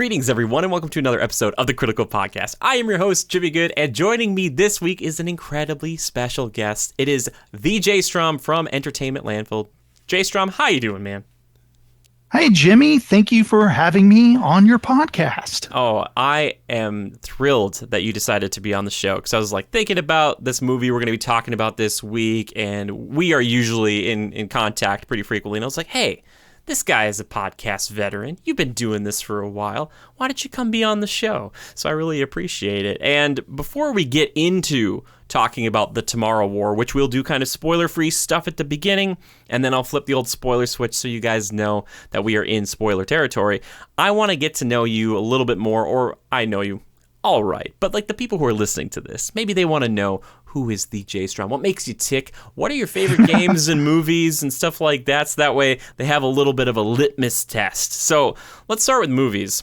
Greetings, everyone, and welcome to another episode of the Critical Podcast. I am your host, Jimmy Good, and joining me this week is an incredibly special guest. It is the Jastrom from Entertainment Landfill. Jastrom, how you doing, man? Hey, Jimmy. Thank you for having me on your podcast. Oh, I am thrilled that you decided to be on the show because I was like thinking about this movie we're going to be talking about this week, and we are usually in contact pretty frequently, and I was like, hey, this guy is a podcast veteran. You've been doing this for a while. Why don't you come be on the show? So I really appreciate it. And before we get into talking about the Tomorrow War, which we'll do kind of spoiler-free stuff at the beginning, and then I'll flip the old spoiler switch so you guys know that we are in spoiler territory, I want to get to know you a little bit more, or I know you all right. But like the people who are listening to this, maybe they want to know, who is the Jastrom? What makes you tick? What are your favorite games and movies and stuff like that? So that way they have a little bit of a litmus test. So let's start with movies.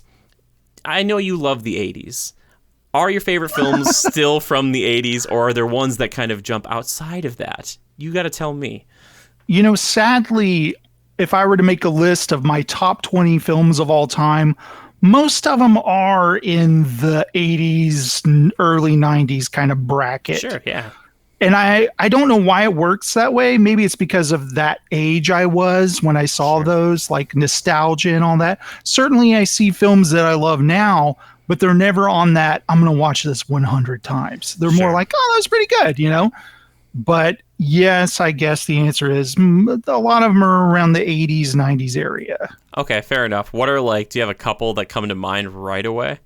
I know you love the 80s. Are your favorite films still from the 80s, or are there ones that kind of jump outside of that? You got to tell me. You know, sadly, if I were to make a list of my top 20 films of all time, most of them are in the 80s, early 90s kind of bracket. Sure, yeah. And I don't know why it works that way. Maybe it's because of that age I was when I saw those, like nostalgia and all that. Certainly I see films that I love now, but they're never on that, I'm going to watch this 100 times. They're more like, oh, that was pretty good, you know? But yes, I guess the answer is a lot of them are around the 80s, 90s area. Okay, fair enough. What are do you have a couple that come to mind right away?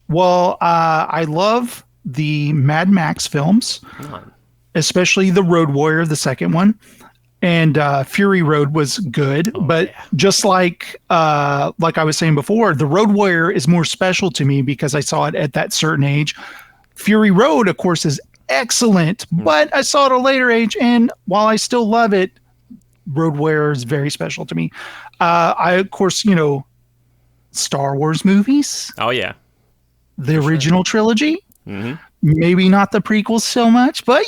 Well, I love the Mad Max films, especially the Road Warrior, the second one. And Fury Road was good, just like I was saying before, the Road Warrior is more special to me because I saw it at that certain age. Fury Road, of course, is excellent, but I saw it at a later age, and while I still love it, Road Warrior is very special to me. I, of course, Star Wars movies. Oh, yeah. The original trilogy. Mm-hmm. Maybe not the prequels so much, but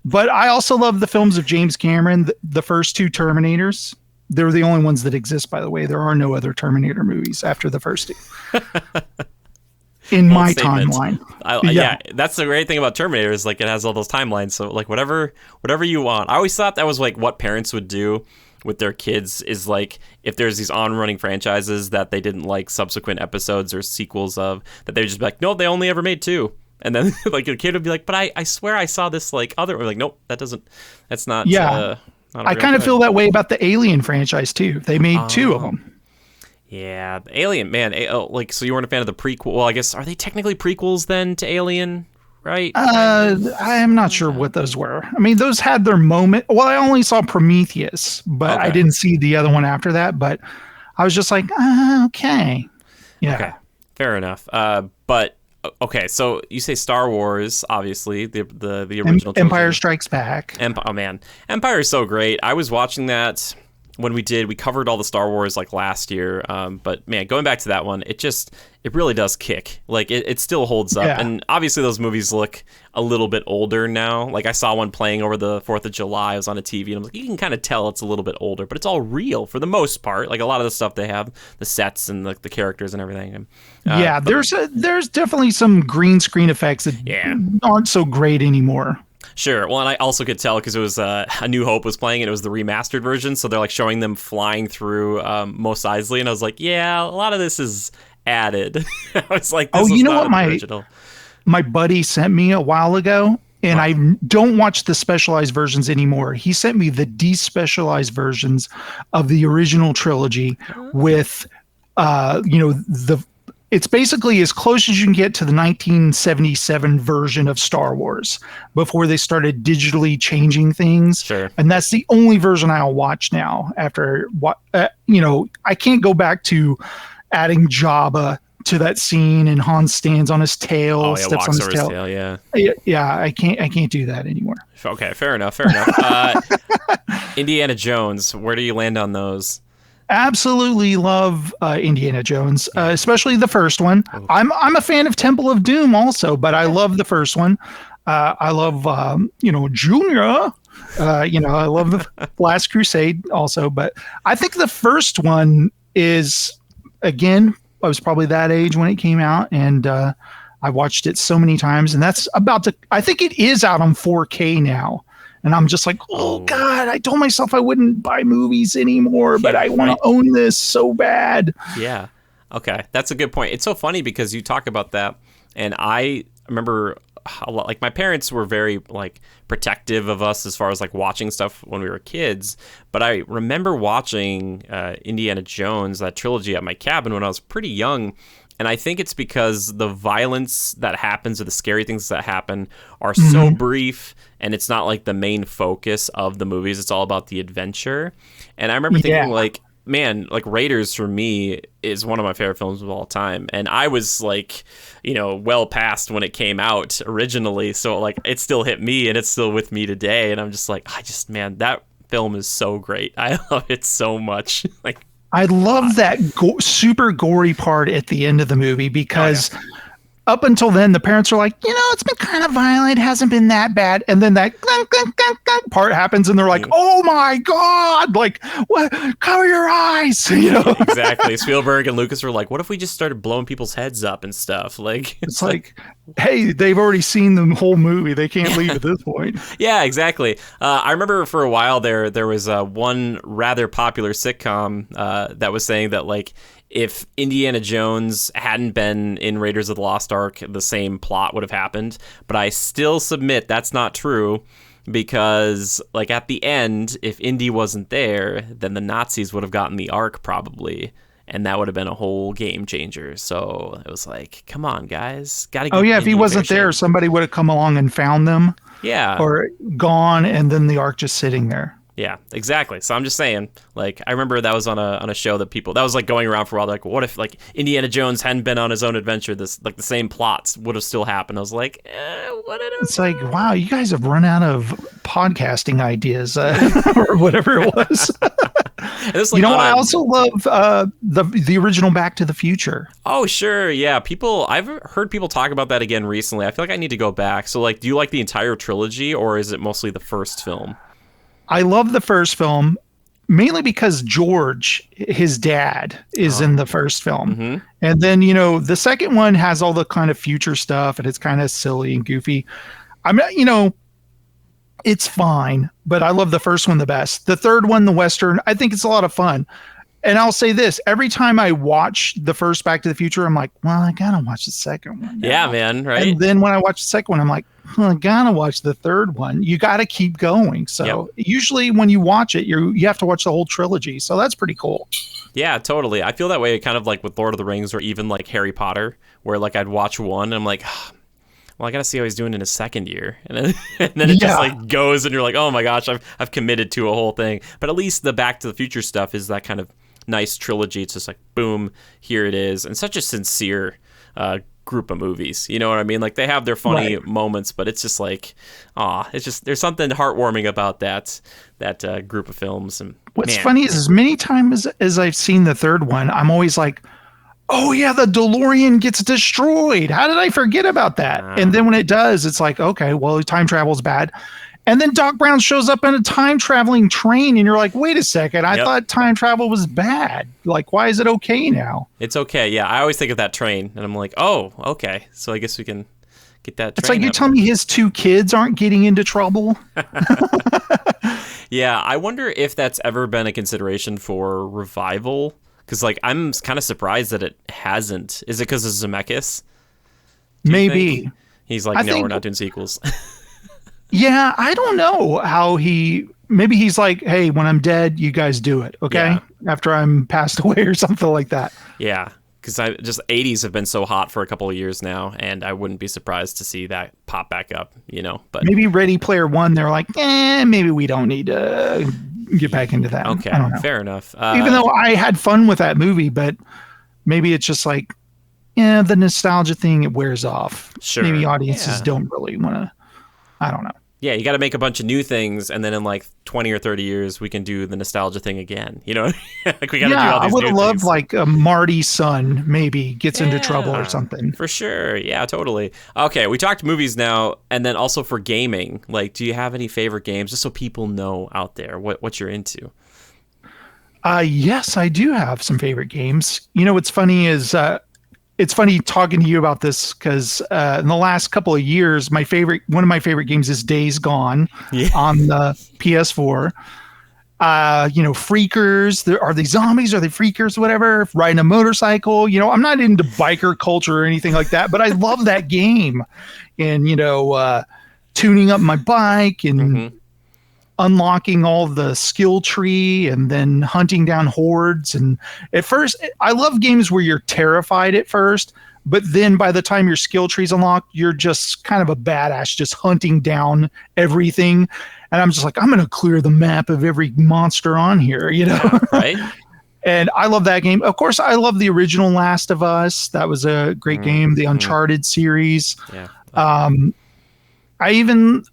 But I also love the films of James Cameron, the first two Terminators. They're the only ones that exist, by the way. There are no other Terminator movies after the first two. In my timeline. Yeah, that's the great thing about Terminator is it has all those timelines. So whatever you want. I always thought that was what parents would do with their kids is if there's these on-running franchises that they didn't like subsequent episodes or sequels of, that they'd just be like, no, they only ever made two. And then your kid would be like, but I swear I saw this other, or nope, that's not. Yeah. Not I kind of feel that way about the Alien franchise too. They made two of them. Yeah, Alien, man. So you weren't a fan of the prequel? Well, I guess, are they technically prequels then to Alien, right? I'm not sure what those were. I mean, those had their moment. Well, I only saw Prometheus, but I didn't see the other one after that. But I was just like, okay. Yeah. Okay, fair enough. But, okay, so you say Star Wars, obviously, the original trilogy. Empire Strikes Back. Oh, man. Empire is so great. I was watching that when we covered all the Star Wars last year, but man, going back to that one, it really does kick. It still holds up, and obviously those movies look a little bit older now. I saw one playing over the 4th of July. I was on a TV, and I'm like, you can kind of tell it's a little bit older, but it's all real for the most part. A lot of the stuff they have, the sets and the characters and everything. There's definitely some green screen effects that aren't so great anymore. Sure. Well, and I also could tell because it was A New Hope was playing, and it was the remastered version, so they're showing them flying through Mos Eisley, and I was like, yeah, a lot of this is added. I was like, this was not original. My buddy sent me a while ago, and I don't watch the specialized versions anymore. He sent me the despecialized versions of the original trilogy with, it's basically as close as you can get to the 1977 version of Star Wars before they started digitally changing things. Sure. And that's the only version I'll watch now after, I can't go back to adding Jabba to that scene and Han stands on his tail, steps on his tail. Yeah, I can't do that anymore. Okay, fair enough. Indiana Jones, where do you land on those? Absolutely love Indiana Jones, especially the first one. I'm a fan of Temple of Doom also, but I love the first one. I love Junior. I love the Last Crusade also, but I think the first one is, again, I was probably that age when it came out, and I watched it so many times, and that's about to, I think it is out on 4K now. And I'm just like, oh God, I told myself I wouldn't buy movies anymore, but I want to own this so bad. Yeah. Okay. That's a good point. It's so funny because you talk about that, and I remember a lot, like my parents were very like protective of us as far as like watching stuff when we were kids. But I remember watching Indiana Jones, that trilogy, at my cabin when I was pretty young. And I think it's because the violence that happens or the scary things that happen are so brief, and it's not like the main focus of the movies. It's all about the adventure. And I remember thinking like, man, like Raiders for me is one of my favorite films of all time. And I was like, you know, well past when it came out originally. So like it still hit me, and it's still with me today. And I'm just like, man, that film is so great. I love it so much. Like, I love that super gory part at the end of the movie, because up until then, the parents are like, you know, it's been kind of violent, hasn't been that bad. And then that part happens, and they're like, oh my God, like, what? Cover your eyes, you know? Exactly. Spielberg and Lucas were like, what if we just started blowing people's heads up and stuff? Like, it's like, hey, they've already seen the whole movie. They can't leave at this point. Yeah, exactly. I remember for a while there was one rather popular sitcom that was saying that, like, if Indiana Jones hadn't been in Raiders of the Lost Ark, the same plot would have happened. But I still submit that's not true, because, like, at the end, if Indy wasn't there, then the Nazis would have gotten the Ark probably, and that would have been a whole game changer. So it was like, come on, guys. Gotta get if he wasn't there, somebody would have come along and found them. Yeah. Or gone, and then the Ark just sitting there. Yeah, exactly. So I'm just saying, like, I remember that was on a show that was like going around for a while. Like, what if like Indiana Jones hadn't been on his own adventure? This, like, the same plots would have still happened. I was like, what? It's like, wow, you guys have run out of podcasting ideas or whatever it was. Like, you know, I also love the original Back to the Future. Oh, sure, yeah. I've heard people talk about that again recently. I feel like I need to go back. So, like, do you like the entire trilogy, or is it mostly the first film? I love the first film, mainly because George, his dad, is in the first film. Mm-hmm. And then, you know, the second one has all the kind of future stuff, and it's kind of silly and goofy. You know, it's fine, but I love the first one the best. The third one, the Western, I think it's a lot of fun. And I'll say this, every time I watch the first Back to the Future, I'm like, well, I gotta watch the second one now. Yeah, man, right? And then when I watch the second one, I'm like, well, I gotta watch the third one. You gotta keep going. So usually when you watch it, you have to watch the whole trilogy. So that's pretty cool. Yeah, totally. I feel that way kind of like with Lord of the Rings, or even like Harry Potter, where like I'd watch one and I'm like, well, I gotta see how he's doing in his second year, and then it just like goes, and you're like, oh my gosh, I've committed to a whole thing. But at least the Back to the Future stuff is that kind of nice trilogy. It's just like, boom, here it is, and such a sincere group of movies. You know what I mean? Like, they have their funny moments, but it's just like, it's just, there's something heartwarming about that group of films. And what's funny is, as many times as I've seen the third one, I'm always like, oh yeah, the DeLorean gets destroyed. How did I forget about that? And then when it does, it's like, okay, well, time travel's bad. And then Doc Brown shows up in a time traveling train, and you're like, wait a second, I thought time travel was bad. Like, why is it okay now? It's okay. Yeah, I always think of that train, and I'm like, oh, okay. So I guess we can get that train. It's like, you tell me his two kids aren't getting into trouble? Yeah, I wonder if that's ever been a consideration for revival. Because, like, I'm kind of surprised that it hasn't. Is it because of Zemeckis? Maybe. He's like, we're not doing sequels. Yeah, I don't know how maybe he's like, hey, when I'm dead, you guys do it, okay? Yeah. After I'm passed away or something like that. Yeah, because 80s have been so hot for a couple of years now, and I wouldn't be surprised to see that pop back up, you know. But maybe Ready Player One, they're like, maybe we don't need to get back into that. Okay, I don't know. Fair enough. Even though I had fun with that movie, but maybe it's just like, the nostalgia thing, it wears off. Sure. Maybe audiences don't really want to, I don't know. Yeah, you got to make a bunch of new things, and then in like 20 or 30 years, we can do the nostalgia thing again. You know, like we got to do all these I would new have loved things. Like a Marty's son maybe gets into trouble or something. For sure. Yeah, totally. Okay, we talked movies now, and then also for gaming. Like, do you have any favorite games, just so people know out there what you're into? Yes, I do have some favorite games. You know, what's funny is it's funny talking to you about this because in the last couple of years, one of my favorite games is Days Gone Yeah. on the PS4. Freakers. Are they zombies? Are they freakers? Whatever. Riding a motorcycle. I'm not into biker culture or anything like that, but I love that game. And tuning up my bike and unlocking all the skill tree and then hunting down hordes. And at first, I love games where you're terrified at first, but then by the time your skill tree's unlocked, you're just kind of a badass, just hunting down everything. And I'm just like, I'm going to clear the map of every monster on here, Yeah, right? And I love that game. Of course, I love the original Last of Us. That was a great game. The Uncharted series. Yeah. I even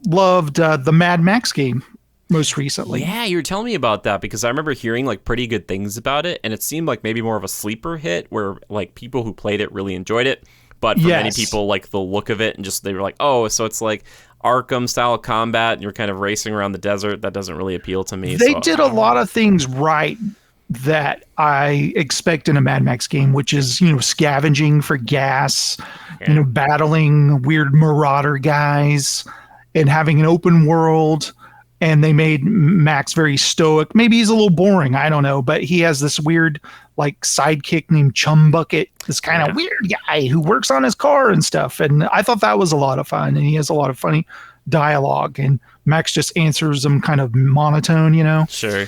loved the Mad Max game most recently. Yeah, you were telling me about that because I remember hearing like pretty good things about it, and it seemed like maybe more of a sleeper hit where like people who played it really enjoyed it, but for many people like the look of it and just they were like, oh, so it's like Arkham style combat and you're kind of racing around the desert. That doesn't really appeal to me. They did a lot of things right that I expect in a Mad Max game, which is, scavenging for gas, battling weird marauder guys and having an open world. And they made Max very stoic. Maybe he's a little boring. I don't know. But he has this weird like sidekick named Chum Bucket, this kind of weird guy who works on his car and stuff. And I thought that was a lot of fun. And he has a lot of funny dialogue. And Max just answers them kind of monotone, Sure.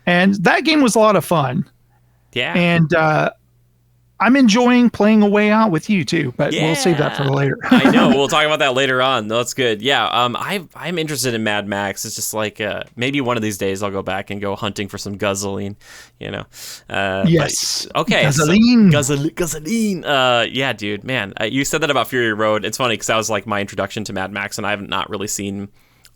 And that game was a lot of fun. Yeah. And I'm enjoying playing A Way Out with you too, but we'll save that for later. I know. We'll talk about that later on. That's good. Yeah. I'm interested in Mad Max. It's just like maybe one of these days I'll go back and go hunting for some guzzling. Yes. But, okay. Gasoline. Gasoline. Yeah, dude. Man, you said that about Fury Road. It's funny because that was like my introduction to Mad Max, and I have not really seen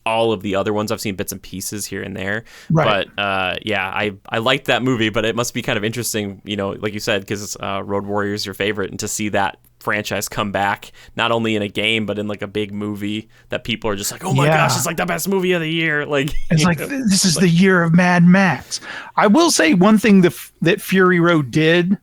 all of the other ones. I've seen bits and pieces here and there, right. But I liked that movie, but it must be kind of interesting, like you said, because Road Warrior is your favorite, and to see that franchise come back, not only in a game, but in like a big movie that people are just like, oh my gosh, it's like the best movie of the year. Like, it's like, this is the year of Mad Max. I will say one thing that Fury Road did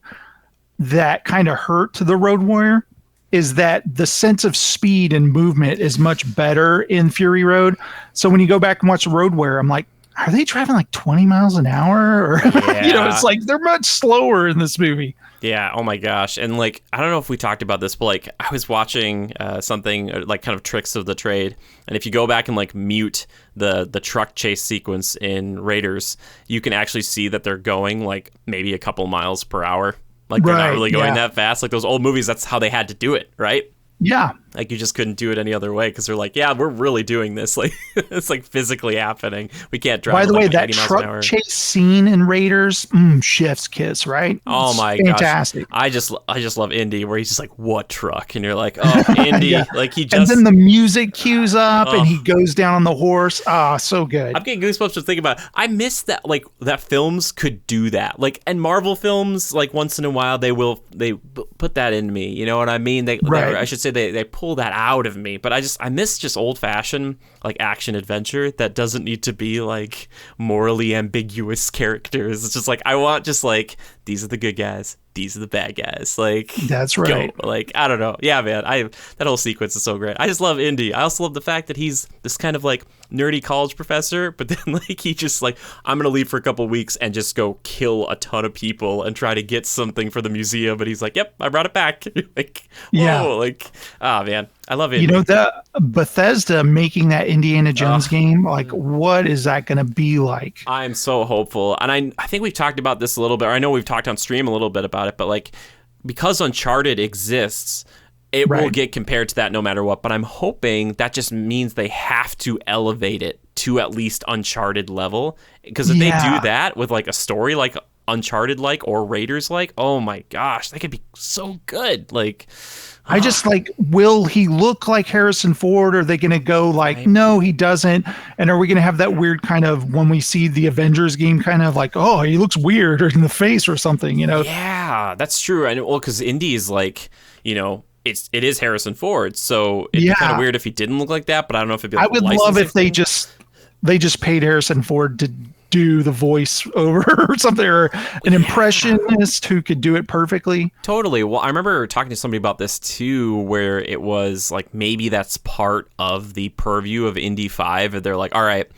that kind of hurt the Road Warrior is that the sense of speed and movement is much better in Fury Road. So when you go back and watch Road Warrior, I'm like, are they driving like 20 miles an hour? Or, it's like they're much slower in this movie. Yeah. Oh my gosh. And like, I don't know if we talked about this, but like I was watching something like kind of tricks of the trade. And if you go back and like mute the truck chase sequence in Raiders, you can actually see that they're going like maybe a couple miles per hour. Like they're not really going that fast. Like those old movies, that's how they had to do it, right? Yeah. Like you just couldn't do it any other way because they're like, yeah, we're really doing this. Like it's like physically happening. We can't drive. By the way, like that 80 miles an hour. truck chase scene in Raiders, chef's kiss, right? Oh my fantastic. Gosh. I just love Indy where he's just like, what truck? And you're like, oh, Indy. Like he just. And then the music cues up and he goes down on the horse. Ah, so good. I'm getting goosebumps just thinking about it. I miss that, like that films could do that. Like, and Marvel films, like once in a while they put that in me. You know what I mean? I should say they pull that out of me. But I miss just old fashioned like action adventure that doesn't need to be like morally ambiguous characters. It's just like I want just like these are the good guys, these are the bad guys. Like that's right. Go. Like I don't know. Yeah, man. That whole sequence is so great. I just love Indy. I also love the fact that he's this kind of like nerdy college professor, but then like he just like I'm gonna leave for a couple weeks and just go kill a ton of people and try to get something for the museum. But he's like, yep, I brought it back. Like whoa, like man. I love it. The Bethesda making that Indiana Jones game, like what is that going to be like? I'm so hopeful. And I think we've talked about this a little bit, or I know we've talked on stream a little bit about it, but like because Uncharted exists, it will get compared to that no matter what. But I'm hoping that just means they have to elevate it to at least Uncharted level. Because if they do that with like a story like Uncharted like or Raiders like, oh my gosh, that could be so good. Like I just like, will he look like Harrison Ford? Or are they going to go like, no, he doesn't? And are we going to have that weird kind of, when we see the Avengers game, kind of like, oh, he looks weird or in the face or something, Yeah, that's true. And well, because Indy is like, it is Harrison Ford. So it'd be kind of weird if he didn't look like that, but I don't know if it'd be like I would love if they just paid Harrison Ford to do the voice over or something, or an impressionist who could do it perfectly. Totally. Well, I remember talking to somebody about this too, where it was like maybe that's part of the purview of Indy 5. And they're like, all right,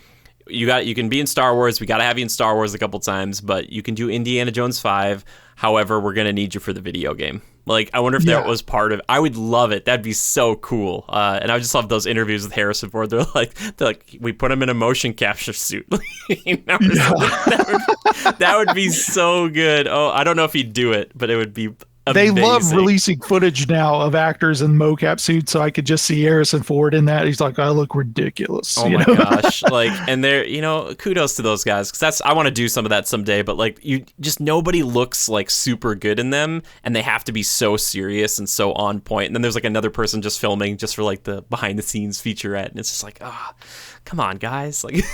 you can be in Star Wars. We got to have you in Star Wars a couple times, but you can do Indiana Jones 5. However, we're going to need you for the video game. Like, I wonder if that was part of. I would love it. That'd be so cool. And I just love those interviews with Harrison Ford. They're like, we put him in a motion capture suit. That would be so good. Oh, I don't know if he'd do it, but it would be amazing. They love releasing footage now of actors in mocap suits, so I could just see Harrison Ford in that. He's like, I look ridiculous. Oh my gosh. Like, and they're, kudos to those guys, because I want to do some of that someday, but like, nobody looks like super good in them, and they have to be so serious and so on point. And then there's like another person just filming just for like the behind the scenes featurette, and it's just like, come on, guys. Like,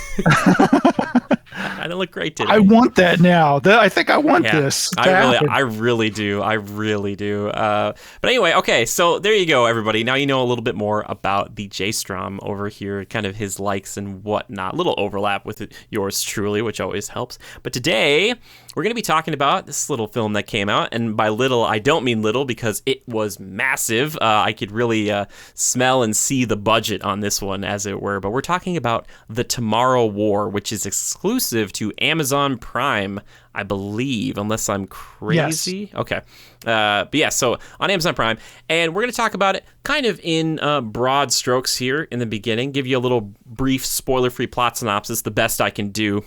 I don't look great today. I want that now. I think I want this. I really do. I really do. But anyway, okay. So there you go, everybody. Now you know a little bit more about the Jastrom over here, kind of his likes and whatnot. A little overlap with yours truly, which always helps. But today we're going to be talking about this little film that came out. And by little, I don't mean little, because it was massive. I could really smell and see the budget on this one, as it were. But we're talking about The Tomorrow War, which is exclusive to Amazon Prime, I believe, unless I'm crazy. Yes. Okay. But yeah, so on Amazon Prime. And we're going to talk about it kind of in broad strokes here in the beginning, give you a little brief spoiler-free plot synopsis, the best I can do.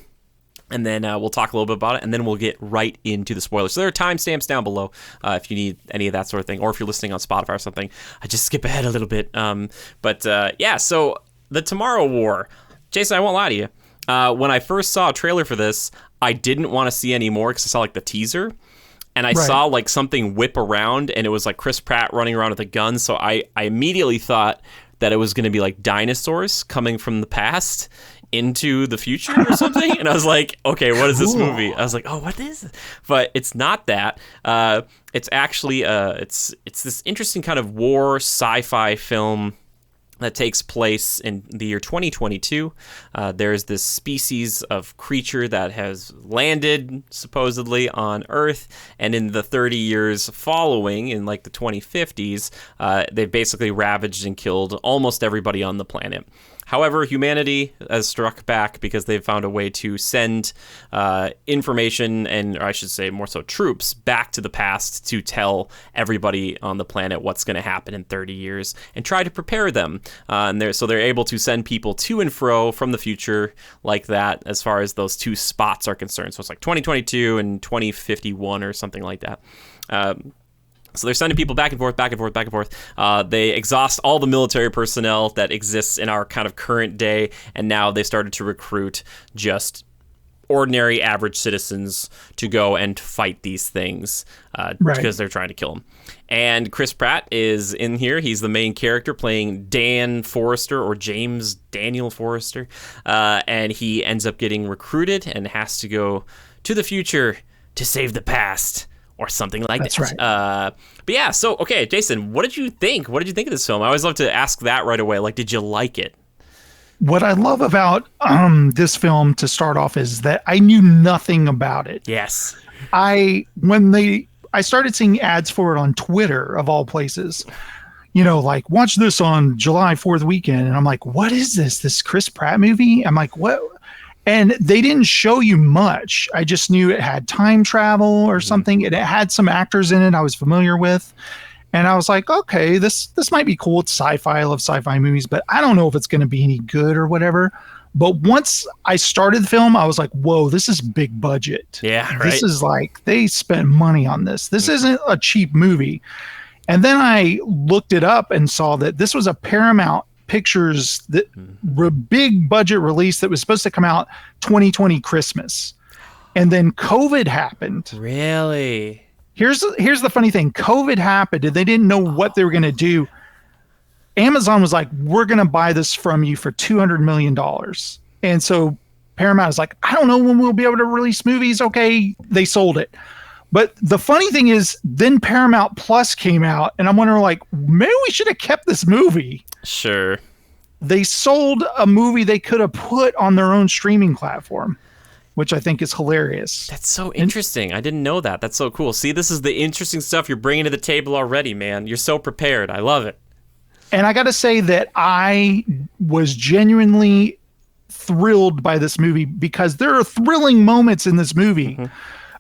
And then we'll talk a little bit about it, and then we'll get right into the spoilers. So there are timestamps down below if you need any of that sort of thing, or if you're listening on Spotify or something. I just skip ahead a little bit. Yeah, so The Tomorrow War. Jason, I won't lie to you. When I first saw a trailer for this, I didn't want to see any more because I saw like the teaser. And I saw like something whip around, and it was like Chris Pratt running around with a gun. So I immediately thought that it was going to be like dinosaurs coming from the past into the future or something. And I was like, okay, what is this movie? I was like, oh, what is it? But it's not that. It's actually it's this interesting kind of war sci-fi film that takes place in the year 2022. There's this species of creature that has landed supposedly on Earth, and in the 30 years following, in like the 2050s, they basically ravaged and killed almost everybody on the planet. However, humanity has struck back because they've found a way to send information, or I should say more so troops, back to the past to tell everybody on the planet what's going to happen in 30 years and try to prepare them. So they're able to send people to and fro from the future like that as far as those two spots are concerned. So it's like 2022 and 2051 or something like that. So they're sending people back and forth, back and forth, back and forth. They exhaust all the military personnel that exists in our kind of current day, and now they started to recruit just ordinary, average citizens to go and fight these things because they're trying to kill them. And Chris Pratt is in here. He's the main character playing Dan Forrester, or James Daniel Forrester, and he ends up getting recruited and has to go to the future to save the past. Or something like that. That's right. But yeah, so, okay, Jason, what did you think? What did you think of this film? I always love to ask that right away. Like, did you like it? What I love about this film, to start off, is that I knew nothing about it. Yes. I started seeing ads for it on Twitter, of all places. Like, watch this on July 4th weekend. And I'm like, what is this? This Chris Pratt movie? I'm like, what? And they didn't show you much. I just knew it had time travel or something. It had some actors in it I was familiar with. And I was like, okay, this might be cool. It's sci-fi. I love sci-fi movies, but I don't know if it's going to be any good or whatever. But once I started the film, I was like, whoa, this is big budget. Yeah, right. This is like, they spent money on this. This isn't a cheap movie. And then I looked it up and saw that this was a Paramount Pictures that big budget release that was supposed to come out 2020 Christmas, and then COVID happened. Really? Here's the funny thing: COVID happened, and they didn't know what they were going to do. Amazon was like, "We're going to buy this from you for $200 million," and so Paramount is like, "I don't know when we'll be able to release movies." Okay, they sold it. But the funny thing is, then Paramount Plus came out, and I'm wondering, like, maybe we should have kept this movie. Sure. They sold a movie they could have put on their own streaming platform. which I think is hilarious. That's so interesting. I didn't know that. That's so cool. See, this is the interesting stuff you're bringing to the table already, man. You're so prepared. I love it. And I got to say that I was genuinely thrilled by this movie because there are thrilling moments in this movie. Mm-hmm.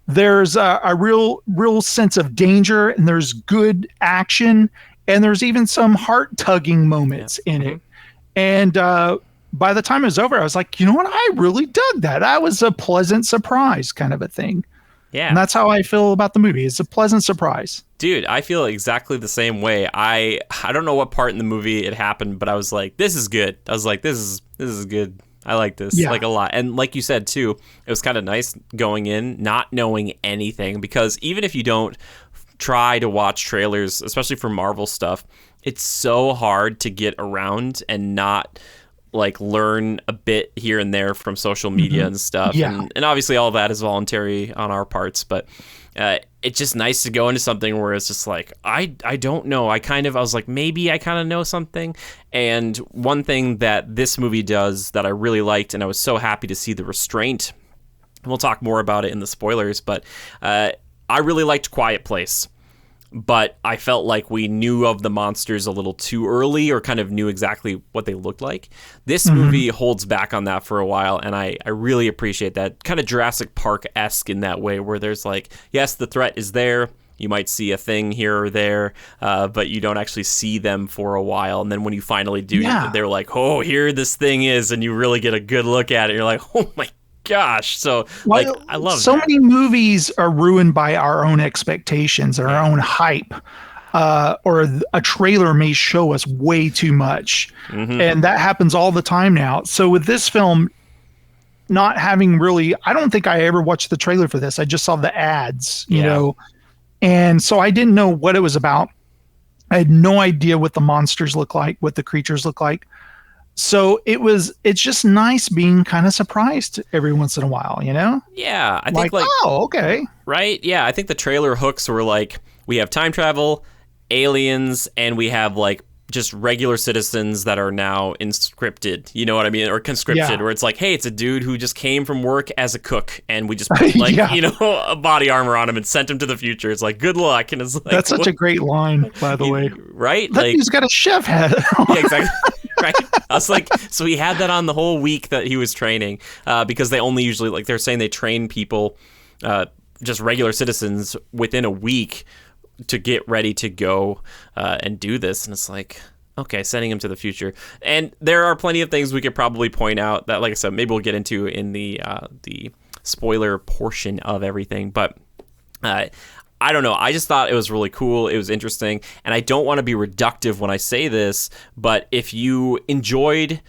There's a real sense of danger, and there's good action, and there's even some heart-tugging moments in it. And by the time it was over, I was like, you know what? I really dug that. That was a pleasant surprise kind of a thing. Yeah. And that's how I feel about the movie. It's a pleasant surprise. Dude, I feel exactly the same way. I don't know what part in the movie it happened, but I was like, this is good. I was like, this is good. I like this like a lot. And like you said too, it was kind of nice going in not knowing anything, because even if you don't try to watch trailers, especially for Marvel stuff, it's so hard to get around and not like learn a bit here and there from social media and stuff. Yeah. And obviously all that is voluntary on our parts, but it's just nice to go into something where it's just like, I don't know. I was like, maybe I kind of know something. And one thing that this movie does that I really liked, and I was so happy to see the restraint, and we'll talk more about it in the spoilers, but I really liked Quiet Place. But I felt like we knew of the monsters a little too early, or kind of knew exactly what they looked like. This movie holds back on that for a while, and I really appreciate that. Kind of Jurassic Park-esque in that way, where there's like, yes, the threat is there. You might see a thing here or there, but you don't actually see them for a while. And then when you finally do, they're like, oh, here this thing is, and you really get a good look at it. You're like, oh my gosh. So like, I love so that. many movies are ruined by our own expectations and our own hype, or a trailer may show us way too much. And that happens all the time now. So with this film, not having really, I don't think I ever watched the trailer for this. I just saw the ads, you know, and so I didn't know what it was about. I had no idea what the monsters look like, what the creatures look like. So it's just nice being kind of surprised every once in a while, you know? Yeah, I think like oh, okay. Right? Yeah, I think the trailer hooks were like, we have time travel, aliens, and we have like just regular citizens that are now inscripted, you know what I mean? Or conscripted, where it's like, hey, it's a dude who just came from work as a cook, and we just put like, you know, a body armor on him and sent him to the future. It's like, good luck. And it's like, that's such a great line, by the way. Right? Like, he's got a chef hat. Yeah, exactly. Right. I was like, so he had that on the whole week that he was training, because they only usually, like, they're saying they train people, just regular citizens, within a week to get ready to go and do this. And it's like, okay, sending him to the future. And there are plenty of things we could probably point out that, like I said, maybe we'll get into in the spoiler portion of everything. But I don't know. I just thought it was really cool. It was interesting. And I don't want to be reductive when I say this, but if you enjoyed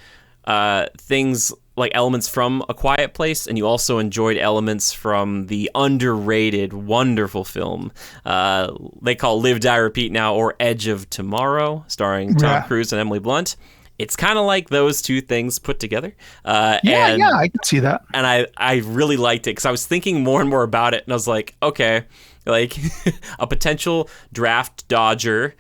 things like elements from A Quiet Place, and you also enjoyed elements from the underrated, wonderful film they call Live, Die, Repeat Now, or Edge of Tomorrow, starring Tom Cruise and Emily Blunt. It's kind of like those two things put together. I can see that. And I really liked it, because I was thinking more and more about it, and I was like, okay, like a potential draft dodger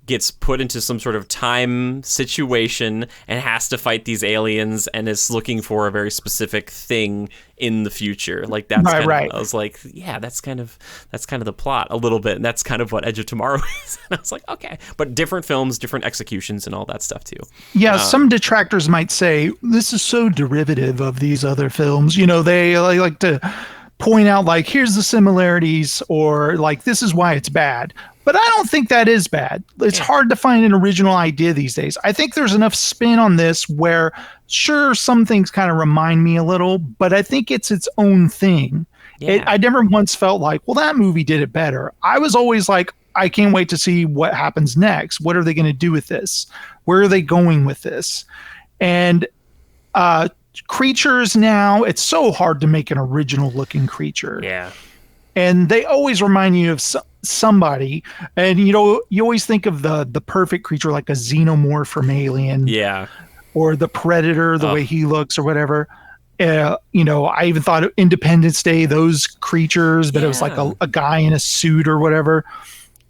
gets put into some sort of time situation and has to fight these aliens and is looking for a very specific thing in the future. Like that's right. I was like, yeah, that's kind of the plot a little bit, and that's kind of what Edge of Tomorrow is. And I was like, okay, but different films, different executions, and all that stuff too. Yeah, some detractors might say this is so derivative of these other films. You know, they like to point out like, here's the similarities, or like, this is why it's bad. But I don't think that is bad. It's hard to find an original idea these days. I think there's enough spin on this where, sure, some things kind of remind me a little, but I think it's its own thing. Yeah. I never once felt like, well, that movie did it better. I was always like, I can't wait to see what happens next. What are they going to do with this? Where are they going with this? And creatures now, it's so hard to make an original looking creature. Yeah. And they always remind you of somebody. And, you know, you always think of the perfect creature, like a xenomorph from Alien. Yeah. Or the Predator, the way he looks or whatever. You know, I even thought of Independence Day, those creatures, but it was like a guy in a suit or whatever.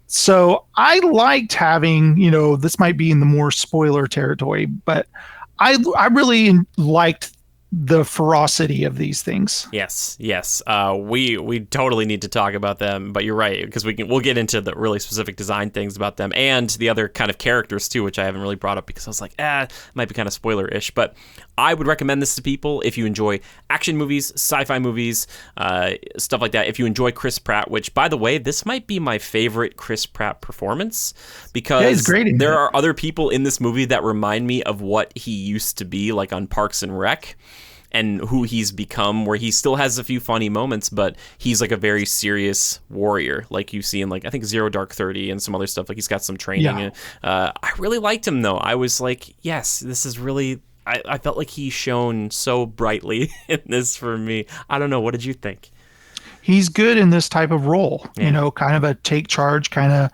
So I liked having, you know, this might be in the more spoiler territory, but I really liked the ferocity of these things. Yes. We totally need to talk about them, but you're right, because we'll get into the really specific design things about them and the other kind of characters too, which I haven't really brought up because I was like, it might be kind of spoiler-ish. But I would recommend this to people if you enjoy action movies, sci-fi movies, stuff like that. If you enjoy Chris Pratt, which, by the way, this might be my favorite Chris Pratt performance, because he's great there are other people in this movie that remind me of what he used to be, like on Parks and Rec, and who he's become, where he still has a few funny moments, but he's like a very serious warrior, like you see in, like, I think Zero Dark 30 and some other stuff. Like, he's got some training. Yeah. I really liked him, though. I was like, yes, this is really... I felt like he shone so brightly in this for me. I don't know. What did you think? He's good in this type of role, kind of a take charge kind of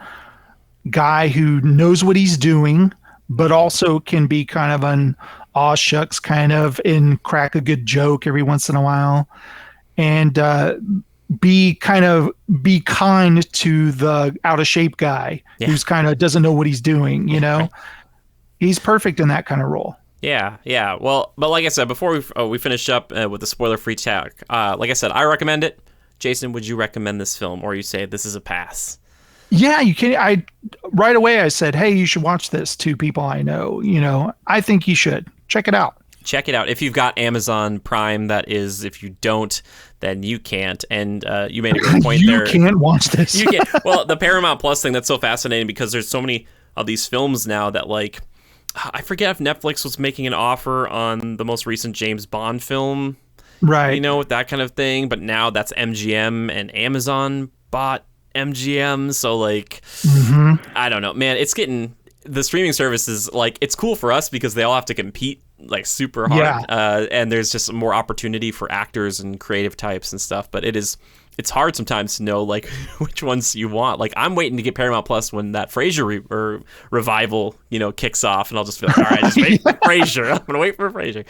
guy who knows what he's doing, but also can be kind of an aw shucks kind of, and crack a good joke every once in a while, and be kind to the out of shape guy who's kind of doesn't know what he's doing. He's perfect in that kind of role. Yeah. Well, but like I said, before we finish up with the spoiler-free talk, like I said, I recommend it. Jason, would you recommend this film, or you say this is a pass? Yeah, you can. Right away I said, hey, you should watch this to people I know. I think you should check it out. Check it out if you've got Amazon Prime. That is, if you don't, then you can't. And you made a great point there. You can't watch this. You can't. Well, the Paramount Plus thing, that's so fascinating, because there's so many of these films now that, like, I forget if Netflix was making an offer on the most recent James Bond film, right? With that kind of thing. But now that's MGM, and Amazon bought MGM. So, like, I don't know, man. It's getting, the streaming services, like, it's cool for us because they all have to compete like super hard, and there's just more opportunity for actors and creative types and stuff. But it's hard sometimes to know, like, which ones you want. Like, I'm waiting to get Paramount Plus when that Frasier revival, kicks off, and I'll just be like, all right, just wait for Frasier. I'm gonna wait for Frasier.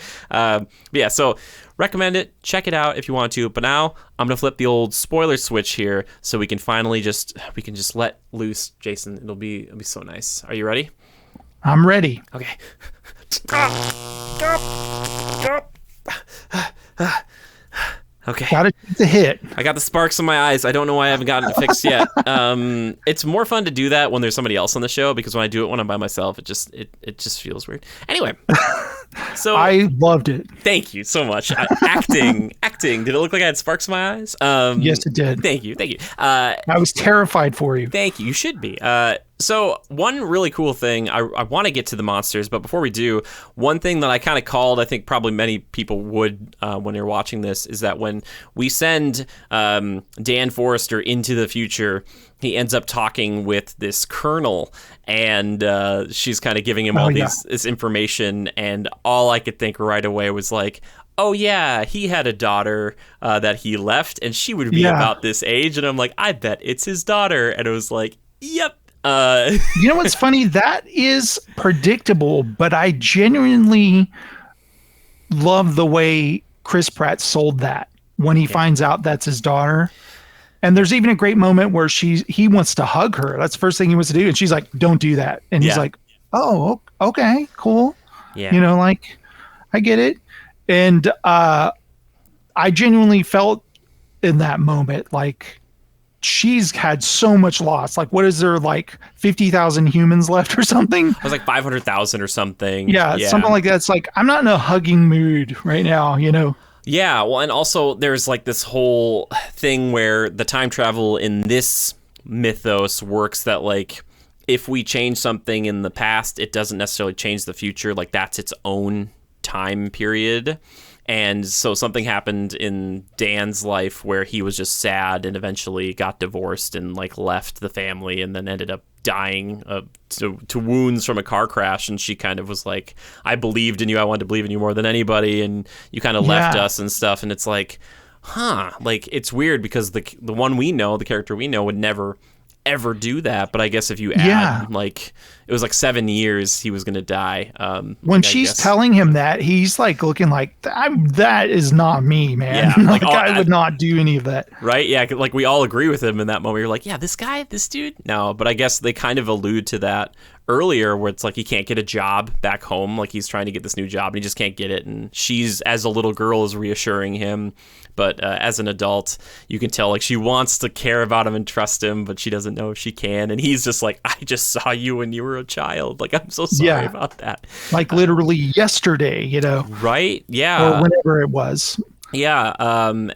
Yeah, so recommend it. Check it out if you want to. But now I'm gonna flip the old spoiler switch here, so we can finally just let loose. Jason, it'll be so nice. Are you ready? I'm ready. Okay. Okay. Gotta take the hit. I got the sparks in my eyes. I don't know why I haven't gotten it fixed yet. It's more fun to do that when there's somebody else on the show, because when I do it when I'm by myself, it just feels weird. Anyway, so I loved it. Thank you so much. Acting. Did it look like I had sparks in my eyes? Yes, it did. Thank you. I was terrified for you. Thank you. You should be. So one really cool thing, I want to get to the monsters, but before we do, one thing that I kind of called, I think probably many people would when you're watching this, is that when we send Dan Forrester into the future, he ends up talking with this colonel, and she's kind of giving him this information, and all I could think right away was like, oh yeah, he had a daughter that he left, and she would be about this age, and I'm like, I bet it's his daughter, and it was like, yep. You know what's funny? That is predictable, but I genuinely love the way Chris Pratt sold that when he finds out that's his daughter. And there's even a great moment where he wants to hug her. That's the first thing he wants to do. And she's like, don't do that. And he's like, oh, okay, cool. Yeah. Like, I get it. And I genuinely felt in that moment, like, she's had so much loss. Like, what is there, like 50,000 humans left or something? It was like 500,000 or something. Yeah, something like that. It's like, I'm not in a hugging mood right now, Yeah, well, and also there's like this whole thing where the time travel in this mythos works that, like, if we change something in the past, it doesn't necessarily change the future. Like, that's its own time period. And so something happened in Dan's life where he was just sad and eventually got divorced and, like, left the family and then ended up dying to wounds from a car crash. And she kind of was like, I believed in you. I wanted to believe in you more than anybody. And you kind of left us and stuff. And it's like, like, it's weird because the one we know, the character we know, would never ever do that. But I guess if you add like it was like 7 years he was going to die. When she's telling him that, he's like looking like, that is not me, man. Yeah, like I would not do any of that. Right? Yeah, like we all agree with him in that moment. You're like, yeah, this guy, this dude? No, but I guess they kind of allude to that earlier where it's like he can't get a job back home. Like he's trying to get this new job and he just can't get it. And she's, as a little girl, is reassuring him. But as an adult, you can tell like she wants to care about him and trust him, but she doesn't know if she can. And he's just like, I just saw you when you were a child. Like, I'm so sorry about that. Like literally yesterday, you know? Right? Yeah. Or whenever it was. Yeah,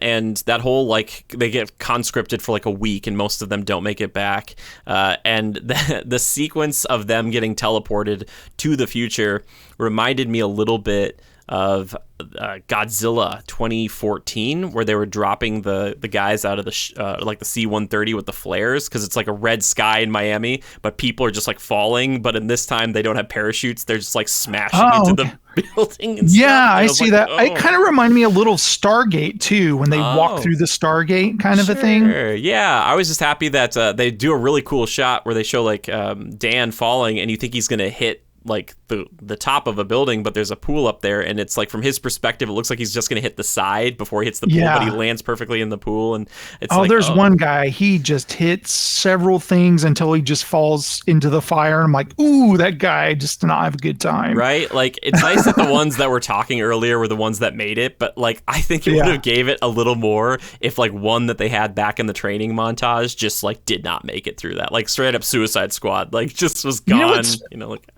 and that whole, like, they get conscripted for like a week and most of them don't make it back. And the sequence of them getting teleported to the future reminded me a little bit of Godzilla 2014, where they were dropping the guys out of the like the C-130 with the flares, because it's like a red sky in Miami, but people are just like falling. But in this time, they don't have parachutes; they're just like smashing into the building. And yeah, stuff. I see that. It kind of reminded me a little Stargate too, when they walk through the Stargate kind of a thing. Yeah, I was just happy that they do a really cool shot where they show like Dan falling, and you think he's gonna hit like the top of a building, but there's a pool up there, and it's like from his perspective it looks like he's just gonna hit the side before he hits the pool, but he lands perfectly in the pool. And it's there's one guy, he just hits several things until he just falls into the fire, and I'm like, ooh, that guy just did not have a good time. Right? Like, it's nice that the ones that were talking earlier were the ones that made it, but like I think it would have gave it a little more if like one that they had back in the training montage just like did not make it through that, like straight up Suicide Squad, like just was gone.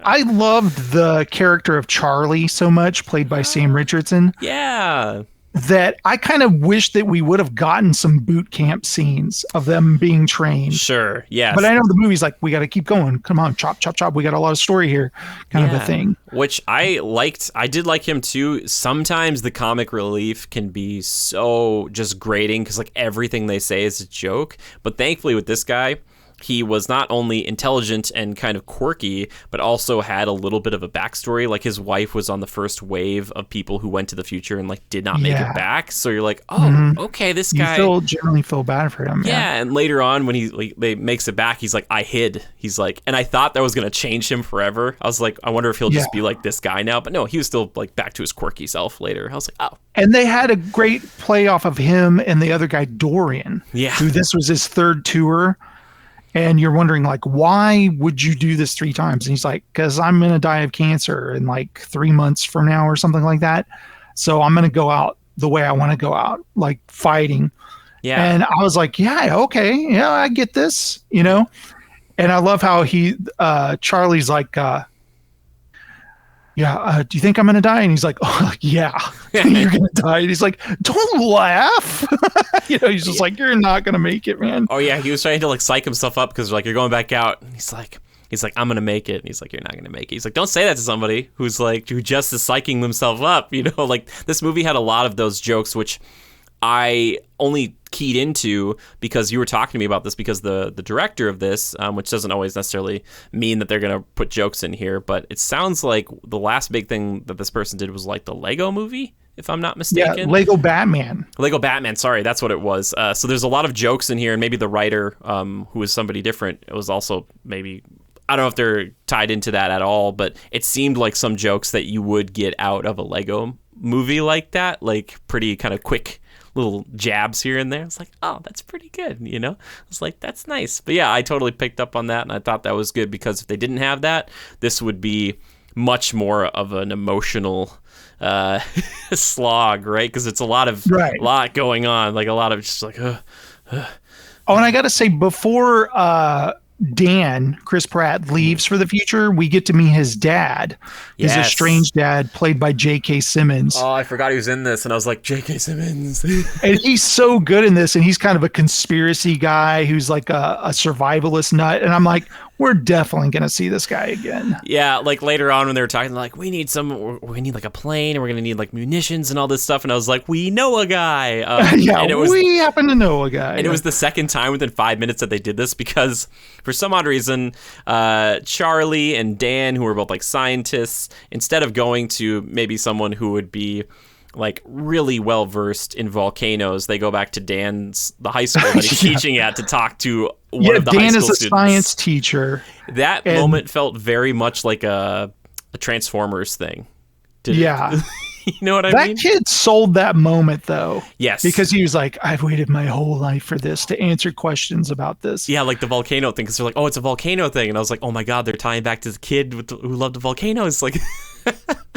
I loved the character of Charlie so much, played by Sam Richardson. Yeah. That I kind of wish that we would have gotten some boot camp scenes of them being trained. Sure, yes. But I know the movie's like, we got to keep going. Come on, chop, chop, chop. We got a lot of story here, kind of a thing. Which I liked. I did like him too. Sometimes the comic relief can be so just grating because like everything they say is a joke. But thankfully with this guy, he was not only intelligent and kind of quirky, but also had a little bit of a backstory. Like his wife was on the first wave of people who went to the future and like did not make it back. So you're like, oh, okay, this guy. You generally feel bad for him. Yeah, and later on when he makes it back, he's like, I hid. He's like, and I thought that was gonna change him forever. I was like, I wonder if he'll just be like this guy now. But no, he was still like back to his quirky self later. I was like, oh. And they had a great play off of him and the other guy, Dorian. Yeah. Who this was his third tour. And you're wondering, like, why would you do this 3 times? And he's like, because I'm going to die of cancer in like 3 months from now or something like that. So I'm going to go out the way I want to go out, like fighting. Yeah. And I was like, yeah, okay. Yeah, I get this, you know? And I love how Charlie's like, do you think I'm going to die? And he's like, oh, yeah, you're going to die. And he's like, don't laugh. He's just like, you're not going to make it, man. Oh, yeah. He was trying to like psych himself up because like, you're going back out. And he's like, I'm going to make it. And he's like, you're not going to make it. He's like, don't say that to somebody who just is psyching themselves up. Like this movie had a lot of those jokes, which I only keyed into because you were talking to me about this, because the director of this, which doesn't always necessarily mean that they're going to put jokes in here, but it sounds like the last big thing that this person did was like the Lego movie, if I'm not mistaken. Yeah, Lego Batman, sorry, that's what it was. So there's a lot of jokes in here, and maybe the writer, who was somebody different, it was also maybe, I don't know if they're tied into that at all, but it seemed like some jokes that you would get out of a Lego movie like that, like pretty kind of quick little jabs here and there. It's like, oh, that's pretty good, I was like, that's nice. But yeah, I totally picked up on that, and I thought that was good, because if they didn't have that, this would be much more of an emotional slog, right? Because it's a lot going on, like a lot of just like Oh, and I gotta say, before Dan, Chris Pratt, leaves for the future, we get to meet his dad. His estranged dad, played by J.K. Simmons. Oh, I forgot he was in this, and I was like, J.K. Simmons. And he's so good in this, and he's kind of a conspiracy guy who's like a survivalist nut. And I'm like, we're definitely going to see this guy again. Yeah, like later on when they were talking, like, we need like a plane, and we're going to need like munitions and all this stuff. And I was like, we know a guy. We happen to know a guy. And it was the second time within 5 minutes that they did this, because for some odd reason, Charlie and Dan, who were both like scientists, instead of going to maybe someone who would be like really well versed in volcanoes, they go back to the high school that he's teaching at, to talk to one of the high Dan school is a students. science teacher. That moment felt very much like a Transformers thing. Yeah. You know what I mean? That kid sold that moment, though. Yes. Because he was like, I've waited my whole life for this, to answer questions about this. Yeah, like the volcano thing, because they're like, oh, it's a volcano thing. And I was like, oh my God, they're tying back to the kid who loved the volcanoes. Like,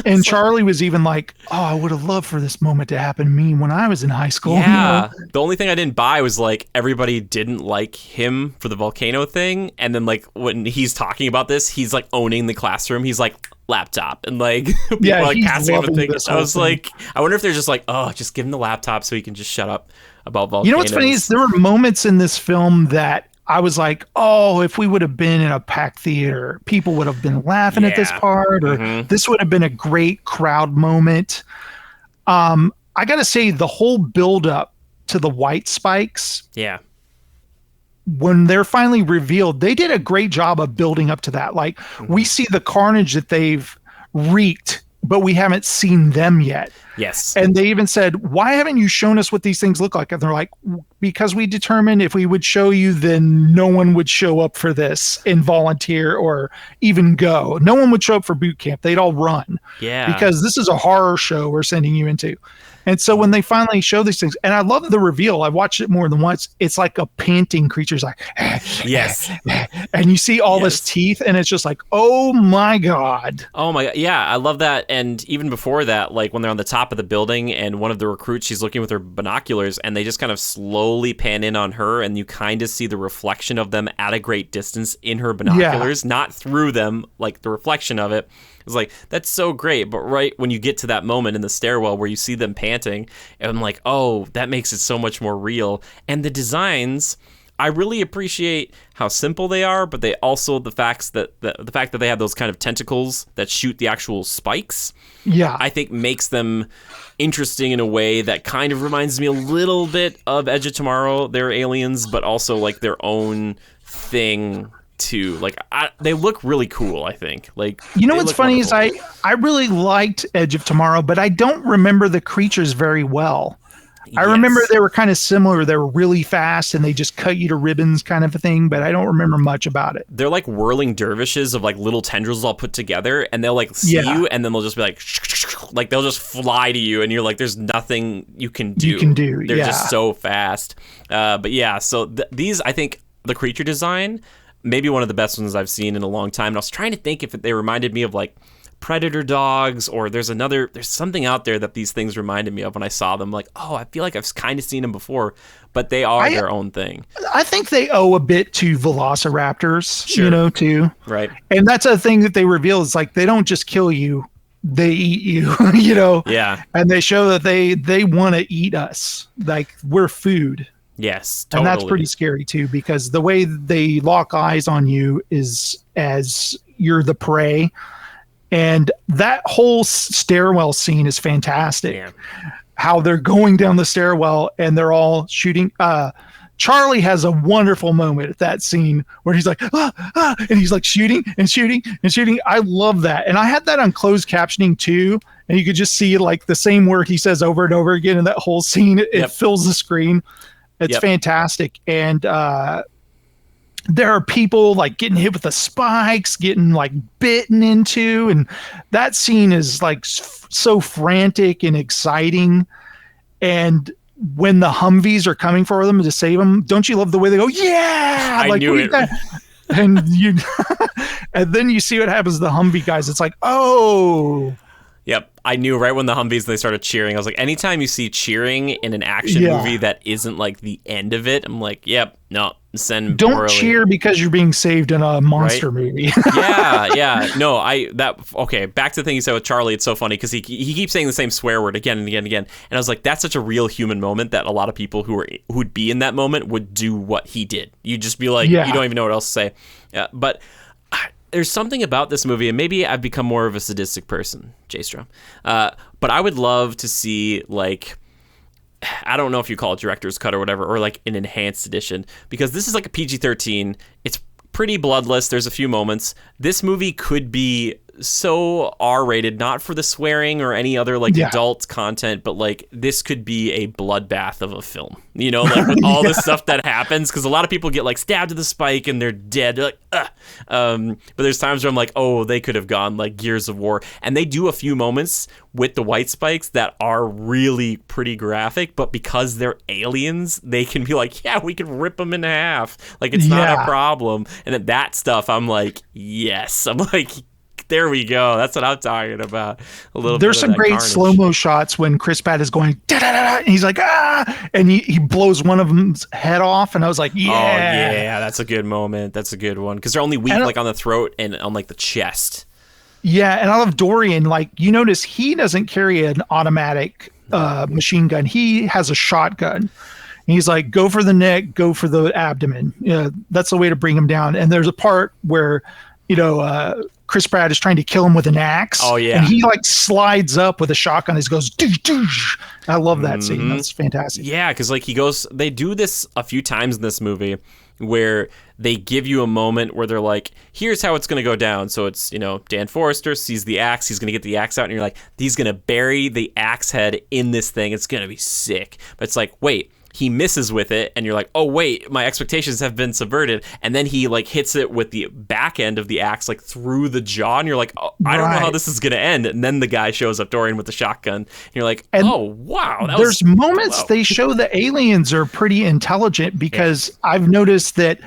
and Charlie was even like, oh, I would have loved for this moment to happen to me when I was in high school. yeah. You know? The only thing I didn't buy was like everybody didn't like him for the volcano thing. And then like when he's talking about this, he's like owning the classroom. He's like, laptop, and like people are, like passing him a thing. I was like, I wonder if they're just like, oh, just give him the laptop so he can just shut up about volcanoes. You know what's funny is there were moments in this film that I was like, oh, if we would have been in a packed theater, people would have been laughing at this part, or this would have been a great crowd moment. I gotta say, the whole build up to the white spikes, when they're finally revealed, they did a great job of building up to that. Like, we see the carnage that they've wreaked, but we haven't seen them yet. Yes. And they even said, why haven't you shown us what these things look like? And they're like, because we determined if we would show you, then no one would show up for this and volunteer or even go. No one would show up for boot camp. They'd all run. Yeah. Because this is a horror show we're sending you into. And so when they finally show these things, and I love the reveal, I watched it more than once. It's like a panting creature's like, yes. And you see all this teeth, and it's just like, oh my God. Oh my God. Yeah, I love that. And even before that, like when they're on the top of the building and one of the recruits, she's looking with her binoculars, and they just kind of slowly pan in on her, and you kind of see the reflection of them at a great distance in her binoculars, not through them, like the reflection of it. It's like, that's so great. But right when you get to that moment in the stairwell where you see them panting, and I'm like, oh, that makes it so much more real. And the designs, I really appreciate how simple they are, but they also the fact that they have those kind of tentacles that shoot the actual spikes, I think makes them interesting in a way that kind of reminds me a little bit of Edge of Tomorrow. They're aliens, but also like their own thing too. Like they look really cool, I think. Like, you know what's funny is I really liked Edge of Tomorrow, but I don't remember the creatures very well. I remember they were kind of similar. They were really fast and they just cut you to ribbons kind of a thing, but I don't remember much about it. They're like whirling dervishes of like little tendrils all put together, and they'll like see you, and then they'll just be like they'll just fly to you, and you're like, there's nothing you can do. They're just so fast. But yeah, so these, I think the creature design, maybe one of the best ones I've seen in a long time. And I was trying to think if they reminded me of like predator dogs, or there's something out there that these things reminded me of when I saw them. Like, oh, I feel like I've kind of seen them before, but they are their own thing. I think they owe a bit to velociraptors, you know, too. Right. And that's a thing that they reveal is like, they don't just kill you, they eat you, you know? Yeah. And they show that they want to eat us. Like, we're food. Yes, totally. And that's pretty scary too, because the way they lock eyes on you is as you're the prey. And that whole stairwell scene is fantastic. Yeah. How they're going down the stairwell and they're all shooting. Charlie has a wonderful moment at that scene where he's like, and he's like shooting and shooting and shooting. I love that. And I had that on closed captioning too. And you could just see like the same word he says over and over again in that whole scene. It fills the screen. It's fantastic. And there are people like getting hit with the spikes, getting like bitten into. And that scene is like so frantic and exciting. And when the Humvees are coming for them to save them, don't you love the way they go, yeah! I knew it. And you, and then you see what happens to the Humvee guys. It's like, oh. Yep. I knew right when the Humvees, they started cheering. I was like, anytime you see cheering in an action movie that isn't like the end of it, I'm like, yep, no, send Don't poorly. Cheer because you're being saved in a monster movie. yeah. No, okay, back to the thing you said with Charlie. It's so funny because he keeps saying the same swear word again and again and again. And I was like, that's such a real human moment that a lot of people who'd be in that moment would do what he did. You'd just be like, you don't even know what else to say. But there's something about this movie, and maybe I've become more of a sadistic person, Jastrom. But I would love to see, like, I don't know if you call it director's cut or whatever, or like an enhanced edition, because this is like a PG-13. It's pretty bloodless. There's a few moments. This movie could be so R-rated, not for the swearing or any other like adult content, but like this could be a bloodbath of a film, like with all the stuff that happens, because a lot of people get like stabbed with a spike and they're dead. They're like, ugh. But there's times where I'm like, oh, they could have gone like Gears of War, and they do a few moments with the white spikes that are really pretty graphic, but because they're aliens, they can be like, yeah, we can rip them in half, like it's not a problem. And then that stuff, I'm like, yes, I'm like, there we go. That's what I'm talking about. There's some great slow-mo shots when Chris Pratt is going da-da-da-da, and he's like, ah, and he blows one of them's head off, and I was like, yeah. Oh yeah, that's a good moment. That's a good one, because they're only weak like on the throat and on like the chest. Yeah, and I love Dorian. Like, you notice he doesn't carry an automatic machine gun. He has a shotgun. And he's like, go for the neck, go for the abdomen. That's the way to bring him down. And there's a part where, Chris Pratt is trying to kill him with an axe. Oh, yeah. And he like slides up with a shotgun. He goes, doosh, doosh. I love that scene. That's fantastic. Yeah, because like they do this a few times in this movie where they give you a moment where they're like, here's how it's going to go down. So it's, Dan Forrester sees the axe. He's going to get the axe out. And you're like, he's going to bury the axe head in this thing. It's going to be sick. But it's like, wait. He misses with it, and you're like, oh, wait, my expectations have been subverted. And then he, like, hits it with the back end of the axe, like, through the jaw, and you're like, oh, I don't know how this is going to end. And then the guy shows up, Dorian, with the shotgun, and you're like, oh, wow. There's moments they show the aliens are pretty intelligent, because I've noticed that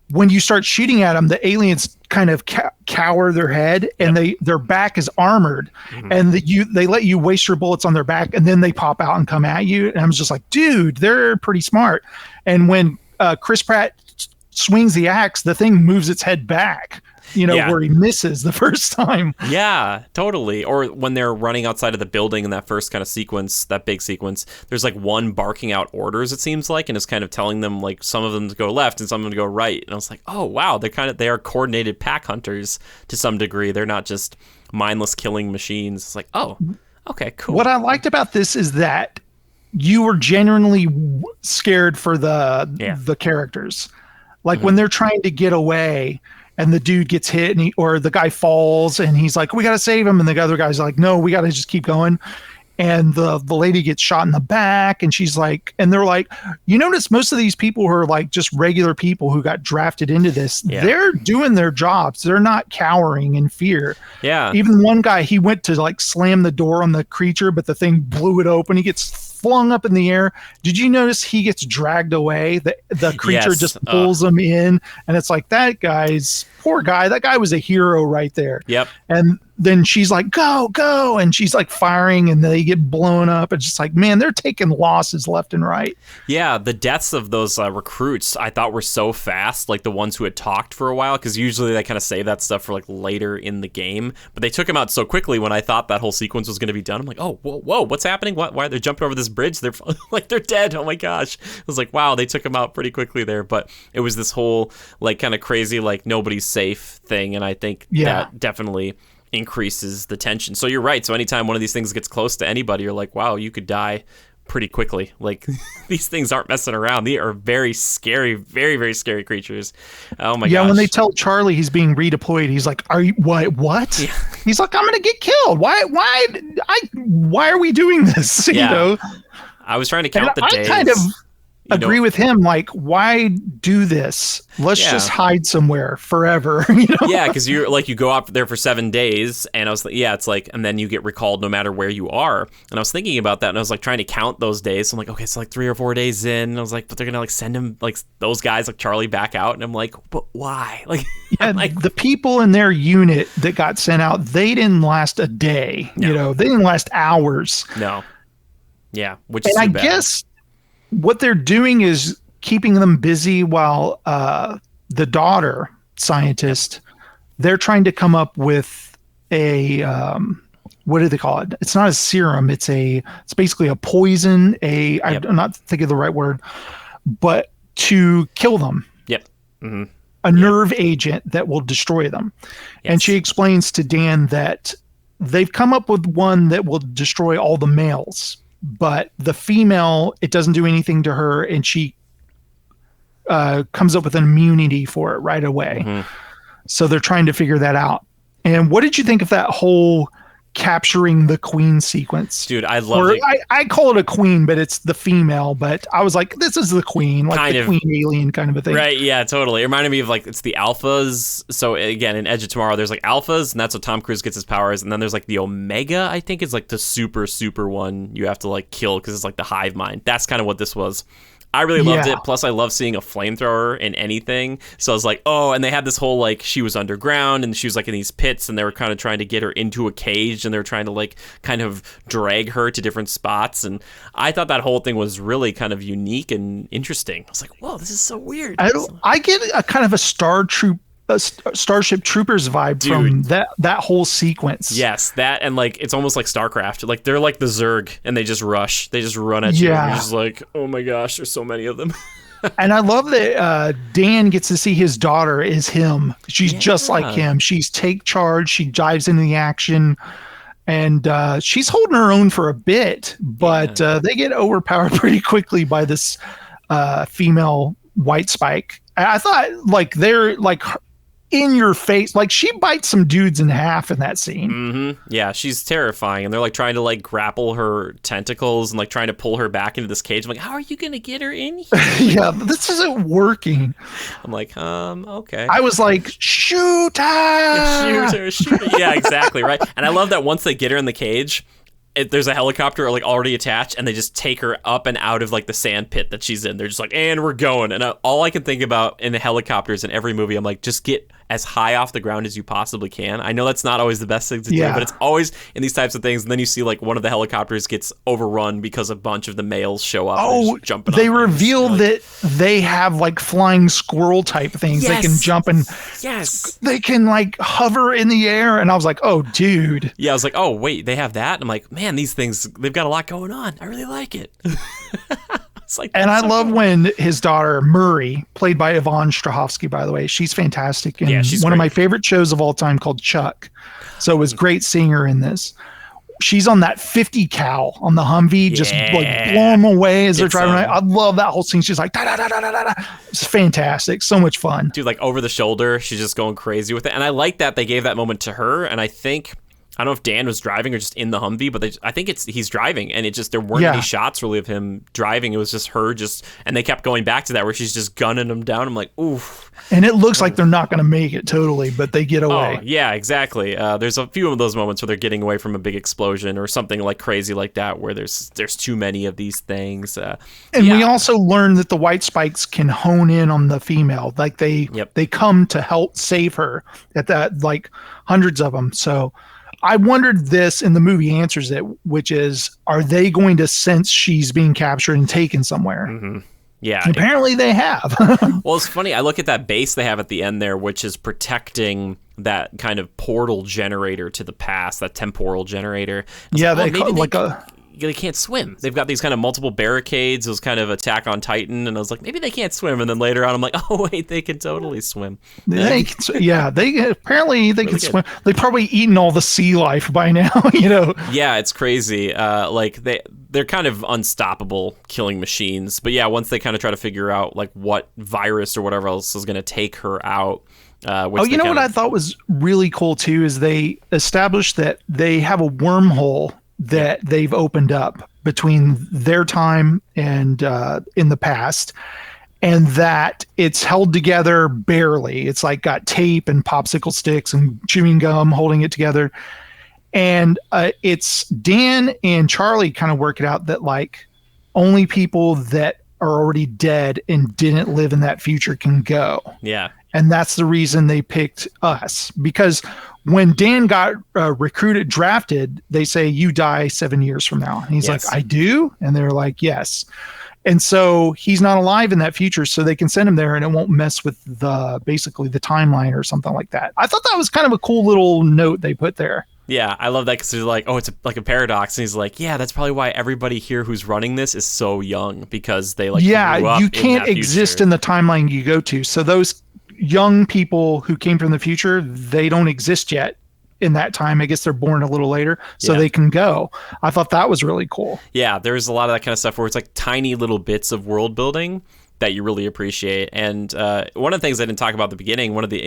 when you start shooting at them, the aliens kind of cower their head, and their back is armored, and they let you waste your bullets on their back, and then they pop out and come at you. And I'm just like, dude, they're pretty smart. And when Chris Pratt swings the axe, the thing moves its head back, where he misses the first time. Yeah, totally. Or when they're running outside of the building in that first kind of sequence, that big sequence, there's like one barking out orders, it seems like, and it's kind of telling them like some of them to go left and some of them to go right. And I was like, oh, wow, they are coordinated pack hunters to some degree. They're not just mindless killing machines. It's like, oh, okay, cool. What I liked about this is that you were genuinely scared for the characters. Like when they're trying to get away, and the dude gets hit, or the guy falls, and he's like, we got to save him. And the other guy's like, no, we got to just keep going. And the lady gets shot in the back, and she's like, and they're like, you notice most of these people who are like just regular people who got drafted into this, they're doing their jobs. They're not cowering in fear. Yeah. Even one guy, he went to like slam the door on the creature, but the thing blew it open. He gets flung up in the air. Did you notice he gets dragged away? The creature just pulls him in, and it's like, that guy's poor guy. That guy was a hero right there. Yep. And then she's like, go, and she's like firing, and they get blown up. It's just like, man, they're taking losses left and right. Yeah, the deaths of those recruits I thought were so fast, like the ones who had talked for a while, because usually they kind of save that stuff for like later in the game. But they took him out so quickly when I thought that whole sequence was going to be done. I'm like, oh, whoa, what's happening? Why are they jumping over this bridge? They're like, they're dead. Oh my gosh. I was like, wow, they took him out pretty quickly there. But it was this whole like kind of crazy, like nobody's safe thing. And I think that definitely increases the tension. So you're right. So anytime one of these things gets close to anybody, you're like, wow, you could die pretty quickly. Like these things aren't messing around. They are very scary, very, very scary creatures. Oh my gosh. Yeah, when they tell Charlie he's being redeployed, he's like, are you what? Yeah. He's like, I'm gonna get killed. Why are we doing this? Yeah. You know? I was trying to count the days. I kind of agree with him. Like, why do this? Let's just hide somewhere forever. Yeah, because you go out there for 7 days, and I was like, it's like, and then you get recalled no matter where you are. And I was thinking about that, and I was like trying to count those days. So I'm like, okay, so like 3 or 4 days in, and I was like, but they're gonna like send him, like those guys like Charlie back out, and I'm like, but why? Like, like the people in their unit that got sent out, they didn't last a day. No. They didn't last hours. No. Yeah, which is I bad. guess what they're doing is keeping them busy while the daughter scientist, they're trying to come up with a what do they call it? It's not a serum. It's basically a poison. I'm not thinking of the right word, but to kill them. Yep. Mm-hmm. A nerve agent that will destroy them. Yes. And she explains to Dan that they've come up with one that will destroy all the males. But the female, it doesn't do anything to her, and she comes up with an immunity for it right away. Mm-hmm. So they're trying to figure that out. And what did you think of that whole capturing the queen sequence? Dude, I love it. I call it a queen, but it's the female. But I was like, this is the queen, like the queen alien kind of a thing. Right, yeah, totally. It reminded me of like, it's the alphas. So again, in Edge of Tomorrow, there's like alphas, and that's what Tom Cruise gets his powers. And then there's like the Omega, I think is like the super one you have to like kill because it's like the hive mind. That's kind of what this was. I really loved it. Plus, I love seeing a flamethrower in anything. So I was like, oh, and they had this whole, like, she was underground and she was, like, in these pits and they were kind of trying to get her into a cage and they were trying to, like, kind of drag her to different spots. And I thought that whole thing was really kind of unique and interesting. I was like, whoa, this is so weird. I get a kind of a Starship Troopers vibe from that whole sequence. Yes, that and like it's almost like StarCraft. Like they're like the Zerg and they just rush. They just run at you. And you're just like, oh my gosh, there's so many of them. And I love that Dan gets to see his daughter is him. She's just like him. She's take charge. She dives into the action. And she's holding her own for a bit, but they get overpowered pretty quickly by this female white spike. I thought like they're like in your face, like she bites some dudes in half in that scene. Mm-hmm. Yeah, she's terrifying, and they're like trying to like grapple her tentacles and like trying to pull her back into this cage. I'm like, how are you gonna get her in here? Yeah, this isn't working. I'm like, okay. I was like, shoot her! Shoot her. Yeah, exactly, right. And I love that once they get her in the cage, there's a helicopter like already attached, and they just take her up and out of like the sand pit that she's in. They're just like, and we're going. And all I can think about in the helicopters in every movie, I'm like, just get as high off the ground as you possibly can. I know that's not always the best thing to do, but it's always in these types of things. And then you see like one of the helicopters gets overrun because a bunch of the males show up. Oh, jumping they reveal that they have like flying squirrel type things. Yes. They can jump and they can like hover in the air. And I was like, oh, dude. Yeah, I was like, oh, wait, they have that? And I'm like, man, these things, they've got a lot going on. I really like it. Like, and I love when his daughter, Murray, played by Yvonne Strahovski, by the way, she's fantastic. And she's one great. of my favorite shows of all time called Chuck. So it was great seeing her in this. She's on that 50 cal on the Humvee, just like blow them away as they're driving. I love that whole scene. She's like, da, da, da, da, da, da. It's fantastic. So much fun. Dude, like over the shoulder, she's just going crazy with it. And I like that they gave that moment to her. And I don't know if Dan was driving or just in the Humvee, but I think he's driving, and there weren't any shots really of him driving. It was just her and they kept going back to that where she's just gunning him down. I'm like, oof. And it looks like they're not going to make it totally, but they get away. Oh, yeah, exactly. There's a few of those moments where they're getting away from a big explosion or something like crazy like that, where there's too many of these things. We also learned that the white spikes can hone in on the female. Like they come to help save her at that, like hundreds of them. So I wondered this, and the movie answers it, which is, are they going to sense she's being captured and taken somewhere? Mm-hmm. Yeah. And apparently they have. Well, it's funny. I look at that base they have at the end there, which is protecting that kind of portal generator to the past, that temporal generator. Yeah, they can't swim. They've got these kind of multiple barricades. It was kind of Attack on Titan, and I was like, maybe they can't swim. And then later on, I'm like, oh wait, they can totally swim. They apparently they can swim. They've probably eaten all the sea life by now, you know. Yeah, it's crazy. Like they're kind of unstoppable killing machines. But yeah, once they kind of try to figure out like what virus or whatever else is going to take her out. You know what I thought was really cool too is they established that they have a wormhole that they've opened up between their time and in the past, and that it's held together barely. It's like got tape and popsicle sticks and chewing gum holding it together. And it's Dan and Charlie kind of work it out that like only people that are already dead and didn't live in that future can go. Yeah. And that's the reason they picked us, because when Dan got drafted, they say, you die 7 years from now. And he's like, I do? And they're like, yes. And so he's not alive in that future, so they can send him there and it won't mess with basically the timeline or something like that. I thought that was kind of a cool little note they put there. Yeah, I love that because they're like, oh, it's like a paradox. And he's like, yeah, that's probably why everybody here who's running this is so young, because they like grew up you can't exist in the timeline you go to. So those young people who came from the future, they don't exist yet in that time. I guess they're born a little later, so they can go. I thought that was really cool. Yeah, there's a lot of that kind of stuff where it's like tiny little bits of world building that you really appreciate. And one of the things I didn't talk about at the beginning, one of the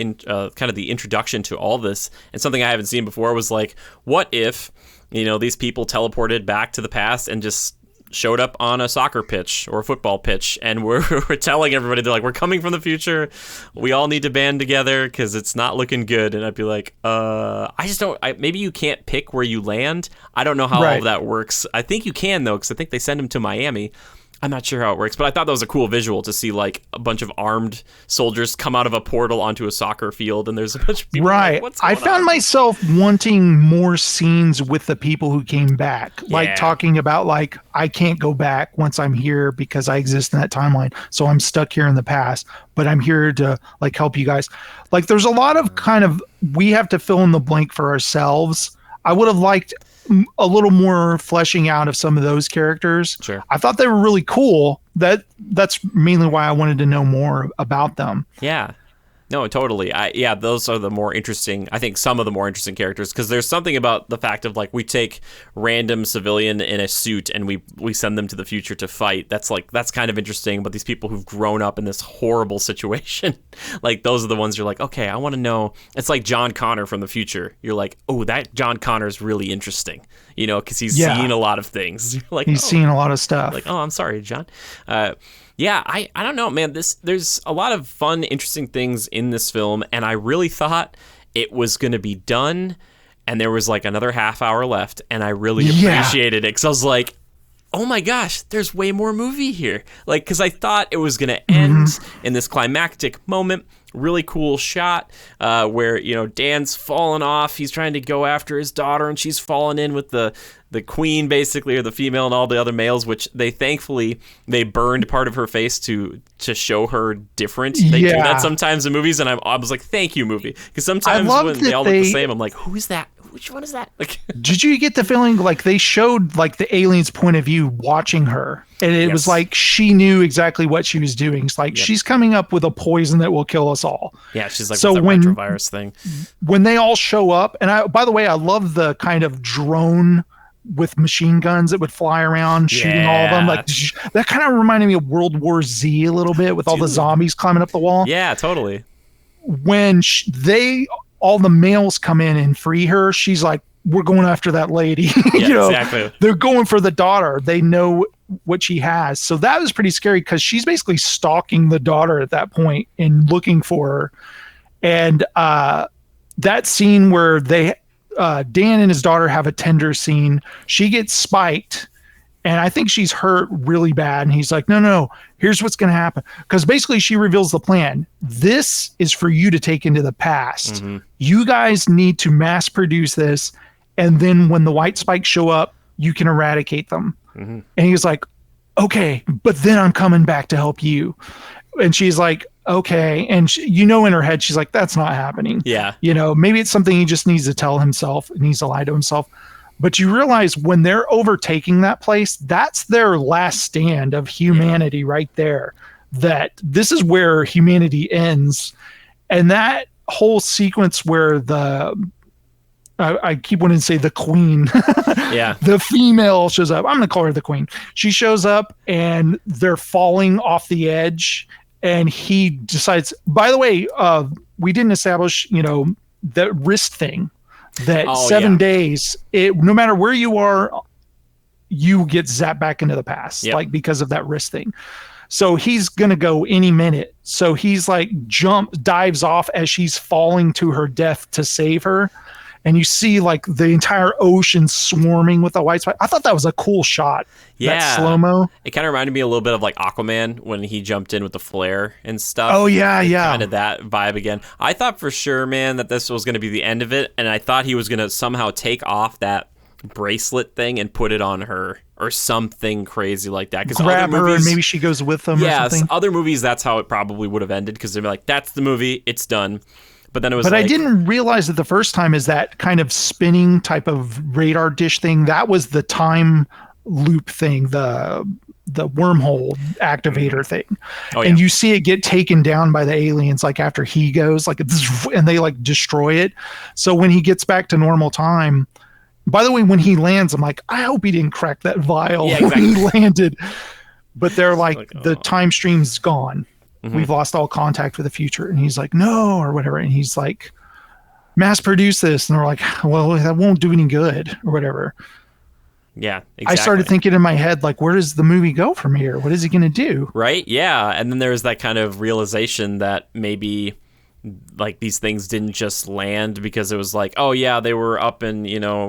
kind of the introduction to all this, and something I haven't seen before, was like, what if, these people teleported back to the past and just showed up on a soccer pitch or a football pitch, and we're telling everybody, they're like, we're coming from the future, we all need to band together because it's not looking good. And I'd be like, I just don't, maybe you can't pick where you land. I don't know how all of that works. I think you can, though, because I think they send them to Miami. I'm not sure how it works, but I thought that was a cool visual to see, like, a bunch of armed soldiers come out of a portal onto a soccer field, and there's a bunch of people. Right. Like, what's going I found on? myself wanting more scenes with the people who came back, like talking about, like, I can't go back once I'm here because I exist in that timeline, so I'm stuck here in the past, but I'm here to, like, help you guys. Like, there's a lot of kind of, we have to fill in the blank for ourselves. I would have liked a little more fleshing out of some of those characters. Sure. I thought they were really cool. That's mainly why I wanted to know more about them. Yeah. No, totally. Those are the more interesting, I think some of the more interesting characters, because there's something about the fact of, like, we take random civilian in a suit and we send them to the future to fight. That's kind of interesting. But these people who've grown up in this horrible situation, like, those are the ones you're like, okay, I want to know. It's like John Connor from the future. You're like, oh, that John Connor is really interesting, because he's seen a lot of things. You're like, he's seen a lot of stuff. Like, oh, I'm sorry, John. Yeah, I don't know, man. There's a lot of fun, interesting things in this film, and I really thought it was going to be done, and there was like another half hour left, and I really appreciated it, because I was like, oh my gosh, there's way more movie here. Like, because I thought it was going to end in this climactic moment. Really cool shot where, Dan's fallen off. He's trying to go after his daughter, and she's fallen in with the queen, basically, or the female, and all the other males, which they burned part of her face to show her different. They do that sometimes in movies, and I was like, thank you, movie. Because sometimes when they all look the same, I'm like, who is that? Which one is that? Like, did you get the feeling like they showed, like, the alien's point of view watching her, and it was like she knew exactly what she was doing? It's like she's coming up with a poison that will kill us all. Yeah, she's like, so when retrovirus thing. When they all show up, and by the way, I love the kind of drone with machine guns that would fly around shooting all of them. Like, that kind of reminded me of World War Z a little bit, with all the zombies climbing up the wall. Yeah, totally. When all the males come in and free her, she's like, we're going after that lady. Exactly. They're going for the daughter. They know what she has. So that was pretty scary, because she's basically stalking the daughter at that point and looking for her. And that scene where Dan and his daughter have a tender scene, she gets spiked, and I think she's hurt really bad. And he's like, no, here's what's going to happen. Because basically she reveals the plan. This is for you to take into the past. Mm-hmm. You guys need to mass produce this. And then when the white spikes show up, you can eradicate them. Mm-hmm. And he's like, okay, but then I'm coming back to help you. And she's like, okay. And in her head, she's like, that's not happening. Yeah. Maybe it's something he just needs to tell himself, needs to lie to himself. But you realize when they're overtaking that place, that's their last stand of humanity right there. That this is where humanity ends. And that whole sequence where I keep wanting to say the queen. The female shows up. I'm going to call her the queen. She shows up, and they're falling off the edge, and he decides, by the way, we didn't establish, the wrist thing. That 7 days, no matter where you are, you get zapped back into the past, like, because of that wrist thing. So he's gonna go any minute. So he's like dives off as she's falling to her death to save her, and you see like the entire ocean swarming with the white spike. I thought that was a cool shot. Yeah, that slow-mo. It kind of reminded me a little bit of like Aquaman when he jumped in with the flare and stuff. Oh yeah. Kind of that vibe again. I thought for sure, man, that this was going to be the end of it, and I thought he was going to somehow take off that bracelet thing and put it on her or something crazy like that. Grab her and maybe she goes with them. Yeah, or something. Other movies, that's how it probably would have ended, because they'd be like, "That's the movie, it's done." But then it was. But I didn't realize that the first time is that kind of spinning type of radar dish thing. That was the time loop thing, the wormhole activator thing. And you see it get taken down by the aliens, like after he goes, like, and they like destroy it. So when he gets back to normal time, by the way, when he lands, I'm like, I hope he didn't crack that vial when he landed. but they're like, Like, the oh. time stream's gone. We've lost all contact with the future. And he's like, no, or whatever. And he's like, mass produce this. And they're like, well, that won't do any good or whatever. Yeah, exactly. I started thinking in my head, like, where does the movie go from here? What is he going to do? Right? Yeah. And then there was that kind of realization that maybe like these things didn't just land because it was like, oh yeah, they were up in,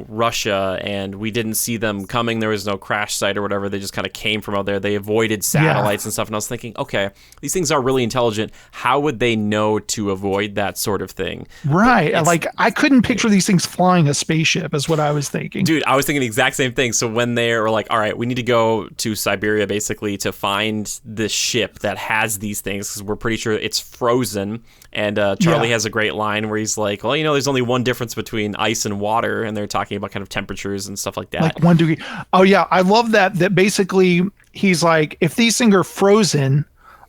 Russia and we didn't see them coming. There was no crash site or whatever. They just kind of came from out there. They avoided satellites and stuff. And I was thinking, okay, these things are really intelligent. How would they know to avoid that sort of thing? Right. Like, I couldn't picture these things flying a spaceship is what I was thinking. Dude, I was thinking the exact same thing. So when they were like, all right, we need to go to Siberia basically to find this ship that has these things because we're pretty sure it's frozen. And Charlie has a great line where he's like, well, there's only one difference between ice and water. And they're talking about kind of temperatures and stuff like that. Like 1 degree. Oh, yeah. I love that basically he's like, if these things are frozen,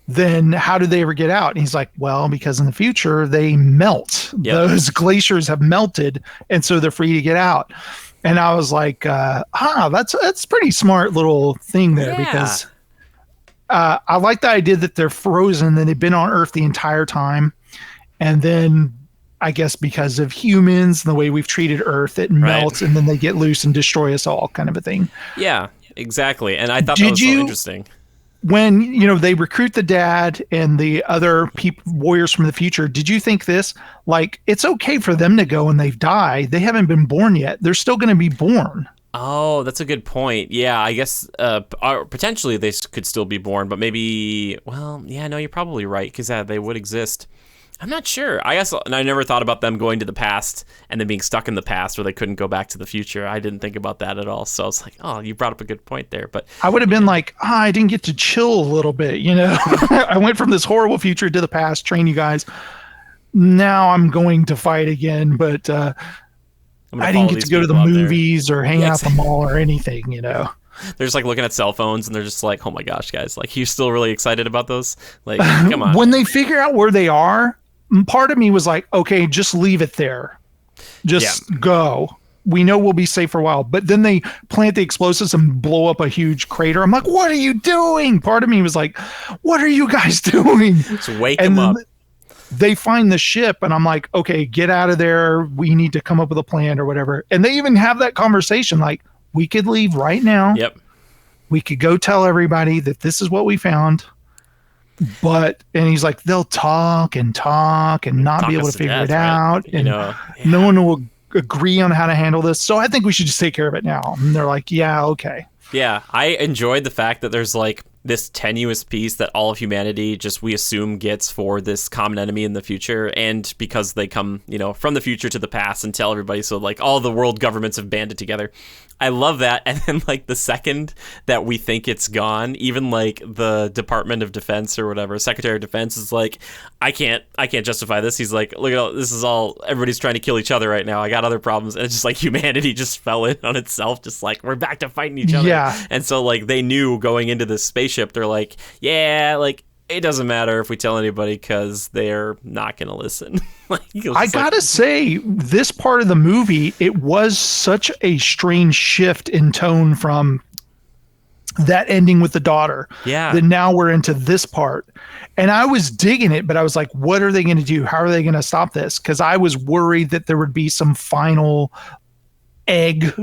then how do they ever get out? And he's like, well, because in the future they melt. Yep. Those glaciers have melted. And so they're free to get out. And I was like, that's pretty smart little thing there because I like the idea that they're frozen and they've been on Earth the entire time. And then I guess because of humans and the way we've treated Earth, it melts and then they get loose and destroy us all, kind of a thing. Yeah, exactly. And I thought that was so interesting. When, they recruit the dad and the other warriors from the future, did you think this? Like, it's okay for them to go and they've died. They haven't been born yet. They're still going to be born. Oh, that's a good point. Yeah, I guess potentially they could still be born, but maybe, well, yeah, no, you're probably right, because they would exist. I'm not sure. I guess, and I never thought about them going to the past and then being stuck in the past where they couldn't go back to the future. I didn't think about that at all. So I was like, oh, you brought up a good point there. But I would have been like, I didn't get to chill a little bit, I went from this horrible future to the past, train you guys. Now I'm going to fight again, but I didn't get to go to the movies or hang out at the mall or anything, They're just like looking at cell phones and they're just like, oh my gosh, guys, like, you're still really excited about those? Like, come on. When they figure out where they are, part of me was like, okay, just leave it there. Just go. We know we'll be safe for a while. But then they plant the explosives and blow up a huge crater. I'm like, what are you doing? Part of me was like, what are you guys doing? Just wake them up. They find the ship and I'm like, okay, get out of there. We need to come up with a plan or whatever. And they even have that conversation like, we could leave right now. Yep. We could go tell everybody that this is what we found. And he's like, they'll talk and not be able to figure it out. And no one will agree on how to handle this. So I think we should just take care of it now. And they're like, yeah, okay. Yeah, I enjoyed the fact that there's like this tenuous piece that all of humanity just we assume gets for this common enemy in the future, and because they come from the future to the past and tell everybody, so like all the world governments have banded together. I love that. And then like the second that we think it's gone, even like the Department of Defense or whatever, Secretary of Defense is like, I can't justify this. He's like, look at all this is all everybody's trying to kill each other right now. I got other problems. And it's just like humanity just fell in on itself, just like we're back to fighting each other. Yeah. And so like they knew going into this spaceship, they're like, yeah, like it doesn't matter if we tell anybody because they're not going to listen. I gotta say, this part of the movie, it was such a strange shift in tone from that ending with the daughter. Yeah. That now we're into this part. And I was digging it, but I was like, what are they going to do? How are they going to stop this? Because I was worried that there would be some final egg,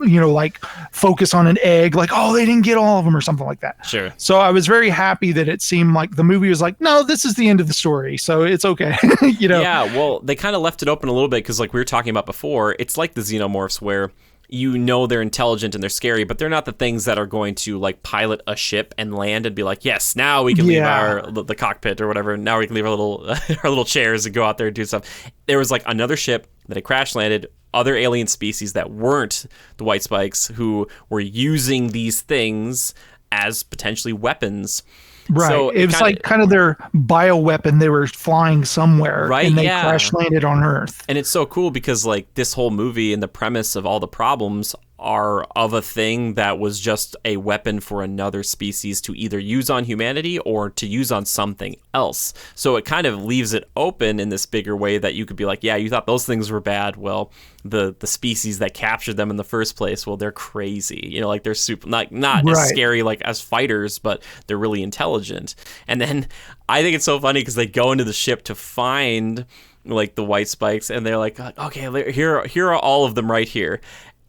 like focus on an egg, like, oh, they didn't get all of them or something like that. Sure. So I was very happy that it seemed like the movie was like, no, this is the end of the story. So it's okay. Yeah, well, they kind of left it open a little bit because like we were talking about before, it's like the xenomorphs where they're intelligent and they're scary, but they're not the things that are going to like pilot a ship and land and be like, yes, now we can leave the cockpit or whatever. Now we can leave our little chairs and go out there and do stuff. There was like another ship that had crash landed, other alien species that weren't the White Spikes who were using these things as potentially weapons. Right. So it was like kind of their bioweapon. They were flying somewhere, right? And they crash landed on Earth. And it's so cool because like this whole movie and the premise of all the problems are of a thing that was just a weapon for another species to either use on humanity or to use on something else. So it kind of leaves it open in this bigger way that you could be like, yeah, you thought those things were bad. Well, the species that captured them in the first place, well, they're crazy. You know, like they're super, not as scary like as fighters, but they're really intelligent. And then I think it's so funny because they go into the ship to find like the white spikes, and they're like, okay, here are all of them right here.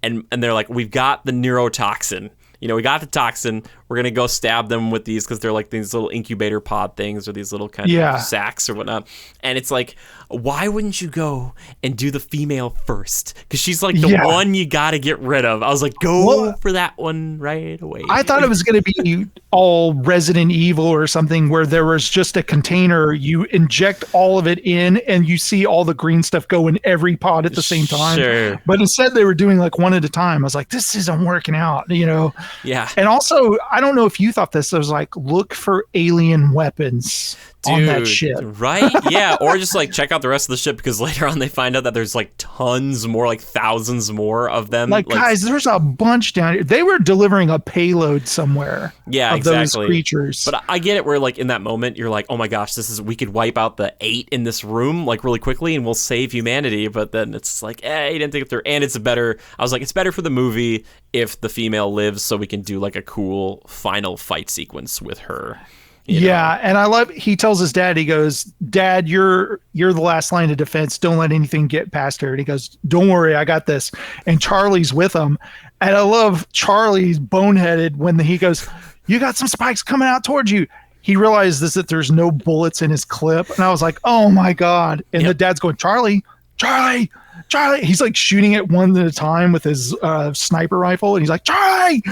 And they're like, we've got the neurotoxin. You know, we got the toxin. We're going to go stab them with these because they're like these little incubator pod things or these little kind of sacks or whatnot. And it's like, why wouldn't you go and do the female first? Because she's like the one you got to get rid of. I was like, go for that one right away. I thought it was going to be all Resident Evil or something where there was just a container. You inject all of it in and you see all the green stuff go in every pod at the same time. Sure. But instead they were doing like one at a time. I was like, this isn't working out, you know? Yeah. And also, I don't know if you thought this. I was like, look for alien weapons on that ship. Right? Yeah. Or just like check out the rest of the ship because later on they find out that there's like tons more, like thousands more of them. Like guys, there's a bunch down here. They were delivering a payload somewhere. Yeah, of those creatures. But I get it where like in that moment you're like, oh my gosh, we could wipe out the 8 in this room like really quickly and we'll save humanity. But then it's like, you didn't think it through. And I was like, it's better for the movie if the female lives so we can do like a cool final fight sequence with her. You know? And I love, he tells his dad, he goes, Dad, you're the last line of defense. Don't let anything get past her. And he goes, don't worry, I got this. And Charlie's with him. And I love Charlie's boneheaded when he goes, you got some spikes coming out towards you. He realizes that there's no bullets in his clip. And I was like, oh my God. And the dad's going, Charlie. He's like shooting it one at a time with his sniper rifle. And he's like, Charlie.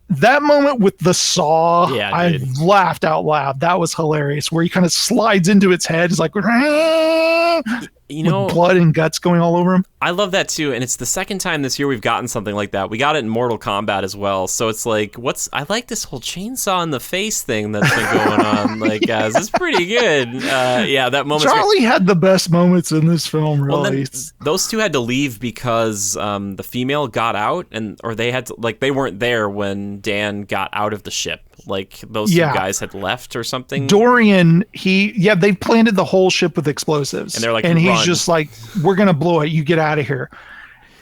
That moment with the saw, I laughed out loud. That was hilarious. Where he kind of slides into its head, is like, you know, with blood and guts going all over him. I love that too, and it's the second time this year we've gotten something like that. We got it in Mortal Kombat as well. So it's like, I like this whole chainsaw in the face thing that's been going on. Like, guys, it's pretty good. That moment. Charlie had the best moments in this film. Really, well, those two had to leave because the female got out, or they had to, like, they weren't there when Dan got out of the ship. Like those two guys had left or something. Dorian, they planted the whole ship with explosives, and they're like, and he's just like, we're gonna blow it. You get out of here.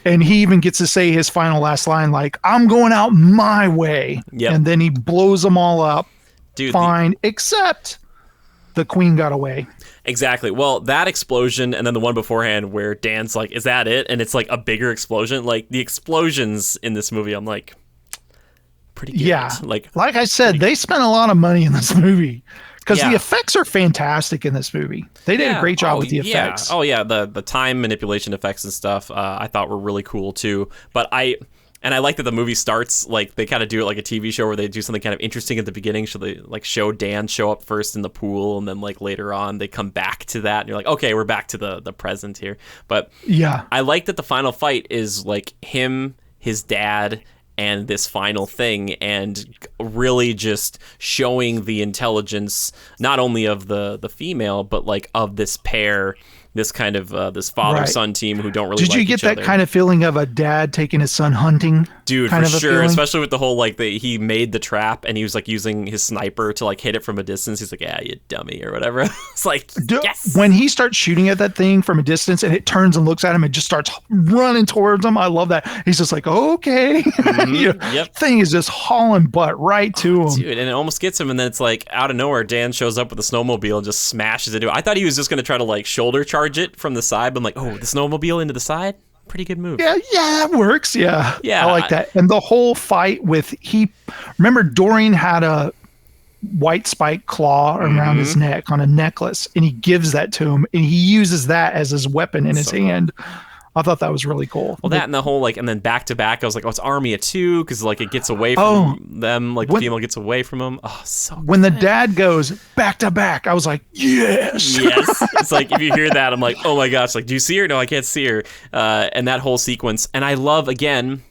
And he even gets to say his final last line, like, I'm going out my way. Yep. And then he blows them all up. Dude, fine, except the queen got away. Exactly. Well, that explosion and then the one beforehand where Dan's like, is that it? And it's like a bigger explosion. Like the explosions in this movie, I'm like, pretty good. Yeah. Like I said, they spent a lot of money in this movie. Because the effects are fantastic in this movie. They did a great job with the effects. Oh, yeah. The time manipulation effects and stuff I thought were really cool, too. But I like that the movie starts, like, they kind of do it like a TV show where they do something kind of interesting at the beginning. So they, like, show Dan show up first in the pool, and then, like, later on they come back to that. And you're like, okay, we're back to the present here. But I like that the final fight is, like, him, his dad, and this final thing, and really just showing the intelligence not only of the female, but like of this pair, this kind of this father-son team who don't really like each other. Did you get that kind of feeling of a dad taking his son hunting? Dude, for sure. Especially with the whole, like, he made the trap and he was like using his sniper to like hit it from a distance. He's like, yeah, you dummy or whatever. It's like, yes. When he starts shooting at that thing from a distance and it turns and looks at him and just starts running towards him. I love that. He's just like, okay. Mm-hmm. Thing is just hauling butt right to him. Dude, and it almost gets him. And then it's like out of nowhere, Dan shows up with a snowmobile and just smashes into it. I thought he was just going to try to like shoulder charge it from the side, but I'm like, oh, the snowmobile into the side? Pretty good move. Yeah, that works. Yeah. I like that. And the whole fight with remember Dorian had a white spike claw around his neck on a necklace, and he gives that to him, and he uses that as his weapon in his hand. I thought that was really cool. Well, that and the whole, like, and then back to back, I was like, oh, it's Army of Two, because, like, it gets away from them, like, the female gets away from them. Oh, so when the dad goes back to back, I was like, yes. Yes. It's like, if you hear that, I'm like, oh my gosh, like, do you see her? No, I can't see her. And that whole sequence. And I love, again,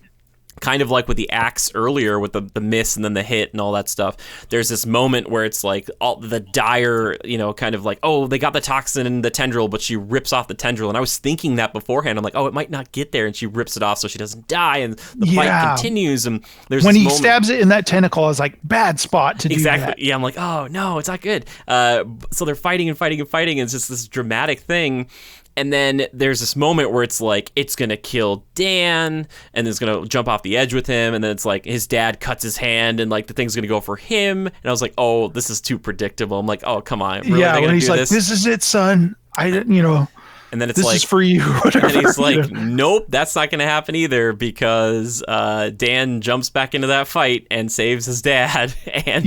kind of like with the axe earlier with the miss and then the hit and all that stuff, there's this moment where it's like all the dire, kind of like, oh, they got the toxin in the tendril, but she rips off the tendril. And I was thinking that beforehand. I'm like, oh, it might not get there. And she rips it off so she doesn't die. And the fight continues. And there's when this he moment, stabs it in that tentacle, I was like, bad spot to do that. Yeah, I'm like, oh, no, it's not good. So they're fighting and fighting and fighting. And it's just this dramatic thing. And then there's this moment where it's like, it's going to kill Dan, and it's going to jump off the edge with him. And then it's like, his dad cuts his hand, and like the thing's going to go for him. And I was like, oh, this is too predictable. I'm like, oh, come on. Really? Yeah, when he's like, this is it, son. And then it's this like, is for you. Whatever. And he's like, nope, that's not going to happen either, because Dan jumps back into that fight and saves his dad. And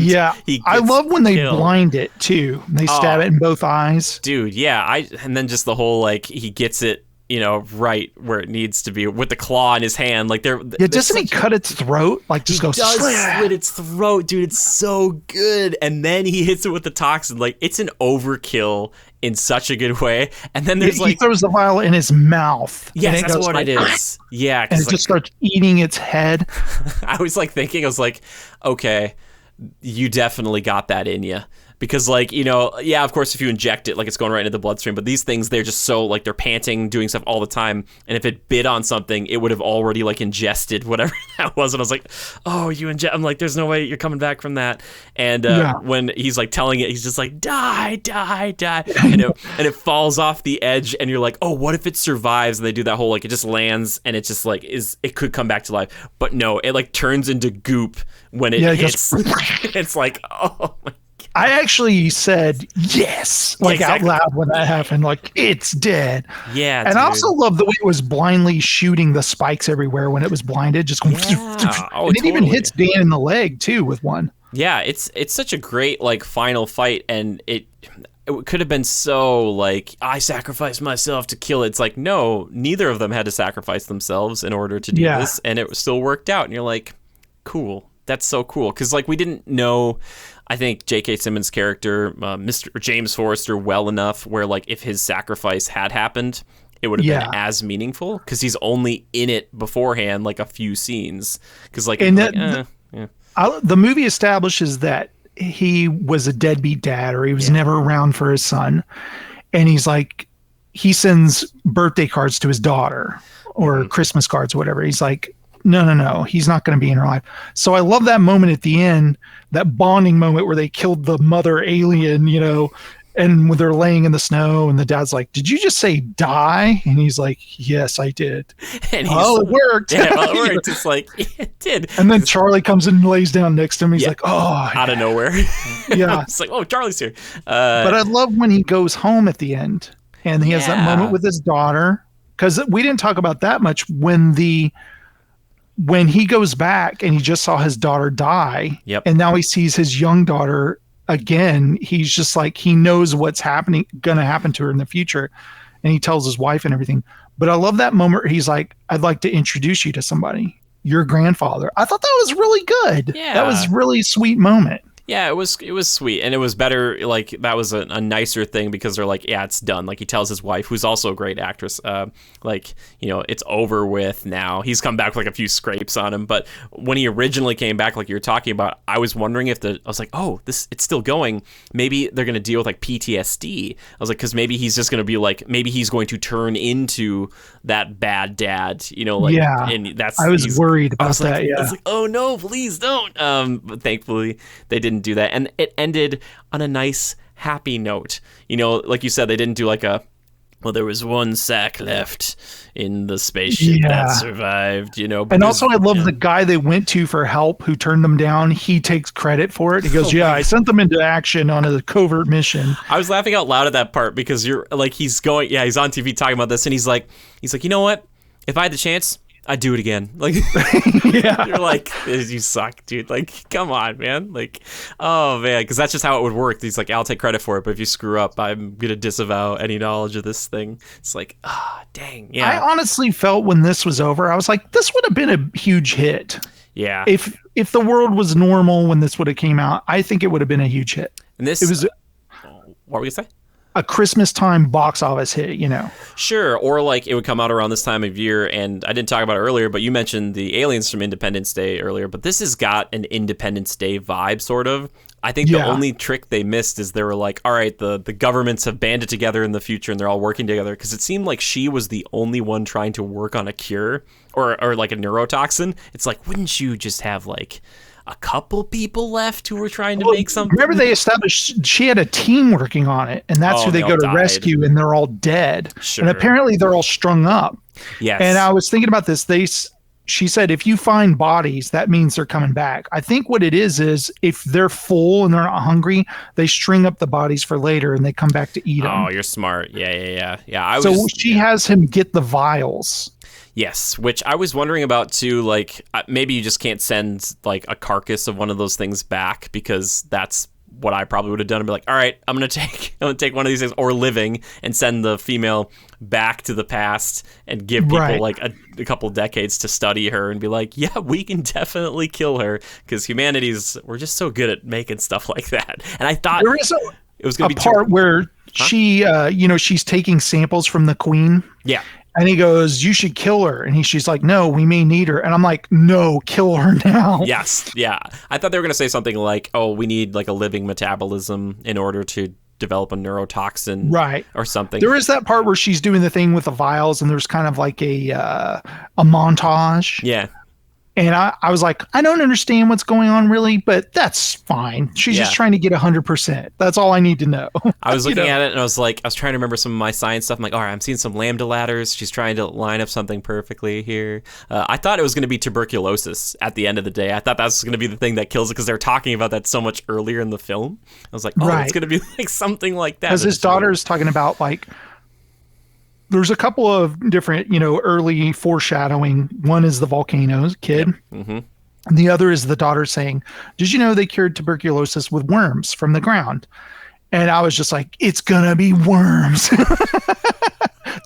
I love when they blind it too. They stab it in both eyes. Dude, yeah. And then just the whole, like, he gets it, right where it needs to be with the claw in his hand. Like, doesn't he cut its throat? Like, just goes slit its throat, dude. It's so good. And then he hits it with the toxin. Like, it's an overkill in such a good way. And then there's he throws the vial in his mouth. Yes, that's what it is. Yeah, and it just starts eating its head. I was thinking, okay, you definitely got that in you. Because, like, of course, if you inject it, like, it's going right into the bloodstream. But these things, they're just so, like, they're panting, doing stuff all the time. And if it bit on something, it would have already, like, ingested whatever that was. And I was like, oh, I'm like, there's no way you're coming back from that. And when he's, like, telling it, he's just like, die, die, die. And it falls off the edge. And you're like, oh, what if it survives? And they do that whole, like, it just lands. And it just, like, it could come back to life. But no, it, like, turns into goop when it hits. It's like, oh, my God. I actually said yes, like out loud when that happened, like it's dead. Yeah, and I also love the way it was blindly shooting the spikes everywhere when it was blinded, just going. And it even hits Dan in the leg too with one. Yeah, it's such a great like final fight, and it could have been so like I sacrificed myself to kill it. It's like no, neither of them had to sacrifice themselves in order to do this, and it still worked out. And you're like, cool, that's so cool, because like we didn't know. I think J.K. Simmons' character, Mr. James Forrester, well enough where, like, if his sacrifice had happened, it would have been as meaningful, because he's only in it beforehand, like, a few scenes. Because, like, the movie establishes that he was a deadbeat dad, or he was never around for his son. And he's like, he sends birthday cards to his daughter, or Christmas cards, or whatever. He's like, no, he's not going to be in her life. So I love that moment at the end, that bonding moment where they killed the mother alien, and when they're laying in the snow and the dad's like, did you just say die? And he's like, yes, I did. And it worked. Yeah, it worked. It's like, it did. And then Charlie comes and lays down next to him. He's like, oh. Out of nowhere. Yeah. It's like, oh, Charlie's here. But I love when he goes home at the end and he has that moment with his daughter, because we didn't talk about that much when he goes back and he just saw his daughter die, and now he sees his young daughter again. He's just like, he knows what's going to happen to her in the future, and he tells his wife and everything. But I love that moment where he's like, I'd like to introduce you to somebody, your grandfather. I thought that was really good. Yeah. That was really sweet moment. Yeah, it was sweet, and it was better. Like that was a nicer thing, because they're like, yeah, it's done. Like he tells his wife, who's also a great actress, it's over with now. He's come back with like a few scrapes on him, but when he originally came back, like you were talking about, I was wondering I was like, oh, it's still going. Maybe they're gonna deal with like PTSD. I was like, because maybe he's just gonna be like, maybe he's going to turn into that bad dad, And I was worried about that. I was like, oh no, please don't. But thankfully they didn't do that, and it ended on a nice happy note. Like you said, they didn't do like there was one sack left in the spaceship that survived, and also I love the guy they went to for help who turned them down. He takes credit for it. He goes, I sent them into action on a covert mission. I was laughing out loud at that part, because you're like, he's on TV talking about this, and he's like, you know what, if I had the chance, I'd do it again. Like, you're like, you suck, dude. Like, come on, man. Like, oh man, because that's just how it would work. He's like, I'll take credit for it, but if you screw up, I'm gonna disavow any knowledge of this thing. It's like, dang. Yeah. I honestly felt when this was over, I was like, this would have been a huge hit. Yeah. If the world was normal when this would have came out, I think it would have been a huge hit. And this, what were we gonna say? a Christmas time box office hit, you know. Sure, or like it would come out around this time of year, and I didn't talk about it earlier, but you mentioned the aliens from Independence Day earlier, but this has got an Independence Day vibe, sort of. I think the only trick they missed is they were like, all right, the governments have banded together in the future and they're all working together, because it seemed like she was the only one trying to work on a cure or like a neurotoxin. It's like, wouldn't you just have like a couple people left who were trying to make something? Remember, they established she had a team working on it, and that's who they go to rescue, and they're all dead. Sure. And apparently they're all strung up. Yes. And I was thinking about this. She said, if you find bodies, that means they're coming back. I think what it is if they're full and they're not hungry, they string up the bodies for later and they come back to eat them. Oh, you're smart. Yeah. She has him get the vials. Yes, which I was wondering about too. Like, maybe you just can't send like a carcass of one of those things back, because that's what I probably would have done. And be like, all right, I'm gonna take one of these things, or living, and send the female back to the past and give people like a couple decades to study her and be like, yeah, we can definitely kill her, because we're just so good at making stuff like that. And I thought there is it was gonna be part where she, she's taking samples from the queen. Yeah. And he goes, you should kill her. And she's like, no, we may need her. And I'm like, no, kill her now. Yes. Yeah. I thought they were going to say something like, oh, we need like a living metabolism in order to develop a neurotoxin. Right. Or something. There is that part where she's doing the thing with the vials, and there's kind of like a montage. Yeah. And I was like, I don't understand what's going on really, but that's fine. She's just trying to get 100%. That's all I need to know. I was looking at it and I was trying to remember some of my science stuff. I'm like, all right, I'm seeing some lambda ladders. She's trying to line up something perfectly here. I thought it was going to be tuberculosis at the end of the day. I thought that was going to be the thing that kills it, because they were talking about that so much earlier in the film. I was like, oh, it's going to be like something like that. Because his daughter's talking about like, there's a couple of different, early foreshadowing. One is the volcanoes kid. Yep. Mm-hmm. And the other is the daughter saying, did you know they cured tuberculosis with worms from the ground? And I was just like, it's going to be worms.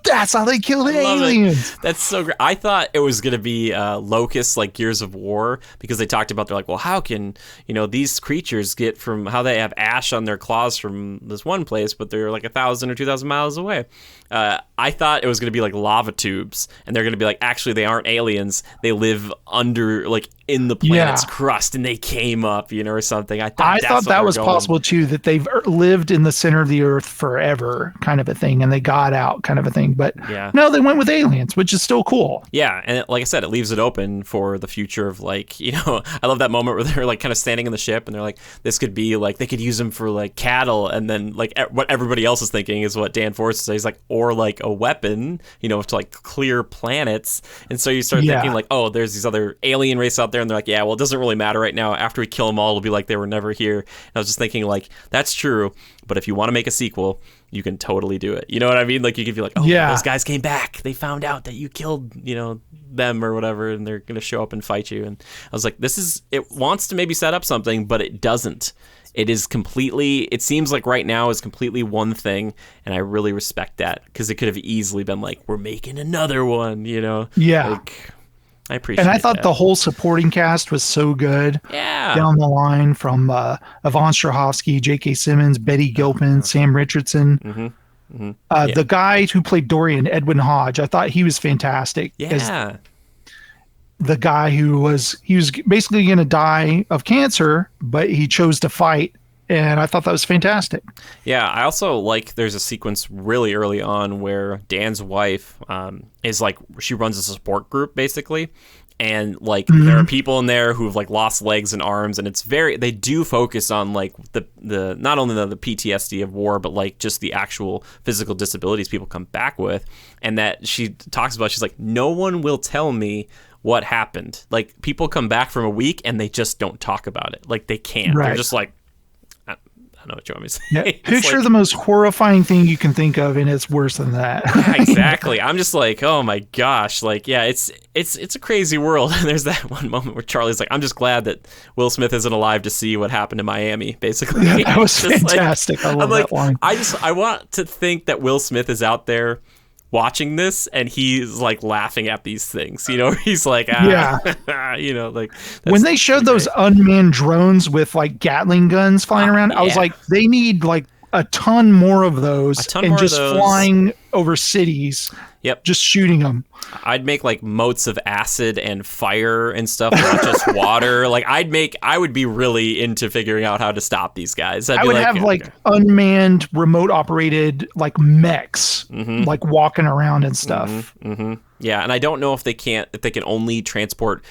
That's how they kill the aliens. That's so great. I thought it was going to be locusts, like Gears of War, because they talked about, they're like, well, how can, these creatures get from how they have ash on their claws from this one place, but they're like 1,000 or 2,000 miles away. I thought it was going to be like lava tubes, and they're going to be like, actually, they aren't aliens. They live under, like, in the planet's crust, and they came up, or something. I thought that was possible too, that they've lived in the center of the earth forever, kind of a thing, and they got out, kind of a thing. But no, they went with aliens, which is still cool. Yeah, and like I said, it leaves it open for the future of, like, I love that moment where they're like kind of standing in the ship, and they're like, this could be like, they could use them for like cattle, and then like what everybody else is thinking is what Dan Forrest says, like, or like a weapon, to like clear planets. And so you start thinking like, oh, there's these other alien races out there, and they're like, yeah, well, it doesn't really matter right now. After we kill them all, it'll be like they were never here. And I was just thinking, like, that's true, but if you want to make a sequel, you can totally do it. You know what I mean? Like, you could be like, oh, those guys came back. They found out that you killed, them or whatever, and they're going to show up and fight you. And I was like, it wants to maybe set up something, but it doesn't. It seems like right now is completely one thing, and I really respect that, because it could have easily been like, we're making another one, Yeah. Like, I appreciate it. And I thought the whole supporting cast was so good. Yeah. Down the line from Yvonne Strahovski, J.K. Simmons, Betty Gilpin, Sam Richardson. Mm-hmm. Mm-hmm. The guy who played Dorian, Edwin Hodge, I thought he was fantastic. Yeah. The guy he was basically going to die of cancer, but he chose to fight. And I thought that was fantastic. Yeah, I also like there's a sequence really early on where Dan's wife is like, she runs a support group basically. And like there are people in there who've like lost legs and arms, and they do focus on like the not only the PTSD of war, but like just the actual physical disabilities people come back with. And that she talks about, she's like, no one will tell me what happened. Like, people come back from a week and they just don't talk about it. Like, they can't. Right. They're just like, I don't know what you want me to say. Yeah, picture like, the most horrifying thing you can think of, and it's worse than that. Exactly. I'm just like, oh my gosh. Like, yeah, it's a crazy world. And there's that one moment where Charlie's like, I'm just glad that Will Smith isn't alive to see what happened in Miami, basically. Yeah, that was fantastic. Like, I love that line. I want to think that Will Smith is out there watching this, and he's like laughing at these things, he's like, like when they showed those unmanned drones with like Gatling guns flying around, I was like, they need like a ton more of those and just those. flying over cities. Yep. Just shooting them. I'd make like moats of acid and fire and stuff, not just water. Like I would be really into figuring out how to stop these guys. I would have like unmanned, remote operated like mechs, like walking around and stuff. Yeah, and I don't know if they can only transport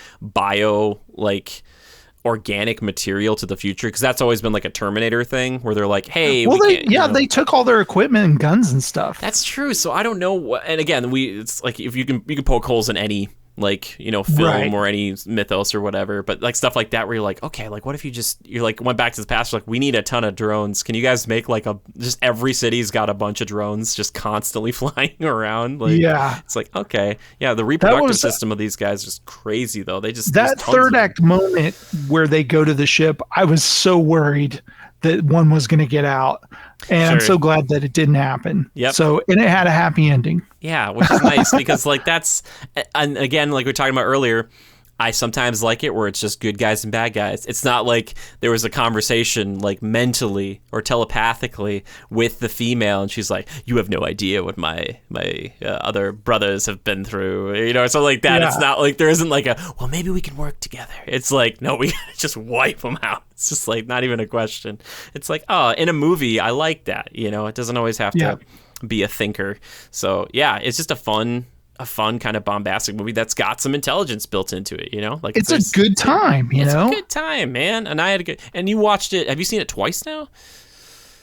organic material to the future, because that's always been like a Terminator thing where they're like, hey, they took all their equipment and guns and stuff. That's true. So I don't know what, and again, it's like if you can poke holes in any film or any mythos or whatever, but like stuff like that where you're like, okay, like what if you're like went back to the past, like we need a ton of drones. Can you guys make like just every city's got a bunch of drones just constantly flying around? Like, yeah, it's like, okay, yeah, the reproductive system of these guys is crazy though. That third act moment where they go to the ship, I was so worried that one was going to get out. And I'm so glad that it didn't happen. Yep. So, and it had a happy ending. Yeah, which is nice because like that's, and again, like we were talking about earlier, I sometimes like it where it's just good guys and bad guys. It's not like there was a conversation like mentally or telepathically with the female and she's like, you have no idea what my other brothers have been through, or something like that. Yeah. It's not like there isn't like well, maybe we can work together. It's like, no, we gotta just wipe them out. It's just like not even a question. It's like, oh, in a movie, I like that. It doesn't always have to be a thinker. So yeah, it's just a fun kind of bombastic movie that's got some intelligence built into it, like it's a good time, It's a good time, man. And I had and you watched it. Have you seen it twice now?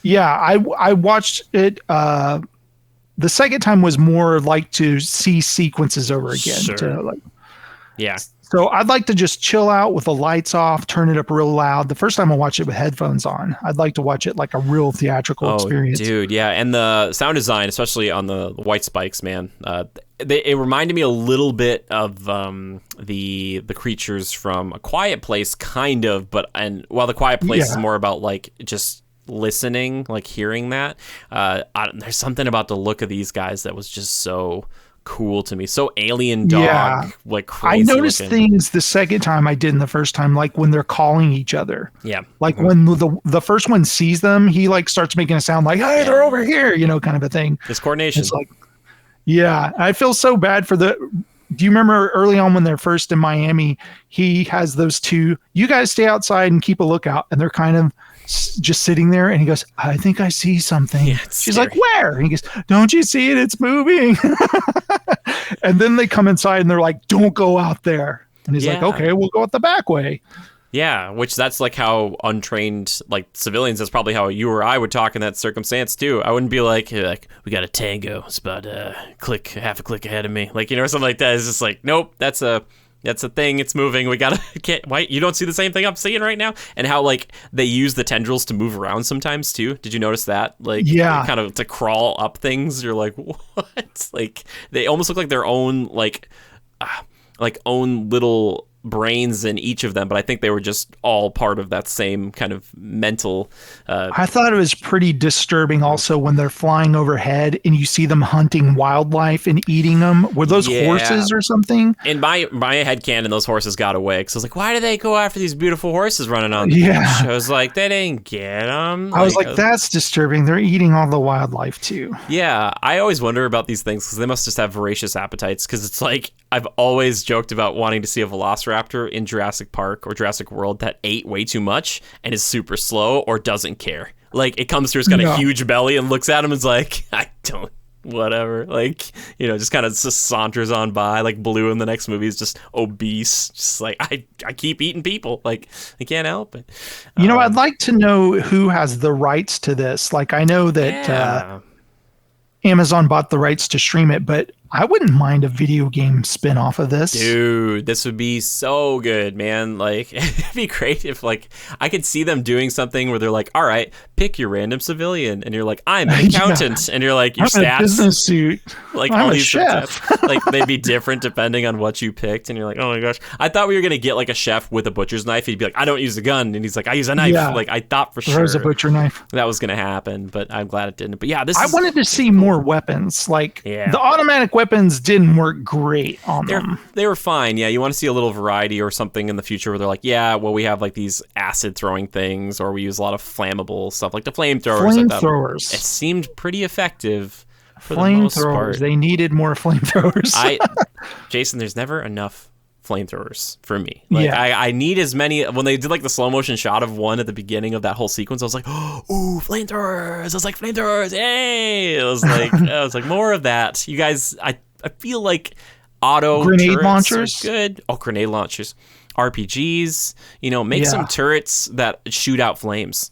Yeah, I watched it. The second time was more like to see sequences over again. Sure. Yeah. So I'd like to just chill out with the lights off, turn it up real loud. The first time I watched it with headphones on, I'd like to watch it like a real theatrical experience. Dude, yeah. And the sound design, especially on the white spikes, man, it reminded me a little bit of the creatures from A Quiet Place, kind of. And while The Quiet Place is more about like just listening, like hearing that, there's something about the look of these guys that was just so cool to me. So alien dog, like crazy. I noticed things the second time I didn't the first time, like when they're calling each other. Yeah. Like when the first one sees them, he like starts making a sound like, hey, they're over here, kind of a thing. This coordination. It's like, yeah, I feel so bad for do you remember early on when they're first in Miami, he has those two, you guys stay outside and keep a lookout, and they're kind of just sitting there, and he goes, I think I see something. Yeah, she's scary. like, where? And he goes, don't you see it? It's moving. And then they come inside and they're like, don't go out there. And he's like, okay, we'll go out the back way. Yeah, which that's like how untrained like civilians, that's probably how you or I would talk in that circumstance too. I wouldn't be like we got a tango, it's about half a click ahead of me, like, or something like that. It's just like, nope, that's a thing, it's moving, we gotta why you don't see the same thing I'm seeing right now. And how like they use the tendrils to move around sometimes too. Did you notice that? Like, kind of to crawl up things. You're like, what? Like they almost look like their own like own little brains in each of them, but I think they were just all part of that same kind of mental. I thought it was pretty disturbing also when they're flying overhead and you see them hunting wildlife and eating them. Were those horses or something? In my headcanon, those horses got away, because I was like, why do they go after these beautiful horses running on the beach? I was like, they didn't get them. I was like, that's disturbing. They're eating all the wildlife too. Yeah, I always wonder about these things because they must just have voracious appetites, because it's like, I've always joked about wanting to see a velociraptor in Jurassic Park or Jurassic World that ate way too much and is super slow or doesn't care. Like, it comes through, it's got a huge belly and looks at him and is like, I don't, whatever. Like, just kind of just saunters on by. Like, Blue in the next movie is just obese. Just like, I keep eating people. Like, I can't help it. I'd like to know who has the rights to this. Like, I know that Amazon bought the rights to stream it, but I wouldn't mind a video game spin-off of this. Dude, this would be so good, man. Like, it'd be great if, like, I could see them doing something where they're like, all right, pick your random civilian. And you're like, I'm an accountant. And you're like, your I'm stats. a business suit. Like, I'm all a these chef. Stats, like, they'd be different depending on what you picked. And you're like, oh my gosh. I thought we were going to get, like, a chef with a butcher's knife. He'd be like, I don't use a gun. And he's like, I use a knife. Yeah. Like, I thought for sure. There's a butcher knife. That was going to happen, but I'm glad it didn't. But yeah, I wanted to see more weapons. Like, the automatic weapons didn't work great on them. They were fine. Yeah, you want to see a little variety or something in the future where they're like, yeah, well, we have like these acid throwing things, or we use a lot of flammable stuff like the flamethrowers. Flamethrowers. It seemed pretty effective for the most part. They needed more flamethrowers. Jason, there's never enough flamethrowers for me. Like, I need as many. When they did like the slow motion shot of one at the beginning of that whole sequence, I was like, ooh, flamethrowers. I was like, flamethrowers, yay. I was like more of that. You guys, I feel like auto grenade launchers are good. Oh, grenade launchers, RPGs, make some turrets that shoot out flames.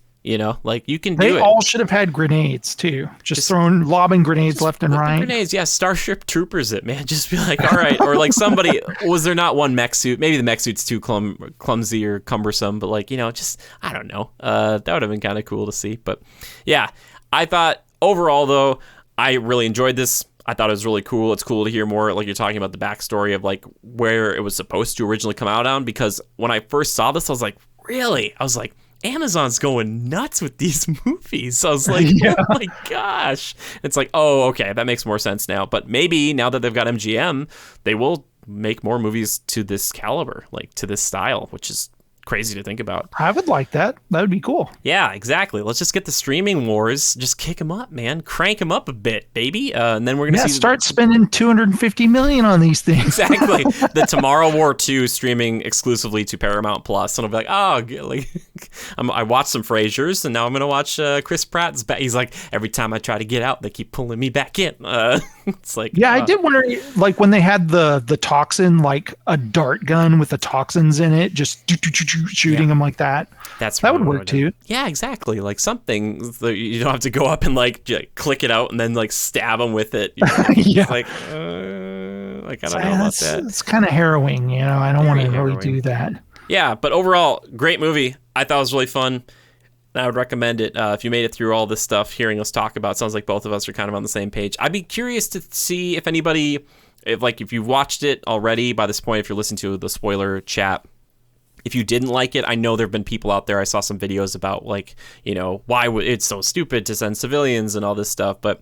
Like you can do it. They all should have had grenades too. Just lobbing grenades left and right. Grenades, yeah. Starship Troopers it, man. Just be like, all right. Or like somebody, was there not one mech suit? Maybe the mech suit's too clumsy or cumbersome, but like, just, I don't know. That would have been kind of cool to see. But yeah, I thought overall though, I really enjoyed this. I thought it was really cool. It's cool to hear more, like you're talking about the backstory of like where it was supposed to originally come out on, because when I first saw this, I was like, really? I was like, Amazon's going nuts with these movies. So I was like, oh my gosh. It's like, oh, okay, that makes more sense now. But maybe now that they've got MGM, they will make more movies to this caliber, like to this style, which is crazy to think about. I would like that. That would be cool. Yeah, exactly. Let's just get the streaming wars. Just kick them up, man. Crank them up a bit, baby. And then we're gonna start spending $250 million on these things. Exactly. The Tomorrow War 2 streaming exclusively to Paramount Plus, and I'll be like, I watched some Frasers, and now I'm gonna watch Chris Pratt's back. He's like, every time I try to get out, they keep pulling me back in. It's like, I did wonder, like when they had the toxin, like a dart gun with the toxins in it, just shooting them like that. That would work too. Yeah, exactly. Like something that you don't have to go up and like click it out and then like stab them with it. Yeah. Like I don't know about that. It's kind of harrowing, I don't want to really do that. Yeah, but overall, great movie. I thought it was really fun. I would recommend it. If you made it through all this stuff, hearing us talk about it, sounds like both of us are kind of on the same page. I'd be curious to see if anybody, if you've watched it already by this point, if you're listening to the spoiler chat, if you didn't like it, I know there have been people out there. I saw some videos about like, why it's so stupid to send civilians and all this stuff. But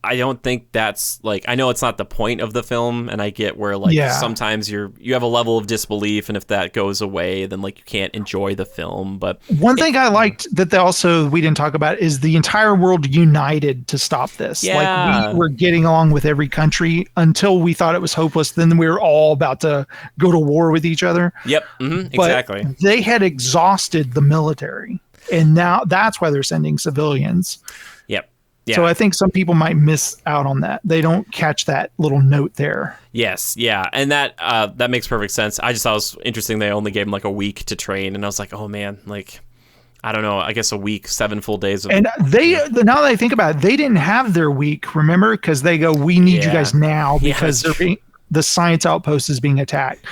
I don't think that's like, I know it's not the point of the film, and I get where like sometimes you have a level of disbelief, and if that goes away, then like you can't enjoy the film. But one thing I liked that we didn't talk about is the entire world united to stop this. Yeah. Like we were getting along with every country until we thought it was hopeless. Then we were all about to go to war with each other. Yep. Mm-hmm. Exactly. But they had exhausted the military, and now that's why they're sending civilians. Yep. Yeah. So I think some people might miss out on that. They don't catch that little note there. Yes, yeah, and that makes perfect sense. I just thought it was interesting they only gave him like a week to train, and I was like, oh man, like I don't know, I guess a week, 7 full days. And now that I think about it, they didn't have their week, remember? Because they go, we need you guys now because the science outpost is being attacked.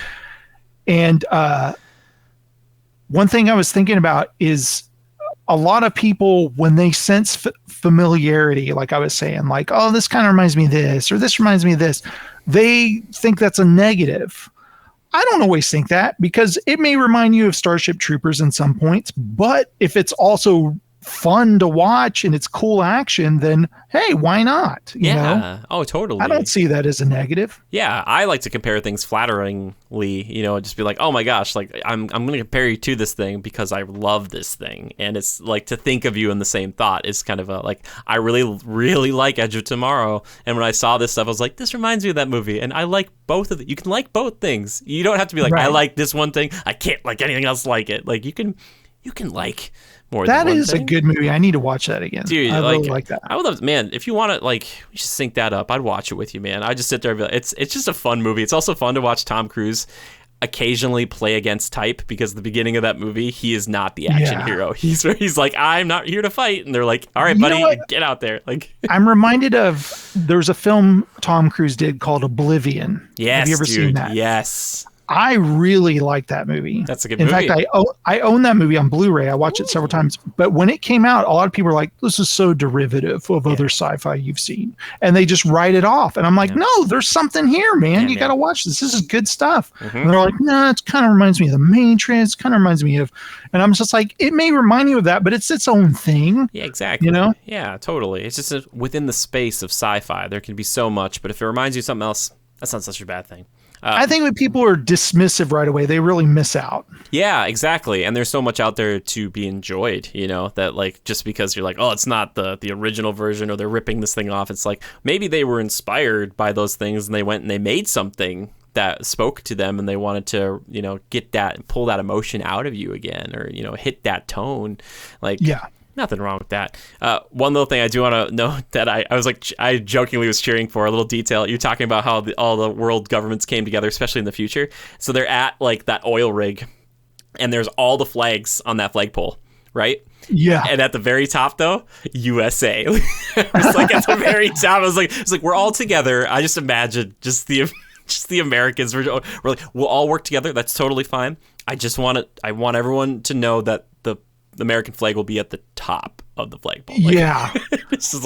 And one thing I was thinking about is a lot of people, when they sense familiarity, like I was saying, like, oh, this kind of reminds me of this, or this reminds me of this, they think that's a negative. I don't always think that, because it may remind you of Starship Troopers in some points, but if it's also fun to watch and it's cool action, then hey, why not? You know? Oh, totally. I don't see that as a negative. Yeah, I like to compare things flatteringly, just be like, oh my gosh, like I'm going to compare you to this thing because I love this thing. And it's like to think of you in the same thought is kind of like, I really, really like Edge of Tomorrow. And when I saw this stuff, I was like, this reminds me of that movie. And I like both of it. You can like both things. You don't have to be like, I like this one thing, I can't like anything else like it. Like you can like more than one thing. That is a good movie. I need to watch that again. Dude, I really like that. I would love, man, if you want to, like, we should sync that up. I'd watch it with you, man. I just sit there and be like, it's just a fun movie. It's also fun to watch Tom Cruise occasionally play against type, because the beginning of that movie, he is not the action hero. He's like, I'm not here to fight. And they're like, all right, buddy, get out there. Like, I'm reminded of, there's a film Tom Cruise did called Oblivion. Yes, have you ever seen that? Yes. I really like that movie. That's a good In movie. fact, I own that movie on Blu-ray. I watched it several times. But when it came out, a lot of people were like, "This is so derivative of other sci-fi you've seen," and they just write it off. And I'm like, "No, there's something here, man. You got to watch this. This is good stuff." And they're like, "No, it kind of reminds me of The Matrix. Kind of reminds me of," and I'm just like, "It may remind you of that, but it's its own thing." Yeah, exactly. You know? Yeah, totally. It's just within the space of sci-fi, there can be so much. But if it reminds you of something else, that's not such a bad thing. I think when people are dismissive right away, they really miss out. Yeah, exactly. And there's so much out there to be enjoyed, that like just because you're like, oh, it's not the original version or they're ripping this thing off. It's like maybe they were inspired by those things and they went and they made something that spoke to them and they wanted to, get that, pull that emotion out of you again or, hit that tone. Like, yeah. Nothing wrong with that. One little thing I do want to note that I jokingly was cheering for a little detail. You're talking about how all the world governments came together, especially in the future. So they're at like that oil rig and there's all the flags on that flagpole, right? Yeah. And at the very top though, USA. It's like at the very top. It's like we're all together. I just imagine just the Americans. We're like, we'll all work together. That's totally fine. I want everyone to know that the American flag will be at the top of the flagpole. Yeah.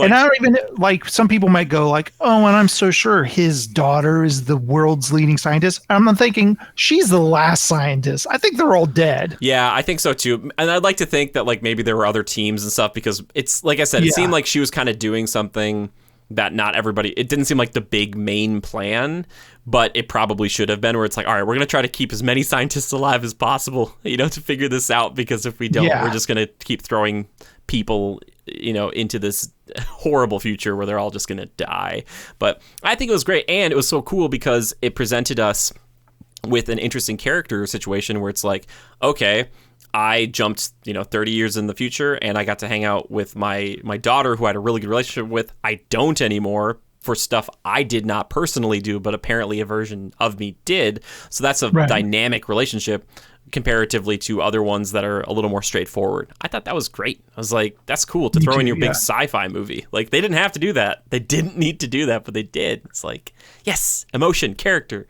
And I don't even, like, some people might go like, oh, and I'm so sure his daughter is the world's leading scientist. I'm thinking she's the last scientist. I think they're all dead. Yeah, I think so too. And I'd like to think that like maybe there were other teams and stuff because it's, like I said, it seemed like she was kind of doing something that not everybody, it didn't seem like the big main plan, but it probably should have been where it's like, all right, we're going to try to keep as many scientists alive as possible, to figure this out, because if we don't, we're just going to keep throwing people, into this horrible future where they're all just going to die. But I think it was great. And it was so cool because it presented us with an interesting character situation where it's like, okay, I jumped, 30 years in the future and I got to hang out with my daughter who I had a really good relationship with. I don't anymore for stuff I did not personally do, but apparently a version of me did. So that's a dynamic relationship comparatively to other ones that are a little more straightforward. I thought that was great. I was like, that's cool to throw in your big sci-fi movie. Like, they didn't have to do that. They didn't need to do that, but they did. It's like, yes, emotion, character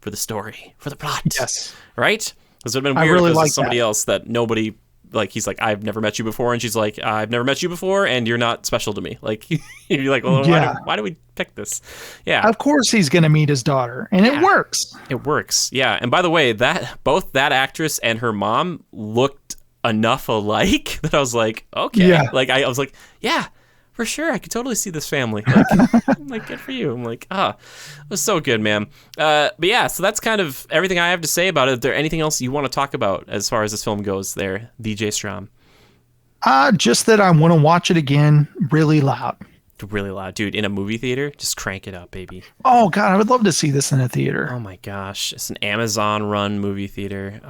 for the story, for the plot. Yes. Right? Because it would have been weird if it was somebody else that nobody, like, he's like, I've never met you before. And she's like, I've never met you before, and you're not special to me. Like, you're like, well, why do we pick this? Yeah. Of course he's going to meet his daughter, and it works. It works, yeah. And by the way, both that actress and her mom looked enough alike that I was like, okay. Yeah. Like, I was like, yeah, for sure, I could totally see this family. Like, I'm like, good for you. I'm like, it was so good, man. But yeah, so that's kind of everything I have to say about it. Is there anything else you want to talk about as far as this film goes there, DJ Strom? Just that I want to watch it again really loud. Really loud. Dude, in a movie theater, just crank it up, baby. Oh, God, I would love to see this in a theater. Oh, my gosh. It's an Amazon-run movie theater.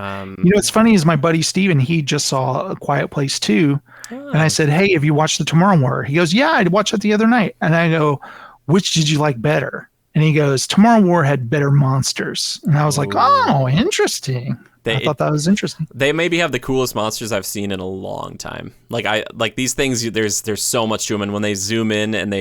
What's funny is my buddy Steven, he just saw A Quiet Place 2. Oh. And I said, hey, have you watched The Tomorrow War? He goes, yeah, I watched it the other night. And I go, which did you like better? And he goes, Tomorrow War had better monsters. And I was like, oh, interesting. I thought that was interesting. They maybe have the coolest monsters I've seen in a long time. Like these things, there's so much to them. And when they zoom in and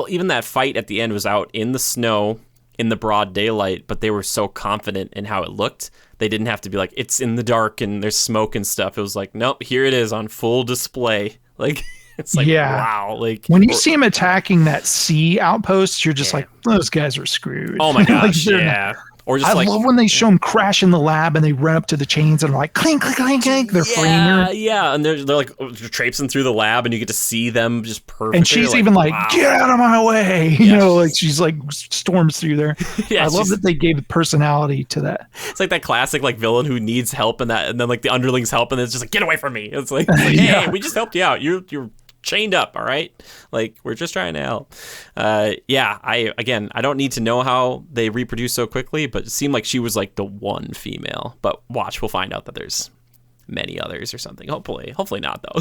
even that fight at the end was out in the snow, in the broad daylight, but they were so confident in how it looked. They didn't have to be like, it's in the dark and there's smoke and stuff. It was like, nope, here it is on full display. Like, it's like, wow. Like, when you see him attacking that sea outpost, you're just like, those guys are screwed. Oh my gosh, yeah. Or just I love when they show them crash in the lab and they run up to the chains and are like clink, clink, clink, clink. They're fleeing her. Yeah, and they're like traipsing through the lab and you get to see them just perfectly. And she's even like, get out of my way. You know, like she's like storms through there. I love that they gave personality to that. It's like that classic like villain who needs help and then like the underlings help and it's just like, get away from me. It's like hey, we just helped you out. You're chained up, all right? Like, we're just trying to help. I don't need to know how they reproduce so quickly, but it seemed like she was like the one female. But watch, we'll find out that there's many others or something. Hopefully not though.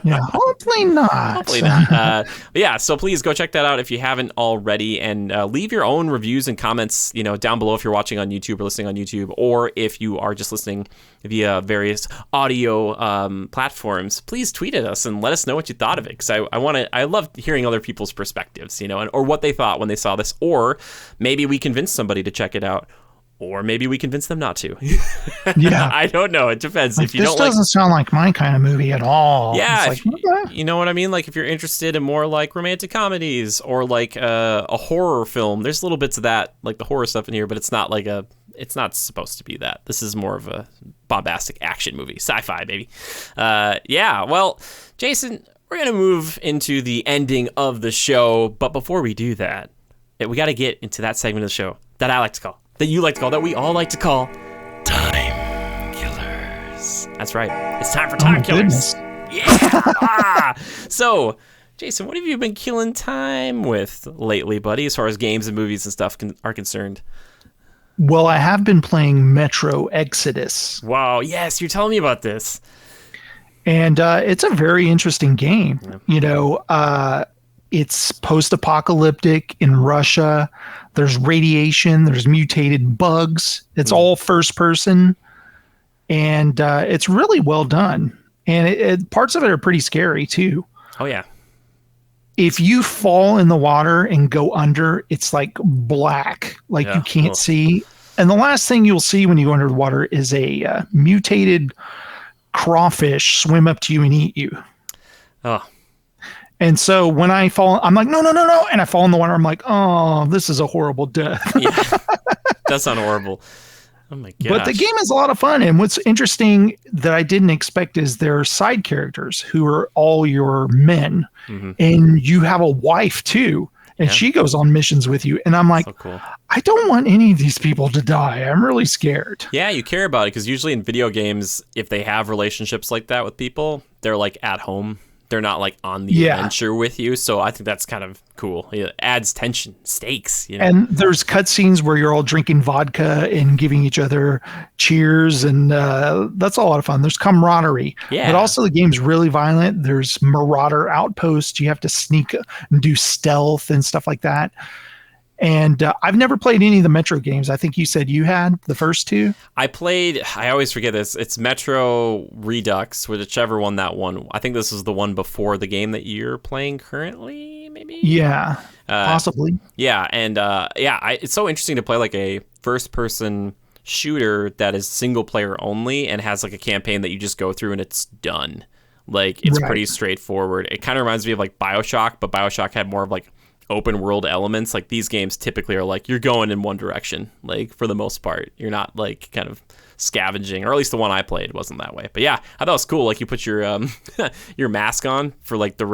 Hopefully not. But yeah, so please go check that out if you haven't already, and leave your own reviews and comments, down below if you're watching on YouTube or listening on YouTube, or if you are just listening via various audio platforms. Please tweet at us and let us know what you thought of it, because I love hearing other people's perspectives, or what they thought when they saw this, or maybe we convinced somebody to check it out. Or maybe we convince them not to. Yeah. I don't know. It depends. Like, if you this don't doesn't sound like my kind of movie at all. Yeah, It's like, okay. you know what I mean? Like if you're interested in more like romantic comedies or like a horror film, there's little bits of that, like the horror stuff in here, but it's not like it's not supposed to be that. This is more of a bombastic action movie, sci-fi, baby. Yeah, well, Jason, we're going to move into the ending of the show, but before we do that, we got to get into that segment of the show that I like to call, that you like to call, that we all like to call Time Killers. That's right. It's time for Time Killers. Goodness. Yeah. So, Jason, what have you been killing time with lately, buddy, as far as games and movies and stuff are concerned? Well, I have been playing Metro Exodus. Wow. Yes, you're telling me about this. And it's a very interesting game. Yeah. You know, it's post-apocalyptic in Russia. There's radiation. There's mutated bugs. It's all first person. And it's really well done. And parts of it are pretty scary, too. Oh, yeah. If you fall in the water and go under, it's like black, like you can't see. And the last thing you'll see when you go under the water is a mutated crawfish swim up to you and eat you. Oh. And so when I fall, I'm like, no. And I fall in the water. I'm like, oh, this is a horrible death. Yeah. That sounds horrible. Oh my gosh. But the game is a lot of fun. And what's interesting that I didn't expect is there are side characters who are all your men. Mm-hmm. And you have a wife too. And she goes on missions with you. And I'm like, so cool. I don't want any of these people to die. I'm really scared. Yeah, you care about it because usually in video games, if they have relationships like that with people, they're like at home. They're not like on the adventure with you. So I think that's kind of cool. It adds tension, stakes. You know? And there's cutscenes where you're all drinking vodka and giving each other cheers. And that's a lot of fun. There's camaraderie. Yeah. But also the game's really violent. There's marauder outposts. You have to sneak and do stealth and stuff like that. And I've never played any of the Metro games. I think you said you had the first two. I always forget this. It's Metro Redux, whichever one that one. I think this is the one before the game that you're playing currently, maybe? Yeah, possibly. Yeah, and it's so interesting to play like a first-person shooter that is single-player only and has like a campaign that you just go through and it's done. Like, it's pretty straightforward. It kind of reminds me of like BioShock, but BioShock had more of like open world elements. Like these games typically are like you're going in one direction, like for the most part. You're not like kind of scavenging, or at least the one I played wasn't that way. But yeah, I thought it was cool. Like you put your your mask on for like the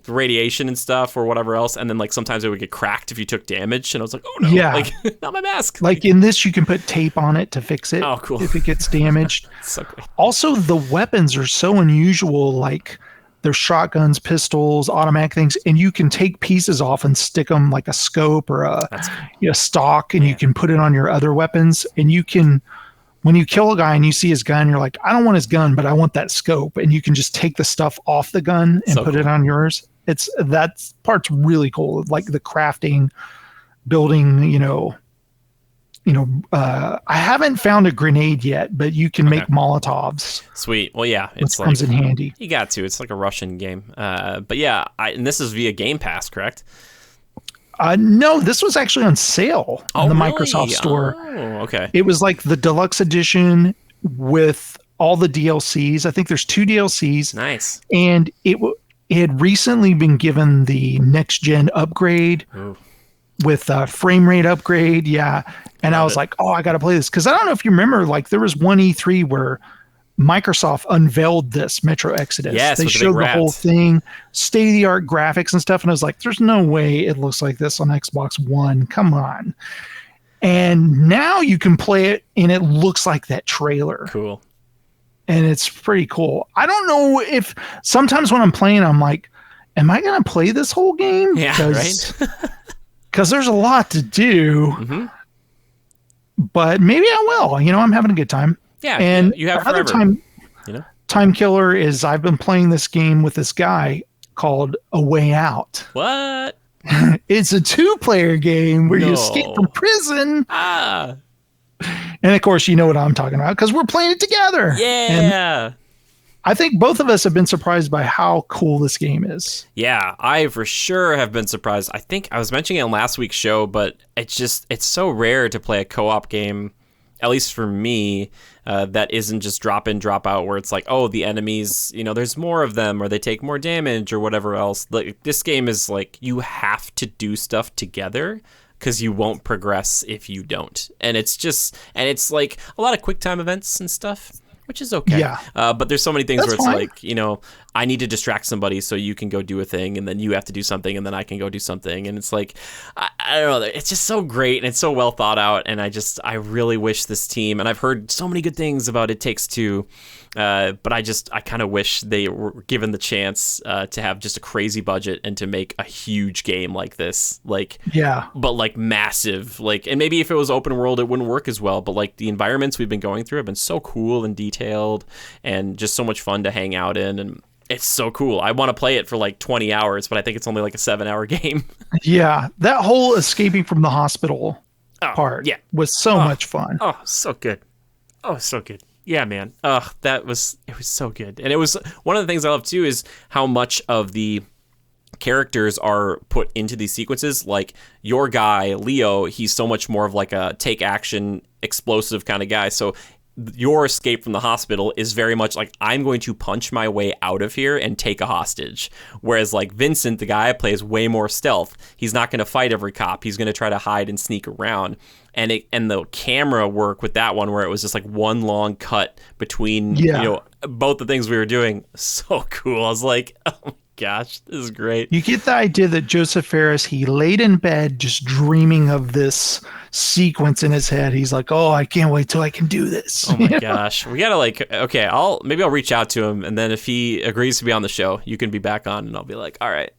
radiation and stuff or whatever else, and then like sometimes it would get cracked if you took damage, and I was like, oh no, like not my mask. Like in this, you can put tape on it to fix it. Oh, cool. If it gets damaged. So great. Also, the weapons are so unusual. Like there's shotguns, pistols, automatic things, and you can take pieces off and stick them like a scope or a stock, and you can put it on your other weapons. And you can, when you kill a guy and you see his gun, you're like, I don't want his gun, but I want that scope. And you can just take the stuff off the gun and put it on yours. That part's really cool. Like the crafting, building, I haven't found a grenade yet, but you can make Molotovs. Sweet. Well, yeah, it comes in handy. You got to. It's like a Russian game. But yeah, and this is via Game Pass, correct? No, this was actually on sale in the Microsoft Store. Oh, okay. It was like the deluxe edition with all the DLCs. I think there's 2 DLCs. Nice. And it had recently been given the next gen upgrade. Ooh. With a frame rate upgrade, and I was like, oh, I got to play this. Because I don't know if you remember, like there was one E3 where Microsoft unveiled this Metro Exodus. Yes, they showed the whole thing, state-of-the-art graphics and stuff, and I was like, there's no way it looks like this on Xbox One. Come on. And now you can play it, and it looks like that trailer. Cool. And it's pretty cool. I don't know if sometimes when I'm playing, I'm like, am I going to play this whole game? Yeah, right? Because there's a lot to do, but maybe I will. I'm having a good time. Yeah, and you have another forever. Time killer is I've been playing this game with this guy called A Way Out. What? It's a 2-player game where you escape from prison. Ah. And of course, you know what I'm talking about because we're playing it together. Yeah. And I think both of us have been surprised by how cool this game is. Yeah, I for sure have been surprised. I think I was mentioning it in last week's show, but it's so rare to play a co-op game at least for me, that isn't just drop in, drop out, where it's like, oh, the enemies, there's more of them, or they take more damage, or whatever else. Like, this game is like, you have to do stuff together, because you won't progress if you don't. And it's like a lot of quick time events and stuff, which is okay. Yeah. But there's so many things That's where it's fine. like, I need to distract somebody so you can go do a thing, and then you have to do something, and then I can go do something. And it's like, I don't know, it's just so great, and it's so well thought out. And I really wish this team, and I've heard so many good things about It Takes Two, but I kind of wish they were given the chance to have just a crazy budget and to make a huge game like this. Like, Yeah. but like massive, like, and maybe if it was open world, it wouldn't work as well. But like the environments we've been going through have been so cool and detailed, and just so much fun to hang out in. And it's so cool. I want to play it for like 20 hours, but I think it's only like a 7-hour game. Yeah. That whole escaping from the hospital part was so much fun. Oh, so good. Oh, so good. Yeah, man. It was so good. And it was one of the things I love too is how much of the characters are put into these sequences. Like your guy, Leo, he's so much more of like a take action, explosive kind of guy. So your escape from the hospital is very much like, I'm going to punch my way out of here and take a hostage. Whereas like Vincent, the guy I play, is way more stealth. He's not going to fight every cop. He's going to try to hide and sneak around. And the camera work with that one, where it was just like one long cut between both the things we were doing, so cool. I was like, oh my gosh, this is great. You get the idea that Joseph Ferris, he laid in bed just dreaming of this sequence in his head. He's like, oh, I can't wait till I can do this. Oh my gosh. We gotta okay, I'll reach out to him, and then if he agrees to be on the show, you can be back on, and I'll be like, all right,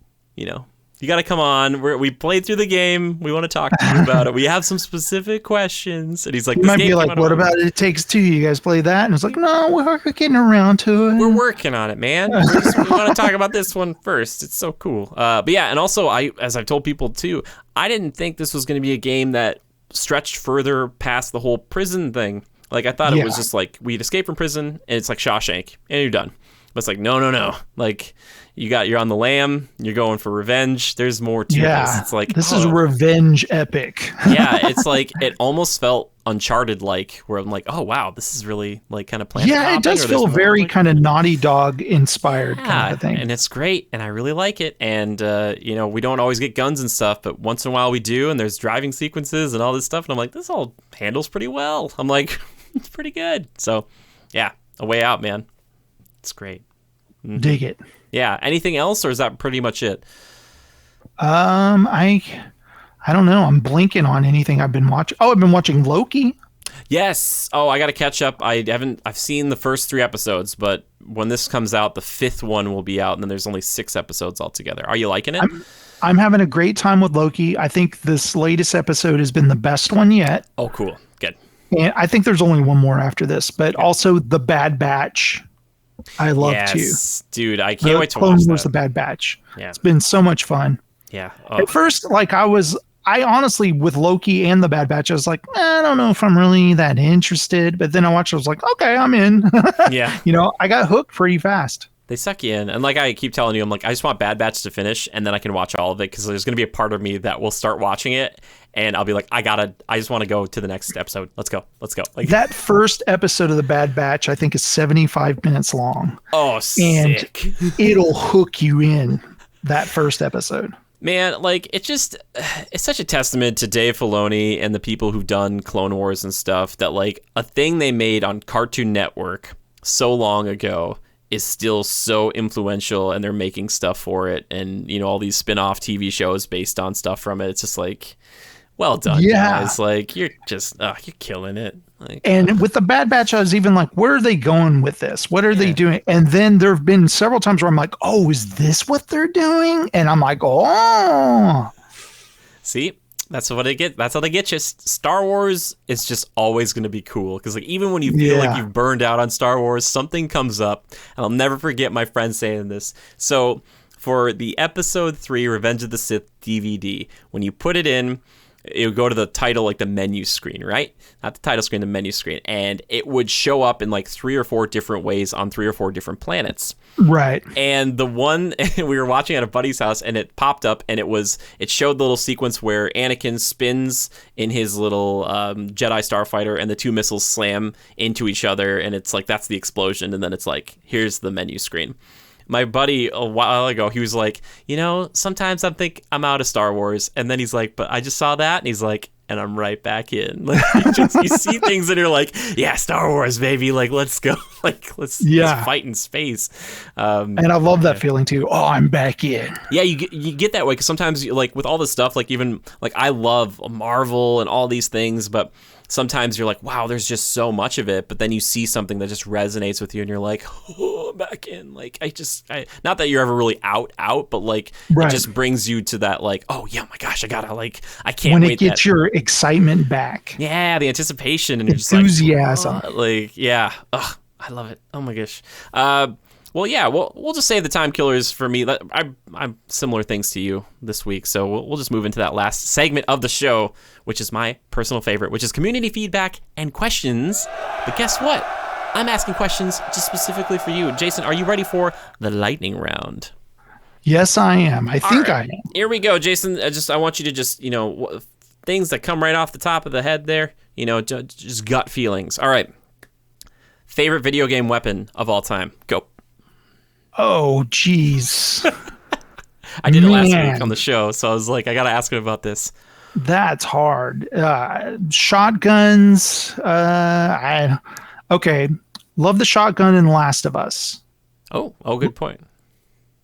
you got to come on. We played through the game. We want to talk to you about it. We have some specific questions. And he's like, you might be like, what about It Takes Two? You guys play that? And it's like, no, we're getting around to it. We're working on it, man. We want to talk about this one first. It's so cool. But yeah, and also, as I've told people too, I didn't think this was going to be a game that stretched further past the whole prison thing. Like, I thought it was just like, we'd escape from prison, and it's like Shawshank, and you're done. But it's like, no. Like, you're on the lam, you're going for revenge. There's more to this. It's like, this is revenge epic. Yeah, it's like, it almost felt Uncharted like, where I'm like, oh wow, this is really like kind of Planet Yeah, it does feel very kind of Naughty Dog inspired kind of thing. And it's great, and I really like it. And we don't always get guns and stuff, but once in a while we do, and there's driving sequences and all this stuff, and I'm like, this all handles pretty well. I'm like, it's pretty good. So yeah, A Way Out, man. It's great. Mm-hmm. Dig it. Yeah. Anything else, or is that pretty much it? I don't know. I'm blanking on anything I've been watching. Oh, I've been watching Loki. Yes. Oh, I got to catch up. I've seen the first 3 episodes, but when this comes out, the 5th one will be out, and then there's only 6 episodes altogether. Are you liking it? I'm having a great time with Loki. I think this latest episode has been the best one yet. Oh, cool. Good. And I think there's only one more after this, but also The Bad Batch. I love too. Dude, I can't wait to watch that. The Bad Batch. Yeah. It's been so much fun. Yeah. Oh. At first, like I honestly, with Loki and The Bad Batch, I was like, I don't know if I'm really that interested. But then I watched it, I was like, okay, I'm in. Yeah. I got hooked pretty fast. They suck you in. And like I keep telling you, I'm like, I just want Bad Batch to finish, and then I can watch all of it, because there's going to be a part of me that will start watching it, and I'll be like, I just want to go to the next episode. Let's go. Like, that first episode of The Bad Batch, I think, is 75 minutes long. Oh, sick. And it'll hook you in, that first episode. Man, like, it's such a testament to Dave Filoni and the people who've done Clone Wars and stuff, that like a thing they made on Cartoon Network so long ago is still so influential, and they're making stuff for it, and all these spin-off TV shows based on stuff from it. It's just like, well done, guys. Like, you're just you're killing it. Like, and with The Bad Batch, I was even like, where are they going with this? What are they doing? And then there have been several times where I'm like, oh, is this what they're doing? And I'm like, oh. See? That's how they get you. Star Wars is just always going to be cool, because like, even when you feel like you've burned out on Star Wars, something comes up, and I'll never forget my friend saying this. So for the Episode 3 Revenge of the Sith DVD, when you put it in, it would go to the title, like the menu screen, right? Not the title screen, the menu screen. And it would show up in like 3 or 4 different ways on 3 or 4 different planets. Right. And the one we were watching at a buddy's house, and it popped up, and it showed the little sequence where Anakin spins in his little Jedi starfighter, and the 2 missiles slam into each other, and it's like that's the explosion, and then it's like here's the menu screen. My buddy a while ago, he was like, sometimes I think I'm out of Star Wars, and then he's like, but I just saw that, and he's like, and I'm right back in. Like, you see things and you're like, yeah, Star Wars, baby. Like, let's go. Like, let's fight in space. And I love that feeling too. Oh, I'm back in. Yeah, you get that way because sometimes, like, with all this stuff, like even like I love Marvel and all these things, but sometimes you're like, wow, there's just so much of it. But then you see something that just resonates with you, and you're like, oh, I'm back in. Like, I not that you're ever really out, but like it just brings you to that, like, oh yeah, my gosh, I can't when wait. It gets your excitement back. Yeah, the anticipation and enthusiasm. Yeah. Ugh, I love it. Oh my gosh. Well, yeah, we'll just say the time killers for me. I'm similar things to you this week, so we'll just move into that last segment of the show, which is my personal favorite, which is community feedback and questions. But guess what? I'm asking questions just specifically for you. Jason, are you ready for the lightning round? Yes, I am. I think I am. Here we go, Jason. I want you to just, things that come right off the top of the head there, just gut feelings. All right. Favorite video game weapon of all time? Go. Oh, jeez. I did it last week on the show, so I was like, I got to ask him about this. That's hard. Shotguns. Okay. Love the shotgun in Last of Us. Oh, good point.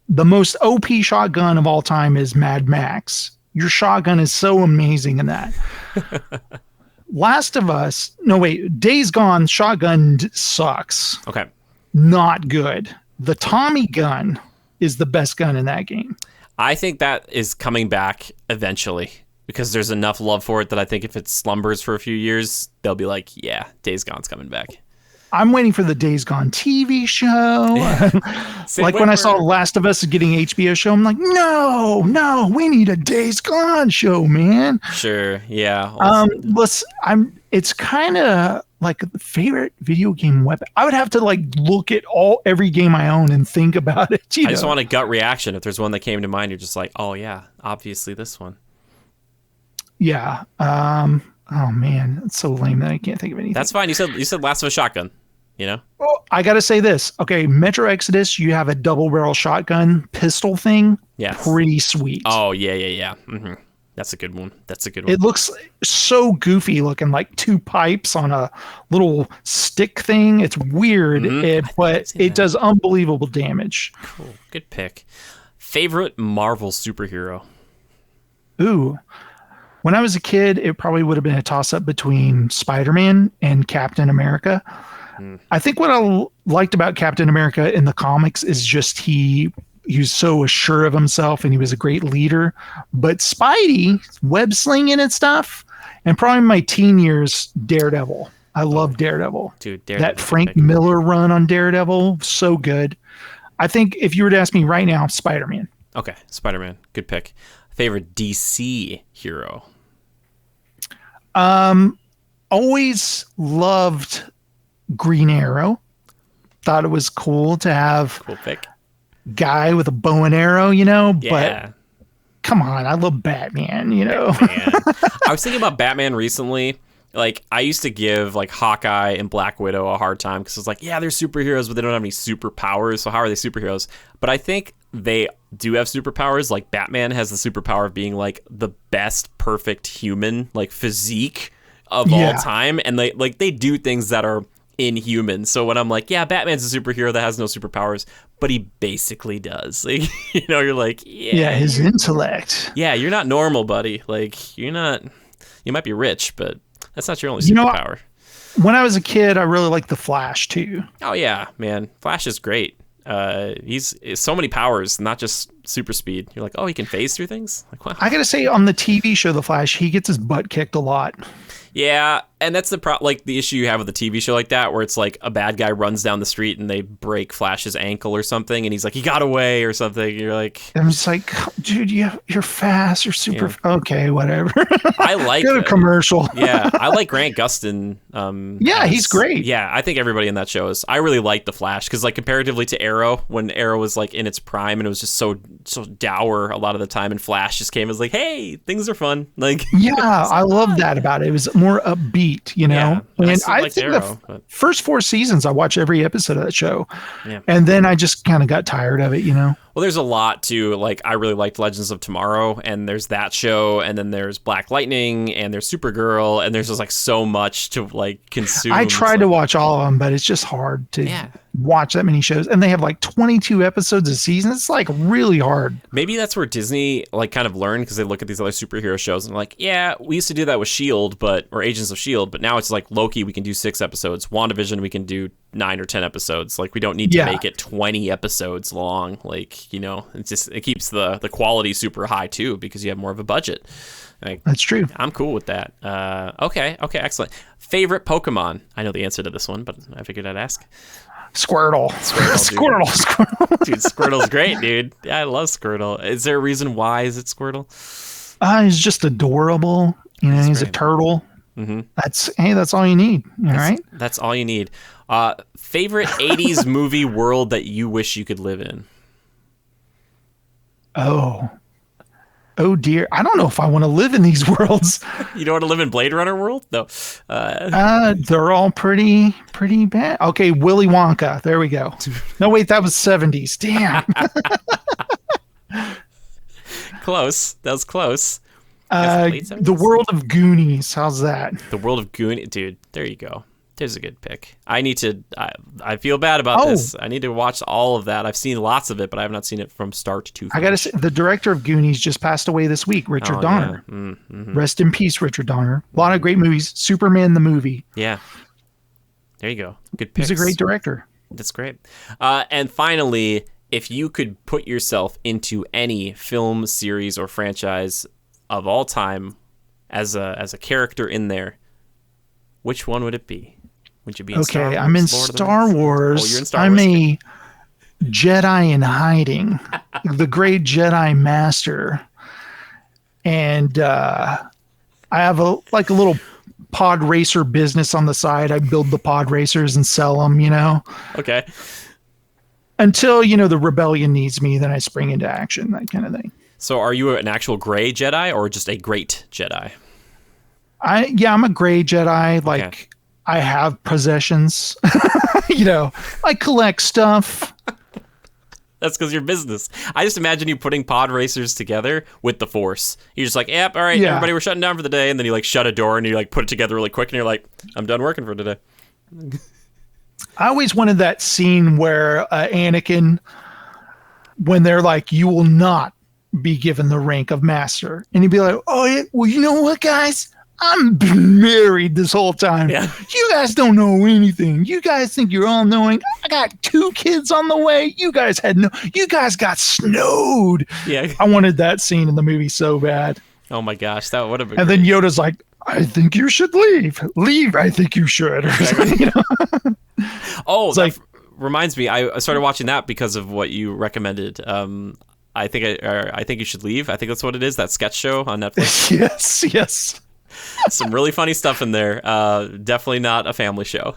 The most OP shotgun of all time is Mad Max. Your shotgun is so amazing in that. Last of Us. No, wait. Days Gone shotgun sucks. Okay. Not good. The Tommy gun is the best gun in that game. I think that is coming back eventually because there's enough love for it that I think if it slumbers for a few years, they'll be like, yeah, Days Gone's coming back. I'm waiting for the Days Gone TV show. Like when I saw Last of Us getting HBO show, I'm like, no, we need a Days Gone show, man. Sure, yeah. It's kind of like the favorite video game weapon. I would have to like look at every game I own and think about it. I just want a gut reaction. If there's one that came to mind, you're just like, oh yeah, obviously this one. Yeah. Oh man, it's so lame that I can't think of anything. That's fine. You said Last of Us shotgun. Well, I got to say this. Okay, Metro Exodus, you have a double barrel shotgun pistol thing. Yeah. Pretty sweet. Oh, yeah. Mm-hmm. That's a good one. It looks so goofy looking, like 2 pipes on a little stick thing. It's weird, but it does unbelievable damage. Cool. Good pick. Favorite Marvel superhero? Ooh. When I was a kid, it probably would have been a toss-up between Spider-Man and Captain America. I think what I liked about Captain America in the comics is just he was so assured of himself and he was a great leader. But Spidey, web slinging and stuff, and probably in my teen years, Daredevil. I love Daredevil. Dude, Daredevil. That Frank Miller run on Daredevil, so good. I think if you were to ask me right now, Spider-Man. Okay, Spider-Man. Good pick. Favorite DC hero? Always loved Green Arrow. Thought it was cool to have cool pick. Guy with a bow and arrow, Yeah. But come on, I love Batman, Batman. I was thinking about Batman recently. Like, I used to give like Hawkeye and Black Widow a hard time because it's like, yeah, they're superheroes, but they don't have any superpowers. So how are they superheroes? But I think they do have superpowers. Like Batman has the superpower of being like the best perfect human, like physique of all time, and they do things that are inhuman. So when I'm like, yeah, Batman's a superhero that has no superpowers, but he basically does. Like, you're like, his intellect. Yeah, you're not normal, buddy. Like, you might be rich, but that's not your only superpower. When I was a kid, I really liked the Flash too. Oh yeah, man, Flash is great. He's so many powers, not just super speed. You're like, oh, he can phase through things. Like, wow. I gotta say, on the TV show The Flash, he gets his butt kicked a lot. Yeah, And that's like the issue you have with a TV show like that, where it's like a bad guy runs down the street and they break Flash's ankle or something, and he's like, he got away or something. And you're like, I'm just like, dude, you're fast. You're super. Okay, whatever. I like Go to commercial. Yeah, I like Grant Gustin. He's great. Yeah, I think everybody in that show is. I really like the Flash because, like, comparatively to Arrow, when Arrow was like in its prime and it was just so dour a lot of the time, and Flash just came as like, hey, things are fun. Like, yeah, I love that about it. It was more upbeat, you know. Yeah, and I think Arrow, first 4 seasons, I watched every episode of that show, yeah. And then I just kind of got tired of it, you know. Well, there's a lot to, like, I really liked Legends of Tomorrow, and there's that show, and then there's Black Lightning, and there's Supergirl, and there's just, like, so much to, like, consume. I tried to watch all of them, but it's just hard to watch that many shows. And they have, like, 22 episodes a season. It's, like, really hard. Maybe that's where Disney, like, kind of learned, because they look at these other superhero shows, and like, yeah, we used to do that with S.H.I.E.L.D., or Agents of S.H.I.E.L.D., but now it's like Loki, we can do 6 episodes. WandaVision, we can do 9 or 10 episodes. Like, we don't need to make it 20 episodes long. Like, you know, it keeps the quality super high too, because you have more of a budget. Like, that's true. I'm cool with that. Okay, excellent. Favorite Pokemon? I know the answer to this one, but I figured I'd ask. Squirtle. Squirtle. Dude, Squirtle's great, dude. Yeah, I love Squirtle. Is there a reason why is it Squirtle? He's just adorable. You know, he's great. A turtle. Mm-hmm. That's all you need. All right. That's all you need. Favorite 80s movie world that you wish you could live in? Oh dear. I don't know if I want to live in these worlds. You don't want to live in Blade Runner world? No. They're all pretty bad. Okay, Willy Wonka. There we go. No, wait, that was 70s. Damn. Close. That was close. The world of Goonies. How's that? The world of Goonies. Dude, there you go. There's a good pick. I feel bad about this. I need to watch all of that. I've seen lots of it, but I have not seen it from start to finish. I gotta say, the director of Goonies just passed away this week, Richard Donner. Yeah. Mm-hmm. Rest in peace, Richard Donner. A lot of great movies. Superman the movie. Yeah. There you go. Good picks. He's a great director. That's great. And finally, if you could put yourself into any film, series, or franchise of all time as a character in there, which one would it be? Would you be in Star Wars? I'm in Star Wars. Oh, you're in Star Wars. I'm a Jedi in hiding, the great Jedi Master. And I have a little pod racer business on the side. I build the pod racers and sell them, you know. Okay. Until, you know, the rebellion needs me, then I spring into action, that kind of thing. So are you an actual gray Jedi or just a great Jedi? I'm a gray Jedi. Like, okay. I have possessions. You know, I collect stuff. That's because your business. I just imagine you putting pod racers together with the Force. You're just like, yep, all right, everybody, we're shutting down for the day. And then you like shut a door and you like put it together really quick and you're like, I'm done working for today. I always wanted that scene where Anakin, when they're like, you will not be given the rank of master. And he'd be like, oh, yeah, well, you know what, guys? I'm married this whole time. Yeah. You guys don't know anything. You guys think you're all knowing. I got 2 kids on the way. You guys got snowed. Yeah. I wanted that scene in the movie so bad. Oh my gosh, that would have been. And great. Then Yoda's like, I think you should leave. Leave, I think you should. Or something, you know? Oh, it's like reminds me. I started watching that because of what you recommended. I think you should leave. I think that's what it is. That sketch show on Netflix. Yes. Some really funny stuff in there. Definitely not a family show.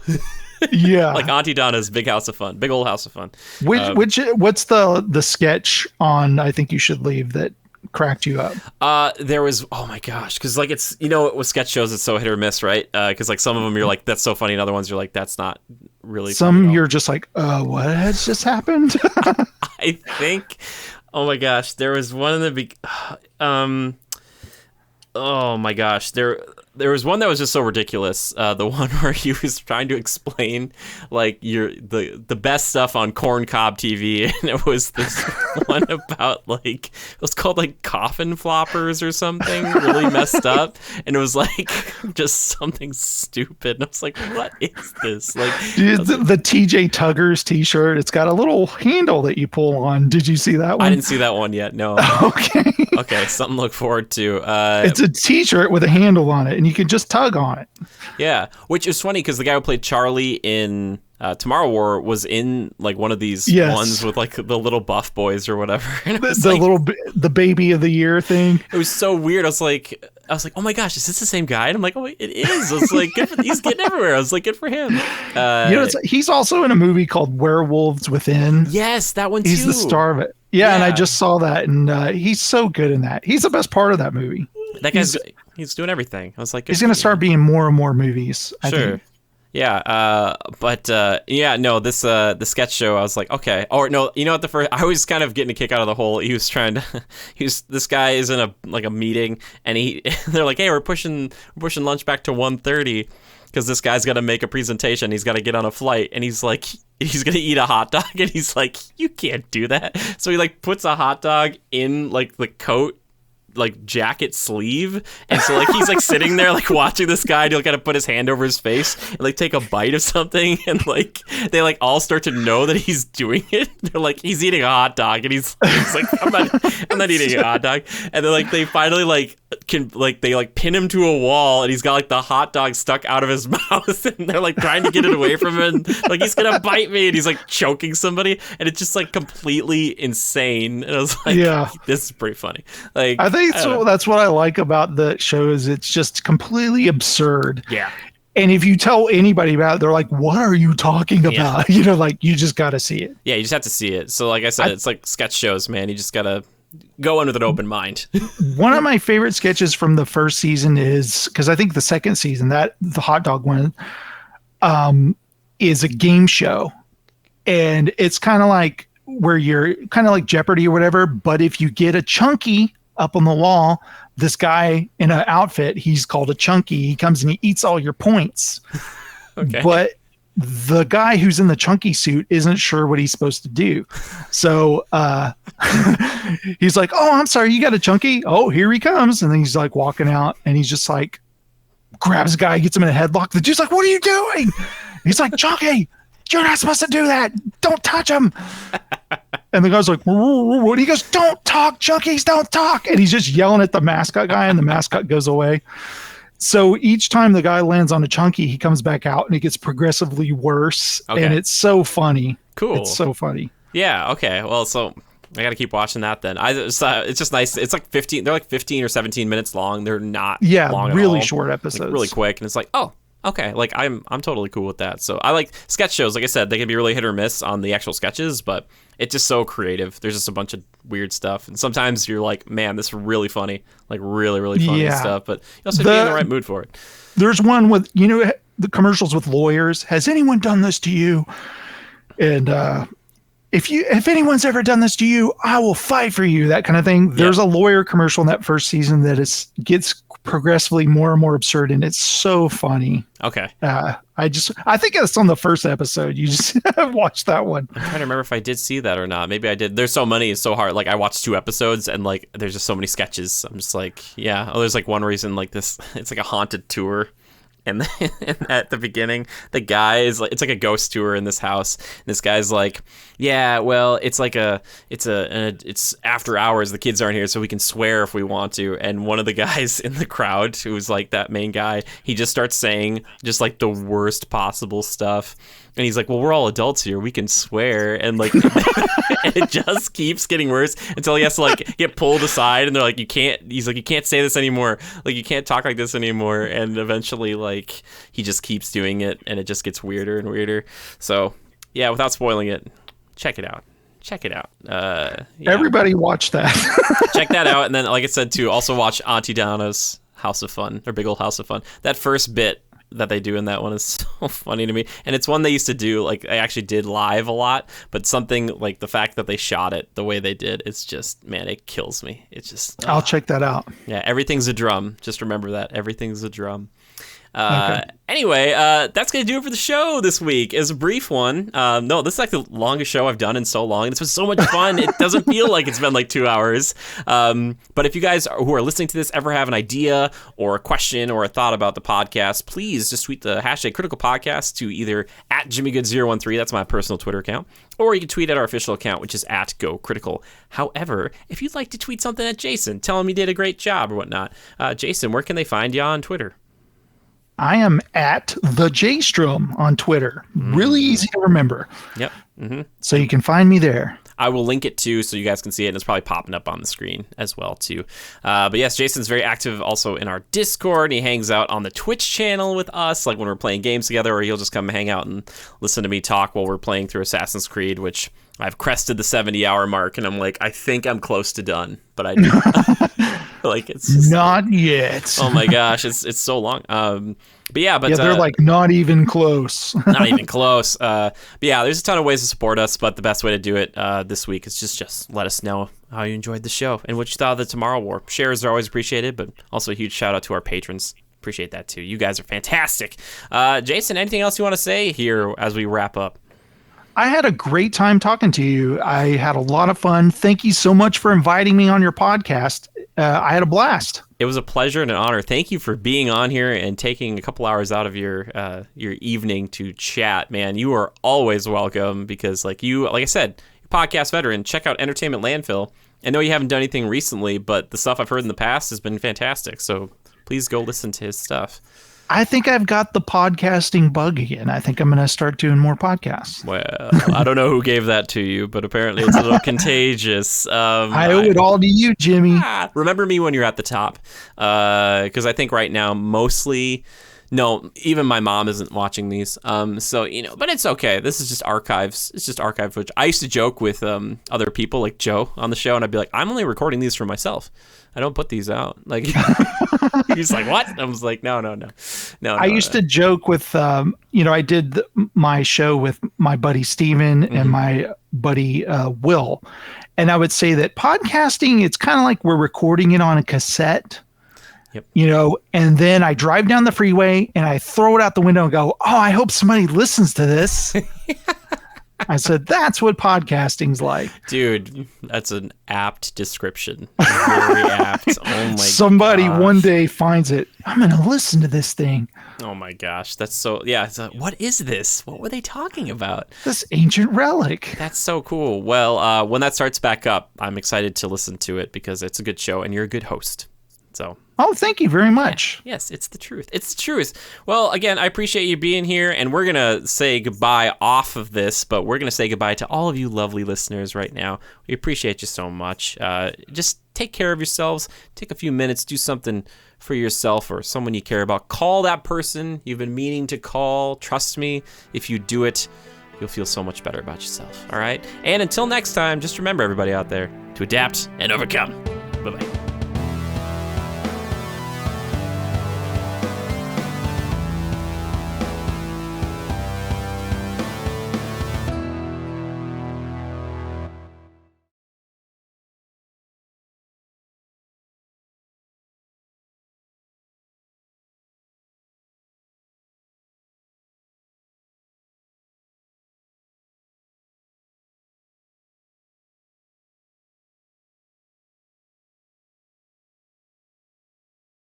Yeah. Like Auntie Donna's Big House of Fun. Big Old House of Fun. What's the sketch on I Think You Should Leave that cracked you up? There was, oh my gosh, because like it's, you know, with sketch shows it's so hit or miss, right? Because like some of them you're like, that's so funny, and other ones you're like, that's not really some you're just like, what has just happened? I think, oh my gosh, there was one in the oh my gosh, there was one that was just so ridiculous. The one where he was trying to explain like the best stuff on corncob TV, and it was this one about like, it was called like coffin floppers or something really messed up, and it was like just something stupid. And I was like, what is this? Like the TJ Tuggers t-shirt, it's got a little handle that you pull on. Did you see that one? I didn't see that one yet. No. Okay. Okay, something to look forward to. It's a t-shirt with a handle on it, and and you can just tug on it. Yeah, which is funny because the guy who played Charlie in Tomorrow War was in like one of these ones with like the little buff boys or whatever. And the baby of the year thing. It was so weird. I was like, oh my gosh, is this the same guy? And I'm like, oh, it is. I was like, he's getting everywhere. I was like, good for him. He's also in a movie called Werewolves Within. Yes, that one too. He's the star of it. Yeah, and I just saw that, and he's so good in that. He's the best part of that movie. That guy's he's doing everything. I was like, he's going to start being more and more movies. I think. Yeah, this the sketch show, I was like, okay. Or no, at the first, I was kind of getting a kick out of the whole, this guy is in a meeting, and they're like, hey, we're pushing lunch back to 1:30 because this guy's got to make a presentation. He's got to get on a flight, and he's like, he's going to eat a hot dog, and he's like, you can't do that. So he like puts a hot dog in like the coat, like jacket sleeve, and so like he's like sitting there like watching this guy to like gotta put his hand over his face and like take a bite of something, and like they like all start to know that he's doing it. They're like, he's eating a hot dog, and he's like, I'm not eating a hot dog. And then like they finally like they pin him to a wall, and he's got like the hot dog stuck out of his mouth, and they're like trying to get it away from him, like he's gonna bite me, and he's like choking somebody, and it's just like completely insane. And I was like, this is pretty funny. Like, I think so. That's what I like about the show, is it's just completely absurd. Yeah. And if you tell anybody about it, they're like, what are you talking about? Yeah. Like you just got to see it. Yeah, you just have to see it. So like I said, it's like sketch shows, man. You just got to go in with an open mind. One of my favorite sketches from the first season is, because I think the second season, that the hot dog one, is a game show. And it's kind of like where you're kind of like Jeopardy or whatever. But if you get a chunky up on the wall, this guy in an outfit, he's called a chunky. He comes and he eats all your points. Okay. But the guy who's in the chunky suit isn't sure what he's supposed to do. So he's like, oh, I'm sorry, you got a chunky? Oh, here he comes. And then he's like walking out, and he's just like, grabs a guy, gets him in a headlock. The dude's like, what are you doing? He's like, chunky, you're not supposed to do that. Don't touch him. And the guy's like, what? He goes, don't talk, chunkies, don't talk. And he's just yelling at the mascot guy, and the mascot goes away. So each time the guy lands on a chunky, he comes back out, and it gets progressively worse. Okay. And it's so funny. Cool. It's so funny. Yeah. Okay. Well, so I got to keep watching that then. It's just nice. It's like 15. They're like 15 or 17 minutes long. They're not long at really all. Short episodes. Like really quick. And it's like, oh, okay. Like I'm totally cool with that. So I like sketch shows. Like I said, they can be really hit or miss on the actual sketches, but it's just so creative. There's just a bunch of weird stuff. And sometimes you're like, man, this is really funny. Like really, really funny stuff. But you also have to be in the right mood for it. There's one with, the commercials with lawyers. Has anyone done this to you? And if anyone's ever done this to you, I will fight for you. That kind of thing. There's a lawyer commercial in that first season that gets progressively more and more absurd, and it's so funny. Okay. I think it's on the first episode. You just watch that one. I'm trying to remember if I did see that or not. Maybe I did. There's so many. It's so hard. Like I watched 2 episodes, and like there's just so many sketches. I'm just like, yeah. Oh, there's like one reason like this. It's like a haunted tour. And then at the beginning, the guy is like, it's like a ghost tour in this house. And this guy's like, yeah, well, it's like it's after hours. The kids aren't here, so we can swear if we want to. And one of the guys in the crowd, who's like that main guy, he just starts saying just like the worst possible stuff. And he's like, well, we're all adults here. We can swear. And like, it just keeps getting worse until he has to like get pulled aside. And they're like, he's like, you can't say this anymore. Like, you can't talk like this anymore. And eventually, like, he just keeps doing it, and it just gets weirder and weirder. So yeah, without spoiling it, check it out. Yeah. Everybody watch that. Check that out. And then, like I said, too, also watch Auntie Donna's House of Fun, or Big Old House of Fun. That first bit that they do in that one is so funny to me, and it's one they used to do, like I actually did live a lot, but something like the fact that they shot it the way they did, it's just, man, it kills me. It's just I'll check that out. Yeah, everything's a drum. Just remember that everything's a drum. Okay. Anyway, that's going to do it for the show this week. It's a brief one. No, this is like the longest show I've done in so long. It's been so much fun. It doesn't feel like it's been like 2 hours. But if you guys who are listening to this ever have an idea or a question or a thought about the podcast, please just tweet the hashtag Critical Podcast to either at JimmyGood013, that's my personal Twitter account, or you can tweet at our official account, which is at GoCritical. However, if you'd like to tweet something at Jason, tell him you did a great job or whatnot, Jason, where can they find you on Twitter? I am at the Jastrom on Twitter. Really easy to remember. Yep. So you can find me there. I will link it too, so you guys can see it, and it's probably popping up on the screen as well too. But yes, Jason's very active also in our Discord. And he hangs out on the Twitch channel with us, like when we're playing games together, or he'll just come hang out and listen to me talk while we're playing through Assassin's Creed, which I've crested the 70-hour mark, and I'm like, I think I'm close to done, but I do. Like it's just, not yet. Oh my gosh, it's so long. But yeah, they're like not even close. Not even close. But yeah, there's a ton of ways to support us, but the best way to do it this week is just let us know how you enjoyed the show and what you thought of the Tomorrow War. Shares are always appreciated, but also a huge shout out to our patrons. Appreciate that too. You guys are fantastic. Jason, anything else you want to say here as we wrap up? I had a great time talking to you. I had a lot of fun. Thank you so much for inviting me on your podcast. I had a blast. It was a pleasure and an honor. Thank you for being on here and taking a couple hours out of your evening to chat, man. You are always welcome because, like I said, you're a podcast veteran. Check out Entertainment Landfill. I know you haven't done anything recently, but the stuff I've heard in the past has been fantastic. So please go listen to his stuff. I think I've got the podcasting bug again. I think I'm going to start doing more podcasts. Well, I don't know who gave that to you, but apparently it's a little contagious. I owe it all to you, Jimmy. Remember me when you're at the top, because I think right now mostly... No, even my mom isn't watching these. So, but it's okay. This is just archives. It's just archive footage. I used to joke with other people like Joe on the show, and I'd be like, I'm only recording these for myself. I don't put these out. Like, he's like, what? I was like, no. I used to joke with, I did my show with my buddy Steven and my buddy Will. And I would say that podcasting, it's kind of like we're recording it on a cassette. Yep. And then I drive down the freeway and I throw it out the window and go, oh, I hope somebody listens to this. I said, that's what podcasting's like. Dude, that's an apt description. Very apt. Oh my Somebody gosh. One day finds it. I'm going to listen to this thing. Oh my gosh. That's so, yeah. What is this? What were they talking about? This ancient relic. That's so cool. Well, when that starts back up, I'm excited to listen to it because it's a good show and you're a good host. So. Oh, thank you very much. Yeah. Yes, it's the truth. It's the truth. Well, again, I appreciate you being here, and we're going to say goodbye off of this, but we're going to say goodbye to all of you lovely listeners right now. We appreciate you so much. Just take care of yourselves. Take a few minutes. Do something for yourself or someone you care about. Call that person you've been meaning to call. Trust me, if you do it, you'll feel so much better about yourself. All right? And until next time, just remember, everybody out there, to adapt and overcome. Bye-bye.